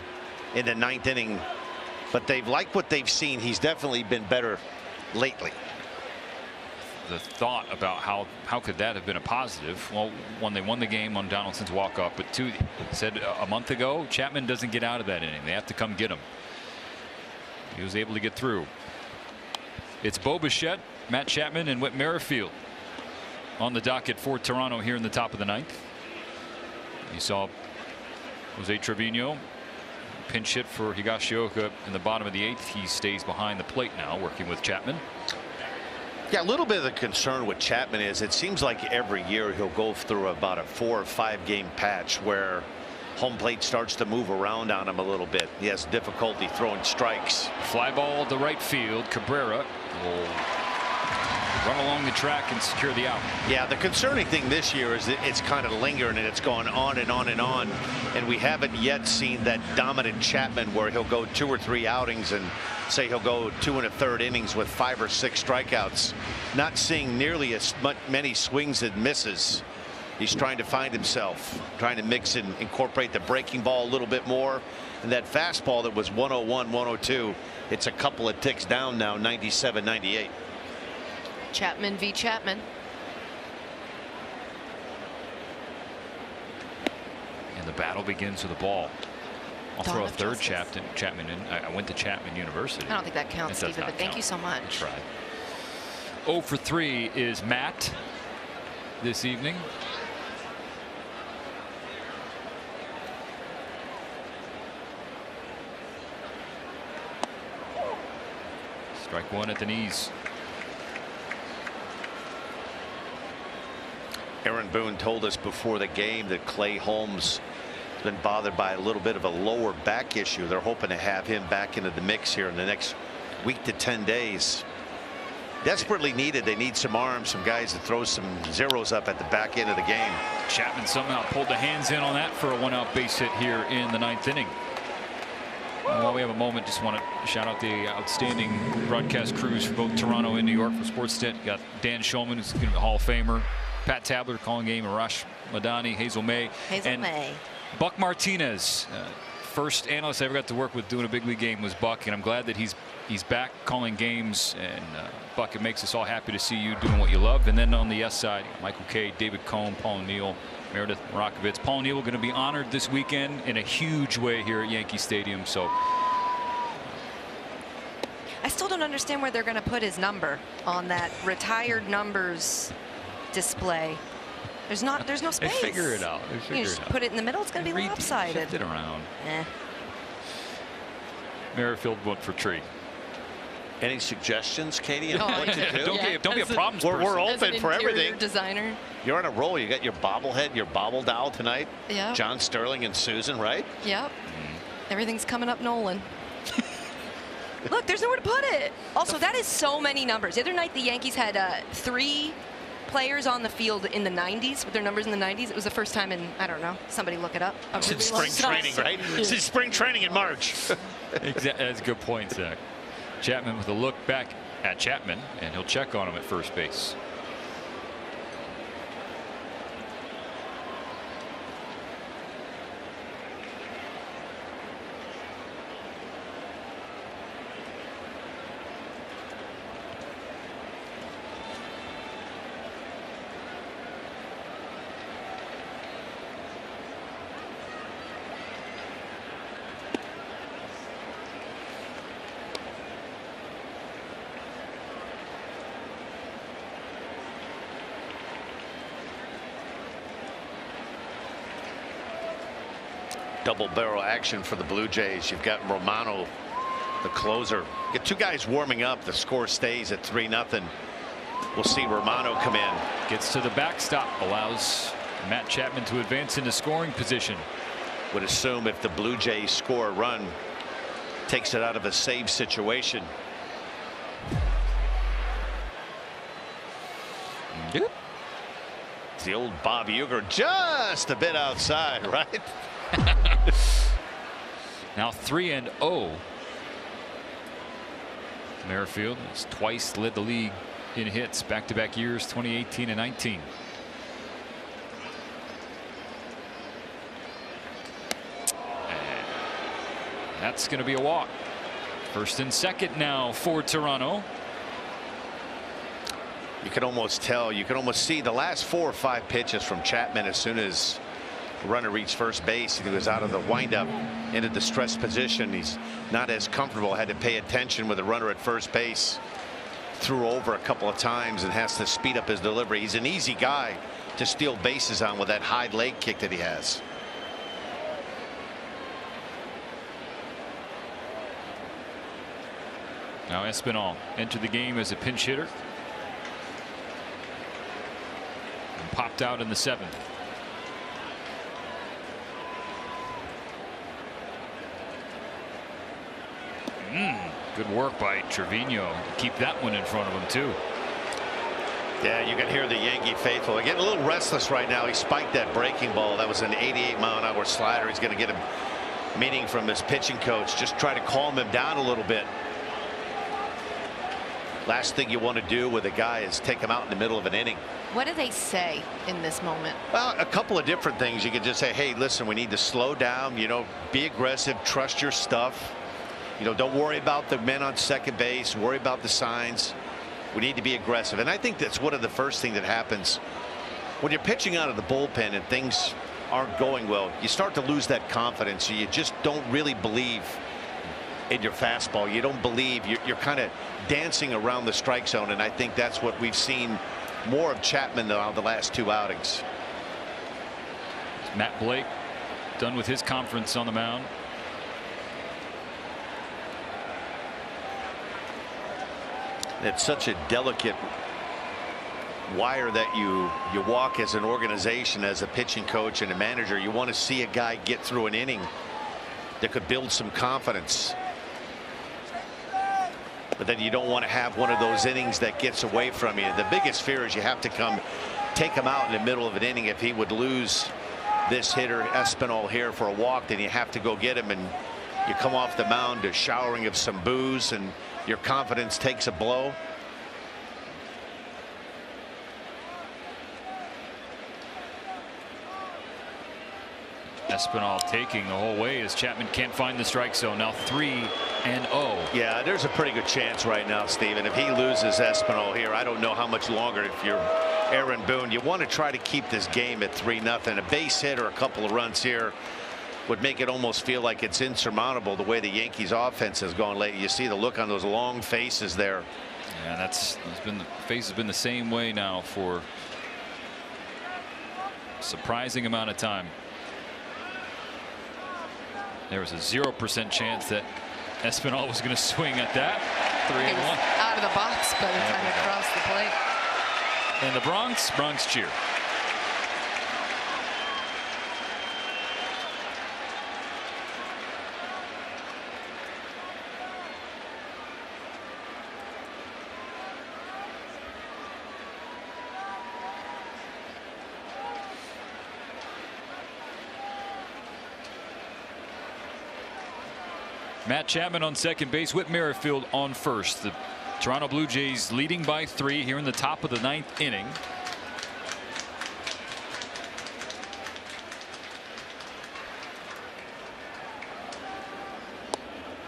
in the 9th inning, but they've liked what they've seen. He's definitely been better lately. The thought about how could that have been a positive? Well, one, they won the game on Donaldson's walk-off, but 2, said a month ago, Chapman doesn't get out of that inning. They have to come get him. He was able to get through. It's Bo Bichette, Matt Chapman, and Whit Merrifield on the docket for Toronto here in the top of the 9th. You saw Jose Trevino pinch hit for Higashioka in the bottom of the 8th. He stays behind the plate now, working with Chapman. Yeah, a little bit of the concern with Chapman is it seems like every year he'll go through about a 4 or 5 game patch where home plate starts to move around on him a little bit. He has difficulty throwing strikes. Fly ball to right field. Cabrera will run along the track and secure the out. Yeah, the concerning thing this year is that it's kind of lingering and it's gone on and on and on, and we haven't yet seen that dominant Chapman where he'll go 2 or 3 outings and say he'll go 2 1/3 innings with 5 or 6 strikeouts. Not seeing nearly as many swings and misses. He's trying to find himself, trying to mix and incorporate the breaking ball a little bit more, and that fastball that was 101, 102, it's a couple of ticks down now, 97, 98. Chapman v. Chapman. And the battle begins with a ball. I'll throw a third Chapman in. I went to Chapman University. I don't think that counts, Stephen, but thank you so much. That's right. 0 for 3 is Matt this evening. Strike one at the knees. Aaron Boone told us before the game that Clay Holmes has been bothered by a little bit of a lower back issue. They're hoping to have him back into the mix here in the next week to 10 days. Desperately needed. They need some arms, some guys to throw some zeros up at the back end of the game. Chapman somehow pulled the hands in on that for a 1-out base hit here in the 9th inning. And while we have a moment, just want to shout out the outstanding broadcast crews for both Toronto and New York for Sportsnet. You got Dan Shulman, who's going to be a Hall of Famer, Pat Tabler calling game, Arash Madani, Hazel May, and Buck Martinez. First analyst I ever got to work with doing a big league game was Buck, and I'm glad that he's back calling games. And Buck, it makes us all happy to see you doing what you love. And then on the yes side, Michael Kay, David Cohn, Paul O'Neill, Meredith Marakovitz. Paul O'Neill going to be honored this weekend in a huge way here at Yankee Stadium. So I still don't understand where they're going to put his number on that retired numbers display. There's no space. They figure it out. You just put it in the middle. It's going to be lopsided. Shift it around. Eh. Merrifield went for tree. Any suggestions, Katie? No, What to do? Don't be a problems person. We're open for everything. Designer. You're on a roll. You got your bobblehead, your bobble doll tonight. Yeah. John Sterling and Susan, right? Yep. Everything's coming up Nolan. Look, there's nowhere to put it. Also, that is so many numbers. The other night, the Yankees had 3 players on the field in the 90s with their numbers in the 90s. It was the first time in, I don't know, somebody look it up. Since spring training, right? Since spring training in March. That's a good point, Zach. Chapman with a look back at Chapman, and he'll check on him at first base. Double barrel action for the Blue Jays. You've got Romano, the closer. You get 2 guys warming up. The score stays at 3-0. We'll see Romano come in. Gets to the backstop, allows Matt Chapman to advance into scoring position. Would assume if the Blue Jays score a run, takes it out of a save situation. Yep. It's the old Bob Uecker, just a bit outside, right? Now 3-0. Merrifield has twice led the league in hits back-to-back years, 2018 and 19. And that's going to be a walk. First and second now for Toronto. You can almost tell, you can almost see the last 4 or 5 pitches from Chapman. As soon as the runner reached first base, he was out of the windup into the stress position. He's not as comfortable, had to pay attention with the runner at first base. Threw over a couple of times and has to speed up his delivery. He's an easy guy to steal bases on with that high leg kick that he has. Now Espinal entered the game as a pinch hitter and popped out in the 7th. Good work by Trevino to keep that one in front of him too. Yeah, you can hear the Yankee faithful. They're getting a little restless right now. He spiked that breaking ball. That was an 88-mile-an-hour slider. He's going to get a meeting from his pitching coach. Just try to calm him down a little bit. Last thing you want to do with a guy is take him out in the middle of an inning. What do they say in this moment? Well, a couple of different things. You could just say, hey, listen, we need to slow down, you know, be aggressive, trust your stuff. You know, don't worry about the men on second base, worry about the signs. We need to be aggressive. And I think that's one of the first things that happens when you're pitching out of the bullpen and things aren't going well. You start to lose that confidence. You just don't really believe in your fastball. You don't believe. You're kind of dancing around the strike zone. And I think that's what we've seen more of Chapman now the last 2 outings. Matt Blake done with his conference on the mound. It's such a delicate wire that you walk as an organization, as a pitching coach and a manager. You want to see a guy get through an inning that could build some confidence. But then you don't want to have one of those innings that gets away from you. The biggest fear is you have to take him out in the middle of an inning. If he would lose this hitter Espinal here for a walk, then you have to go get him, and you come off the mound to showering of some boos, and your confidence takes a blow. Espinal taking the whole way as Chapman can't find the strike zone. Now 3-0. Yeah, there's a pretty good chance right now, Steven. If he loses Espinal here, I don't know how much longer. If you're Aaron Boone, you want to try to keep this game at 3-0. A base hit or a couple of runs here would make it almost feel like it's insurmountable the way the Yankees offense has gone lately. You see the look on those long faces there. Yeah, the face has been the same way now for a surprising amount of time. There was a 0% chance that Espinal was going to swing at that. 3-1. Out of the box by the time it crossed the plate. And the Bronx cheer. Matt Chapman on second base, Whit Merrifield on first. The Toronto Blue Jays leading by 3 here in the top of the 9th inning.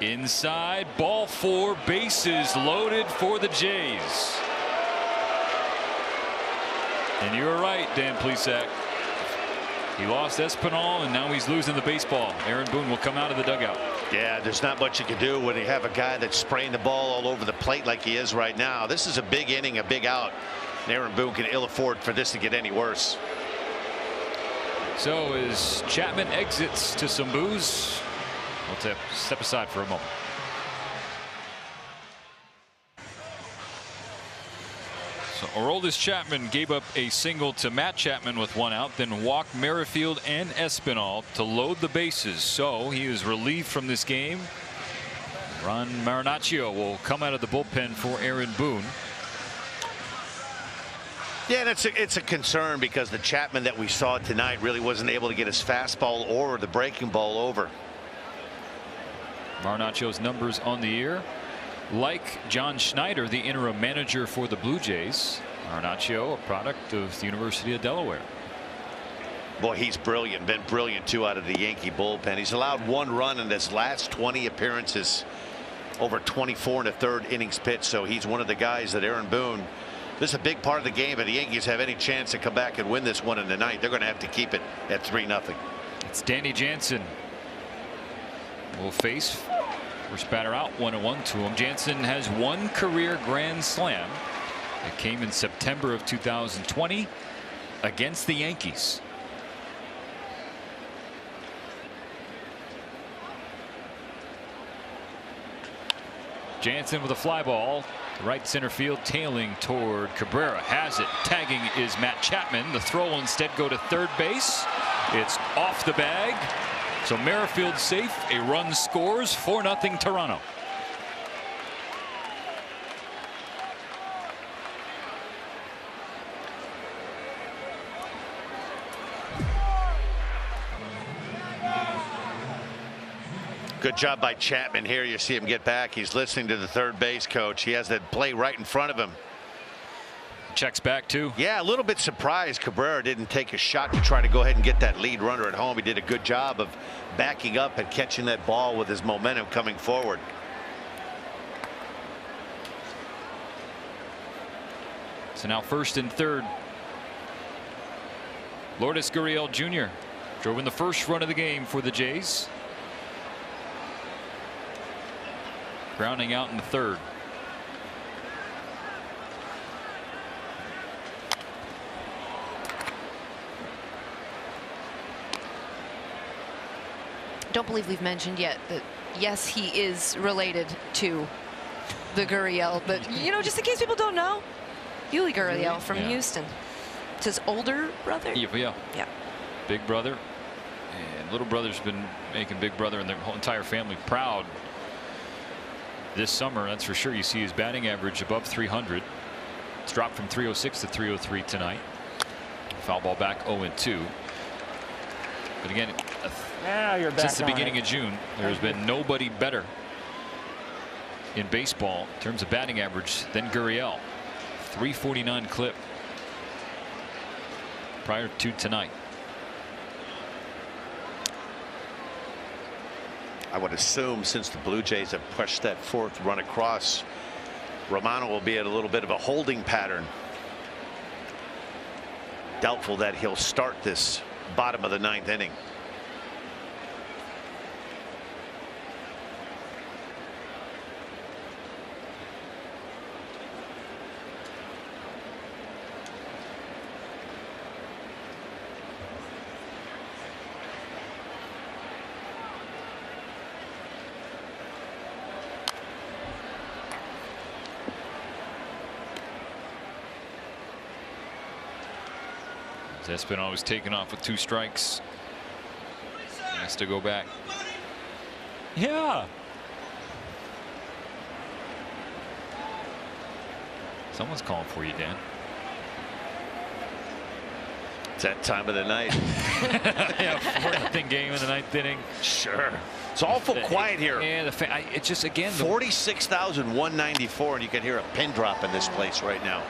Inside, ball 4, bases loaded for the Jays. And you were right, Dan Plesac. He lost Espinal, and now he's losing the baseball. Aaron Boone will come out of the dugout. Yeah, there's not much you can do when you have a guy that's spraying the ball all over the plate like he is right now. This is a big inning, a big out. And Aaron Boone can ill afford for this to get any worse. So as Chapman exits to some boos, we'll step aside for a moment. So Aroldis Chapman gave up a single to Matt Chapman with 1 out, then walked Merrifield and Espinal to load the bases. So he is relieved from this game. Ron Marinaccio will come out of the bullpen for Aaron Boone. Yeah, and it's a concern because the Chapman that we saw tonight really wasn't able to get his fastball or the breaking ball over. Marinaccio's numbers on the year, like John Schneider, the interim manager for the Blue Jays. Marinaccio, a product of the University of Delaware. Boy, he's brilliant. Been brilliant too out of the Yankee bullpen. He's allowed 1 run in his last 20 appearances, over 24 1/3 innings pitched. So he's one of the guys that Aaron Boone. This is a big part of the game. If the Yankees have any chance to come back and win this one in the ninth, they're going to have to keep it at 3-0. It's Danny Jansen will face first batter out, 1-1 to him. Jansen has 1 career grand slam. It came in September of 2020 against the Yankees. Jansen with a fly ball. Right center field, tailing toward Cabrera. Has it. Tagging is Matt Chapman. The throw will instead go to third base. It's off the bag. So Merrifield safe. A run scores. 4-0 Toronto. Good job by Chapman here. You see him get back. He's listening to the third base coach. He has that play right in front of him. Checks back too. Yeah, a little bit surprised Cabrera didn't take a shot to try to go ahead and get that lead runner at home. He did a good job of backing up and catching that ball with his momentum coming forward. So now first and third. Lourdes Gurriel Jr. drove in the first run of the game for the Jays. Grounding out in the third. Don't believe we've mentioned yet that yes, he is related to the Gurriel, but just in case people don't know, Yuli Gurriel from Houston. It's his older brother. Yeah. Big brother, and little brother's been making big brother and their whole entire family proud this summer. That's for sure. You see his batting average above 300. It's dropped from 306 to 303 tonight. Foul ball back 0-2. But again, since the beginning of June, there's been nobody better in baseball in terms of batting average than Gurriel. 349 clip prior to tonight. I would assume, since the Blue Jays have pushed that fourth run across, Romano will be at a little bit of a holding pattern. Doubtful that he'll start this bottom of the ninth inning. Espinal was taken off with 2 strikes. He has to go back. Yeah. Someone's calling for you, Dan. It's that time of the night. Yeah, 4-0 game in the ninth inning. Sure. It's awful quiet here. Yeah, it's just, again, 46,194, and you can hear a pin drop in this place right now.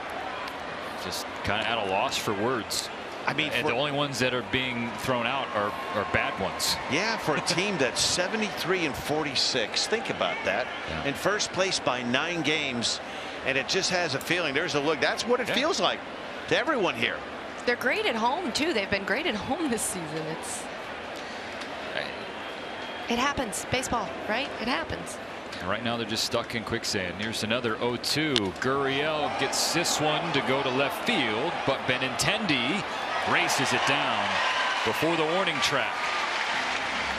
Just kind of at a loss for words. I mean, and the only ones that are being thrown out are bad ones. Yeah, for a team that's 73-46. Think about that. Yeah. In first place by 9 games, and it just has a feeling. There's a look. That's what it feels like to everyone here. They're great at home too. They've been great at home this season. It happens. Baseball, right? It happens. Right now they're just stuck in quicksand. Here's another 0-2. Gurriel gets this one to go to left field, but Benintendi races it down before the warning track.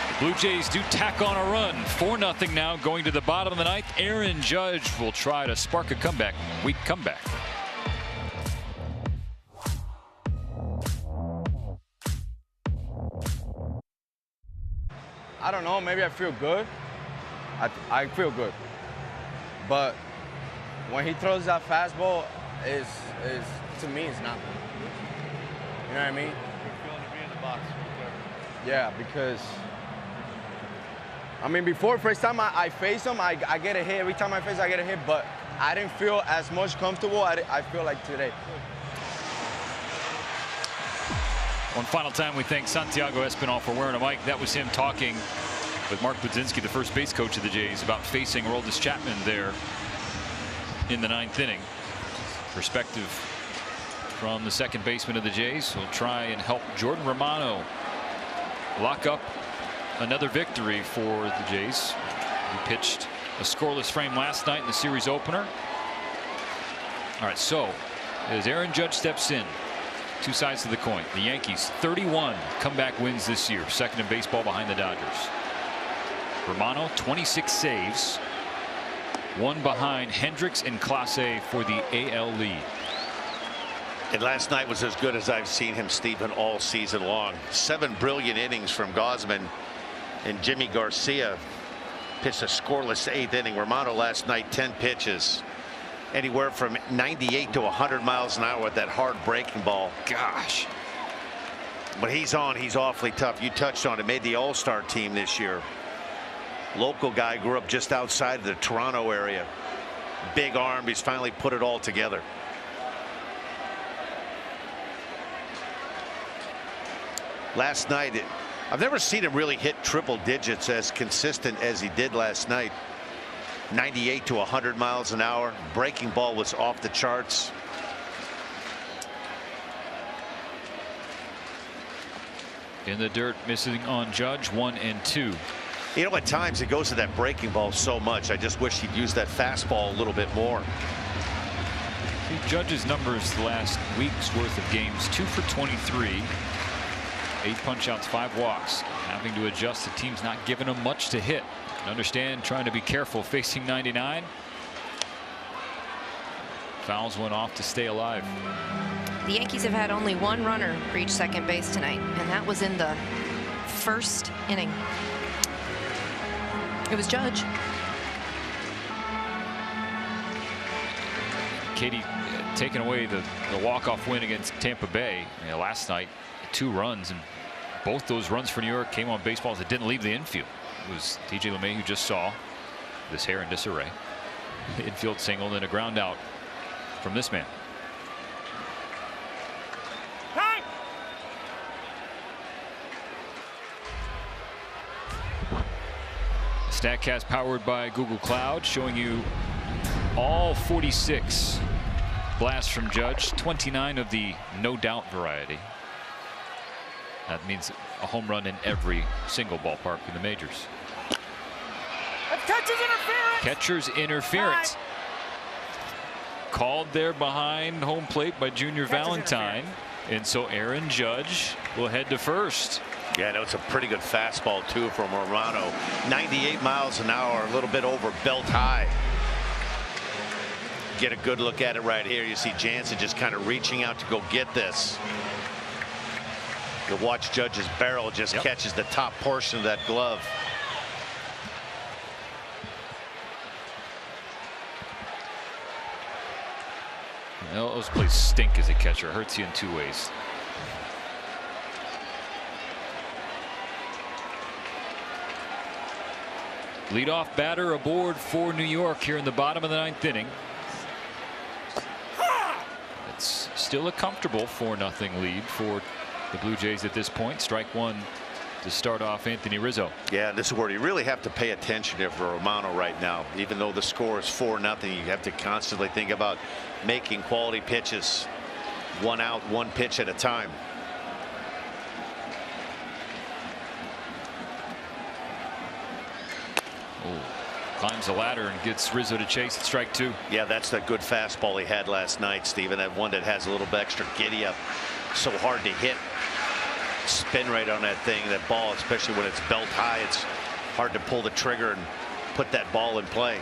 The Blue Jays do tack on a run. 4-0 now, going to the bottom of the ninth. Aaron Judge will try to spark a comeback. Weak comeback. I don't know. Maybe I feel good. I feel good. But when he throws that fastball, is to me, it's not. You know what I mean? Yeah, because I mean, before, first time I face him, I get a hit. Every time I face, I get a hit. But I didn't feel as much comfortable. I feel like today. One final time, we thank Santiago Espinal for wearing a mic. That was him talking with Mark Budzinski, the first base coach of the Jays, about facing Aroldis Chapman there in the ninth inning. Perspective from the second baseman of the Jays. He'll try and help Jordan Romano lock up another victory for the Jays. He pitched a scoreless frame last night in the series opener. All right, so as Aaron Judge steps in, 2 sides of the coin. The Yankees 31 comeback wins this year, second in baseball behind the Dodgers. Romano 26 saves, 1 behind Hendricks and Clase for the AL lead. And last night was as good as I've seen him, Stephen, all season long. 7 brilliant innings from Gausman, and Jimmy Garcia pitched a scoreless 8th inning. Romano last night 10 pitches, anywhere from 98 to 100 miles an hour with that hard breaking ball. Gosh. When he's on, he's awfully tough. You touched on it. Made the All-Star team this year. Local guy, grew up just outside of the Toronto area. Big arm. He's finally put it all together. Last night, I've never seen him really hit triple digits as consistent as he did last night. 98 to 100 miles an hour. Breaking ball was off the charts. In the dirt, missing on Judge, 1 and 2. You know, at times it goes to that breaking ball so much. I just wish he'd use that fastball a little bit more. See Judge's numbers the last week's worth of games: 2 for 23, 8 punch outs, 5 walks. Having to adjust, the team's not giving him much to hit. I understand trying to be careful facing 99. Fouls went off to stay alive. The Yankees have had only one runner reach second base tonight, and that was in the first inning. It was Judge. Katie, taking away the walk-off win against Tampa Bay last night, 2 runs, and both those runs for New York came on baseballs that didn't leave the infield. It was T.J. LeMay who just saw this hair in disarray. Infield single, then a ground out from this man. StatCast powered by Google Cloud, showing you all 46 blasts from Judge, 29 of the no doubt variety. That means a home run in every single ballpark in the majors. Catcher's interference. Catcher's interference. Called there behind home plate by Junior Valentine. And so Aaron Judge will head to first. Yeah, that was a pretty good fastball, too, from Romano. 98 miles an hour, a little bit over belt high. Get a good look at it right here. You see Jansen just kind of reaching out to go get this. You'll watch Judge's barrel just catches the top portion of that glove. Those plays stink as a catcher. Hurts you in 2 ways. Leadoff batter aboard for New York here in the bottom of the 9th inning. It's still a comfortable 4-0 lead for the Blue Jays at this point. Strike one to start off Anthony Rizzo. Yeah, this is where you really have to pay attention here for Romano right now. Even though the score is 4-0, you have to constantly think about making quality pitches. 1 out, 1 pitch at a time. Climbs the ladder and gets Rizzo to chase at strike 2. Yeah, that's that good fastball he had last night, Steven. That one that has a little bit extra giddy up. So hard to hit. Spin rate on that thing, that ball, especially when it's belt high. It's hard to pull the trigger and put that ball in play.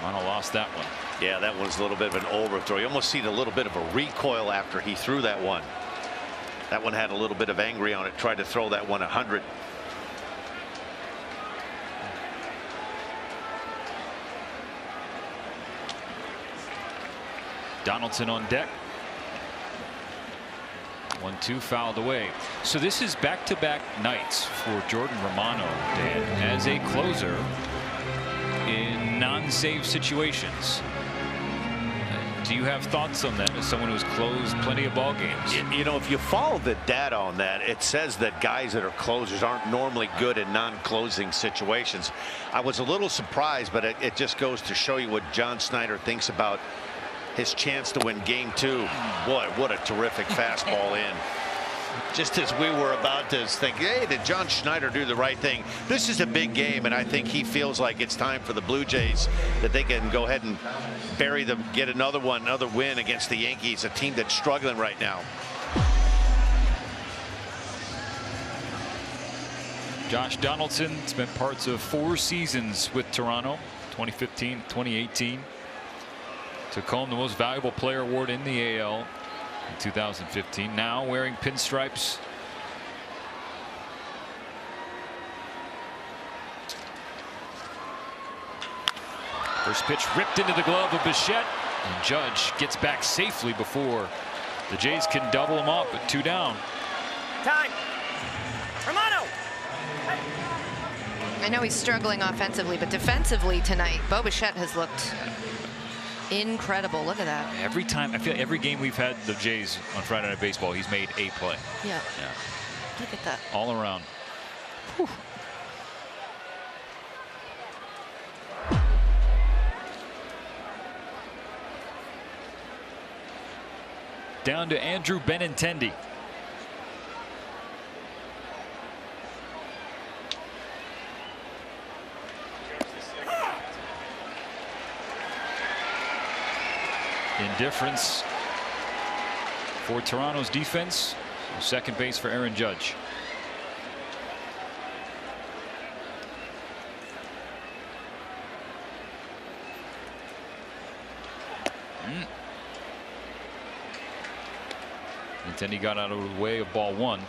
Romano lost that one. Yeah, that was a little bit of an overthrow. You almost see a little bit of a recoil after he threw that one. That one had a little bit of angry on it. Tried to throw that one 100. Donaldson on deck. 1-2 fouled away. So this is back-to-back nights for Jordan Romano, Dan, as a closer in non-save situations. Do you have thoughts on that as someone who's closed plenty of ball games? You know, if you follow the data on that, it says that guys that are closers aren't normally good in non-closing situations. I was a little surprised, but it just goes to show you what John Schneider thinks about his chance to win game 2. Boy, what a terrific fastball in. Just as we were about to think, hey, did John Schneider do the right thing? This is a big game, and I think he feels like it's time for the Blue Jays that they can go ahead and bury them, get another win against the Yankees, a team that's struggling right now. Josh Donaldson spent parts of 4 seasons with Toronto, 2015, 2018. Took home the most valuable player award in the AL in 2015. Now wearing pinstripes. First pitch ripped into the glove of Bichette, and Judge gets back safely before the Jays can double him up at 2 down. Time. Romano. I know he's struggling offensively, but defensively tonight, Bo Bichette has looked incredible. Look at that. Every time, I feel every game we've had the Jays on Friday Night Baseball, he's made a play. Yeah. Look at that. All around. Whew. Down to Andrew Benintendi. Indifference for Toronto's defense. Second base for Aaron Judge. And then he got out of the way of ball one.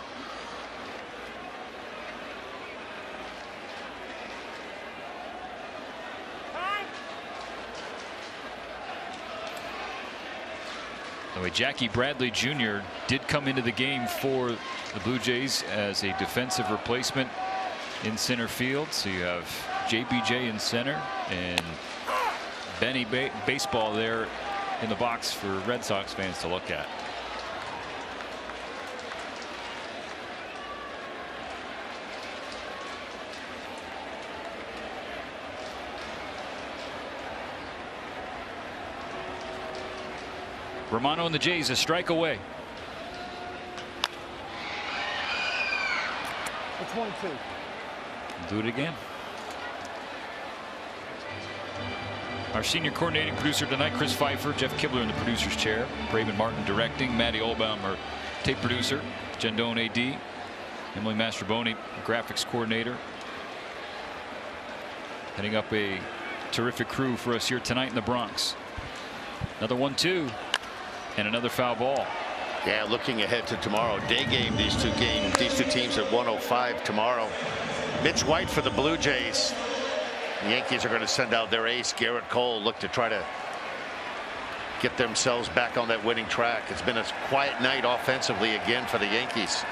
Anyway, Jackie Bradley Jr. did come into the game for the Blue Jays as a defensive replacement in center field. So you have JBJ in center and Benny Baseball there in the box for Red Sox fans to look at. Romano and the Jays a strike away. For 22. Do it again. Our senior coordinating producer tonight, Chris Pfeiffer, Jeff Kibler in the producer's chair, Braven Martin directing, Matty Olbaum, our tape producer, Gendone AD, Emily Mastroboni, graphics coordinator. Heading up a terrific crew for us here tonight in the Bronx. Another 1-2. And another foul ball. Yeah, looking ahead to tomorrow. Day game, these two teams at 1:05 tomorrow. Mitch White for the Blue Jays. The Yankees are going to send out their ace, Garrett Cole, look to try to get themselves back on that winning track. It's been a quiet night offensively again for the Yankees.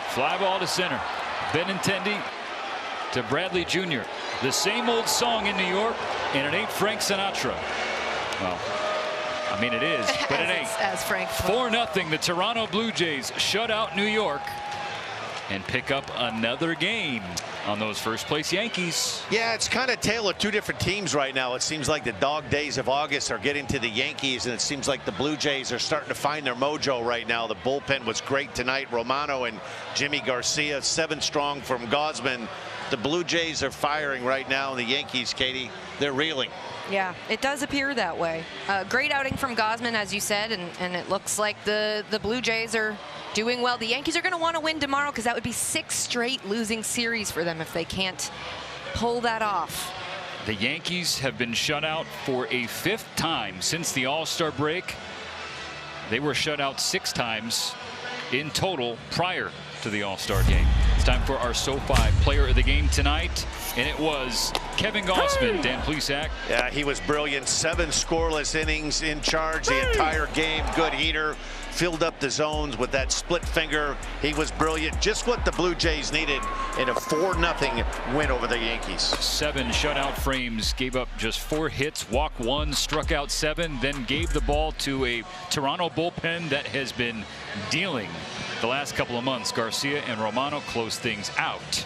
Fly ball to center. Benintendi to Bradley Jr. The same old song in New York, and it ain't Frank Sinatra. Well, I mean it is, but it ain't. As Frank. 4-0. The Toronto Blue Jays shut out New York and pick up another game on those first place Yankees. Yeah, it's kind of tale of two different teams right now. It seems like the dog days of August are getting to the Yankees, and it seems like the Blue Jays are starting to find their mojo right now. The bullpen was great tonight. Romano and Jimmy Garcia, 7 strong from Gausman. The Blue Jays are firing right now, and the Yankees, Katie, they're reeling. Yeah, it does appear that way. Great outing from Gausman, as you said, and it looks like the Blue Jays are doing well. The Yankees are going to want to win tomorrow because that would be 6 straight losing series for them if they can't pull that off. The Yankees have been shut out for a 5th time since the All-Star break. They were shut out 6 times in total prior to the All-Star game. It's time for our SoFi player of the game tonight, and it was Kevin Gausman. Dan Plesac. Yeah, he was brilliant. 7 scoreless innings, in charge the entire game. Good heater. Filled up the zones with that split finger. He was brilliant. Just what the Blue Jays needed in a 4-0 win over the Yankees. 7 shutout frames, gave up just 4 hits, walked 1, struck out 7, then gave the ball to a Toronto bullpen that has been dealing the last couple of months. Garcia and Romano closed things out.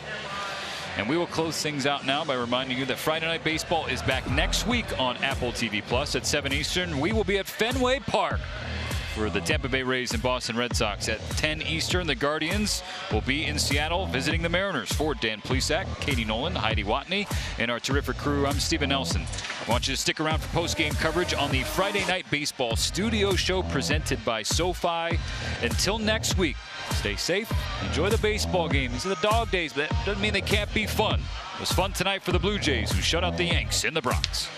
And we will close things out now by reminding you that Friday Night Baseball is back next week on Apple TV Plus at 7 Eastern. We will be at Fenway Park for the Tampa Bay Rays and Boston Red Sox. At 10 Eastern, the Guardians will be in Seattle visiting the Mariners. For Dan Plesac, Katie Nolan, Heidi Watney, and our terrific crew, I'm Stephen Nelson. I want you to stick around for post-game coverage on the Friday Night Baseball studio show presented by SoFi. Until next week, stay safe, enjoy the baseball game. These are the dog days, but that doesn't mean they can't be fun. It was fun tonight for the Blue Jays, who shut out the Yanks in the Bronx.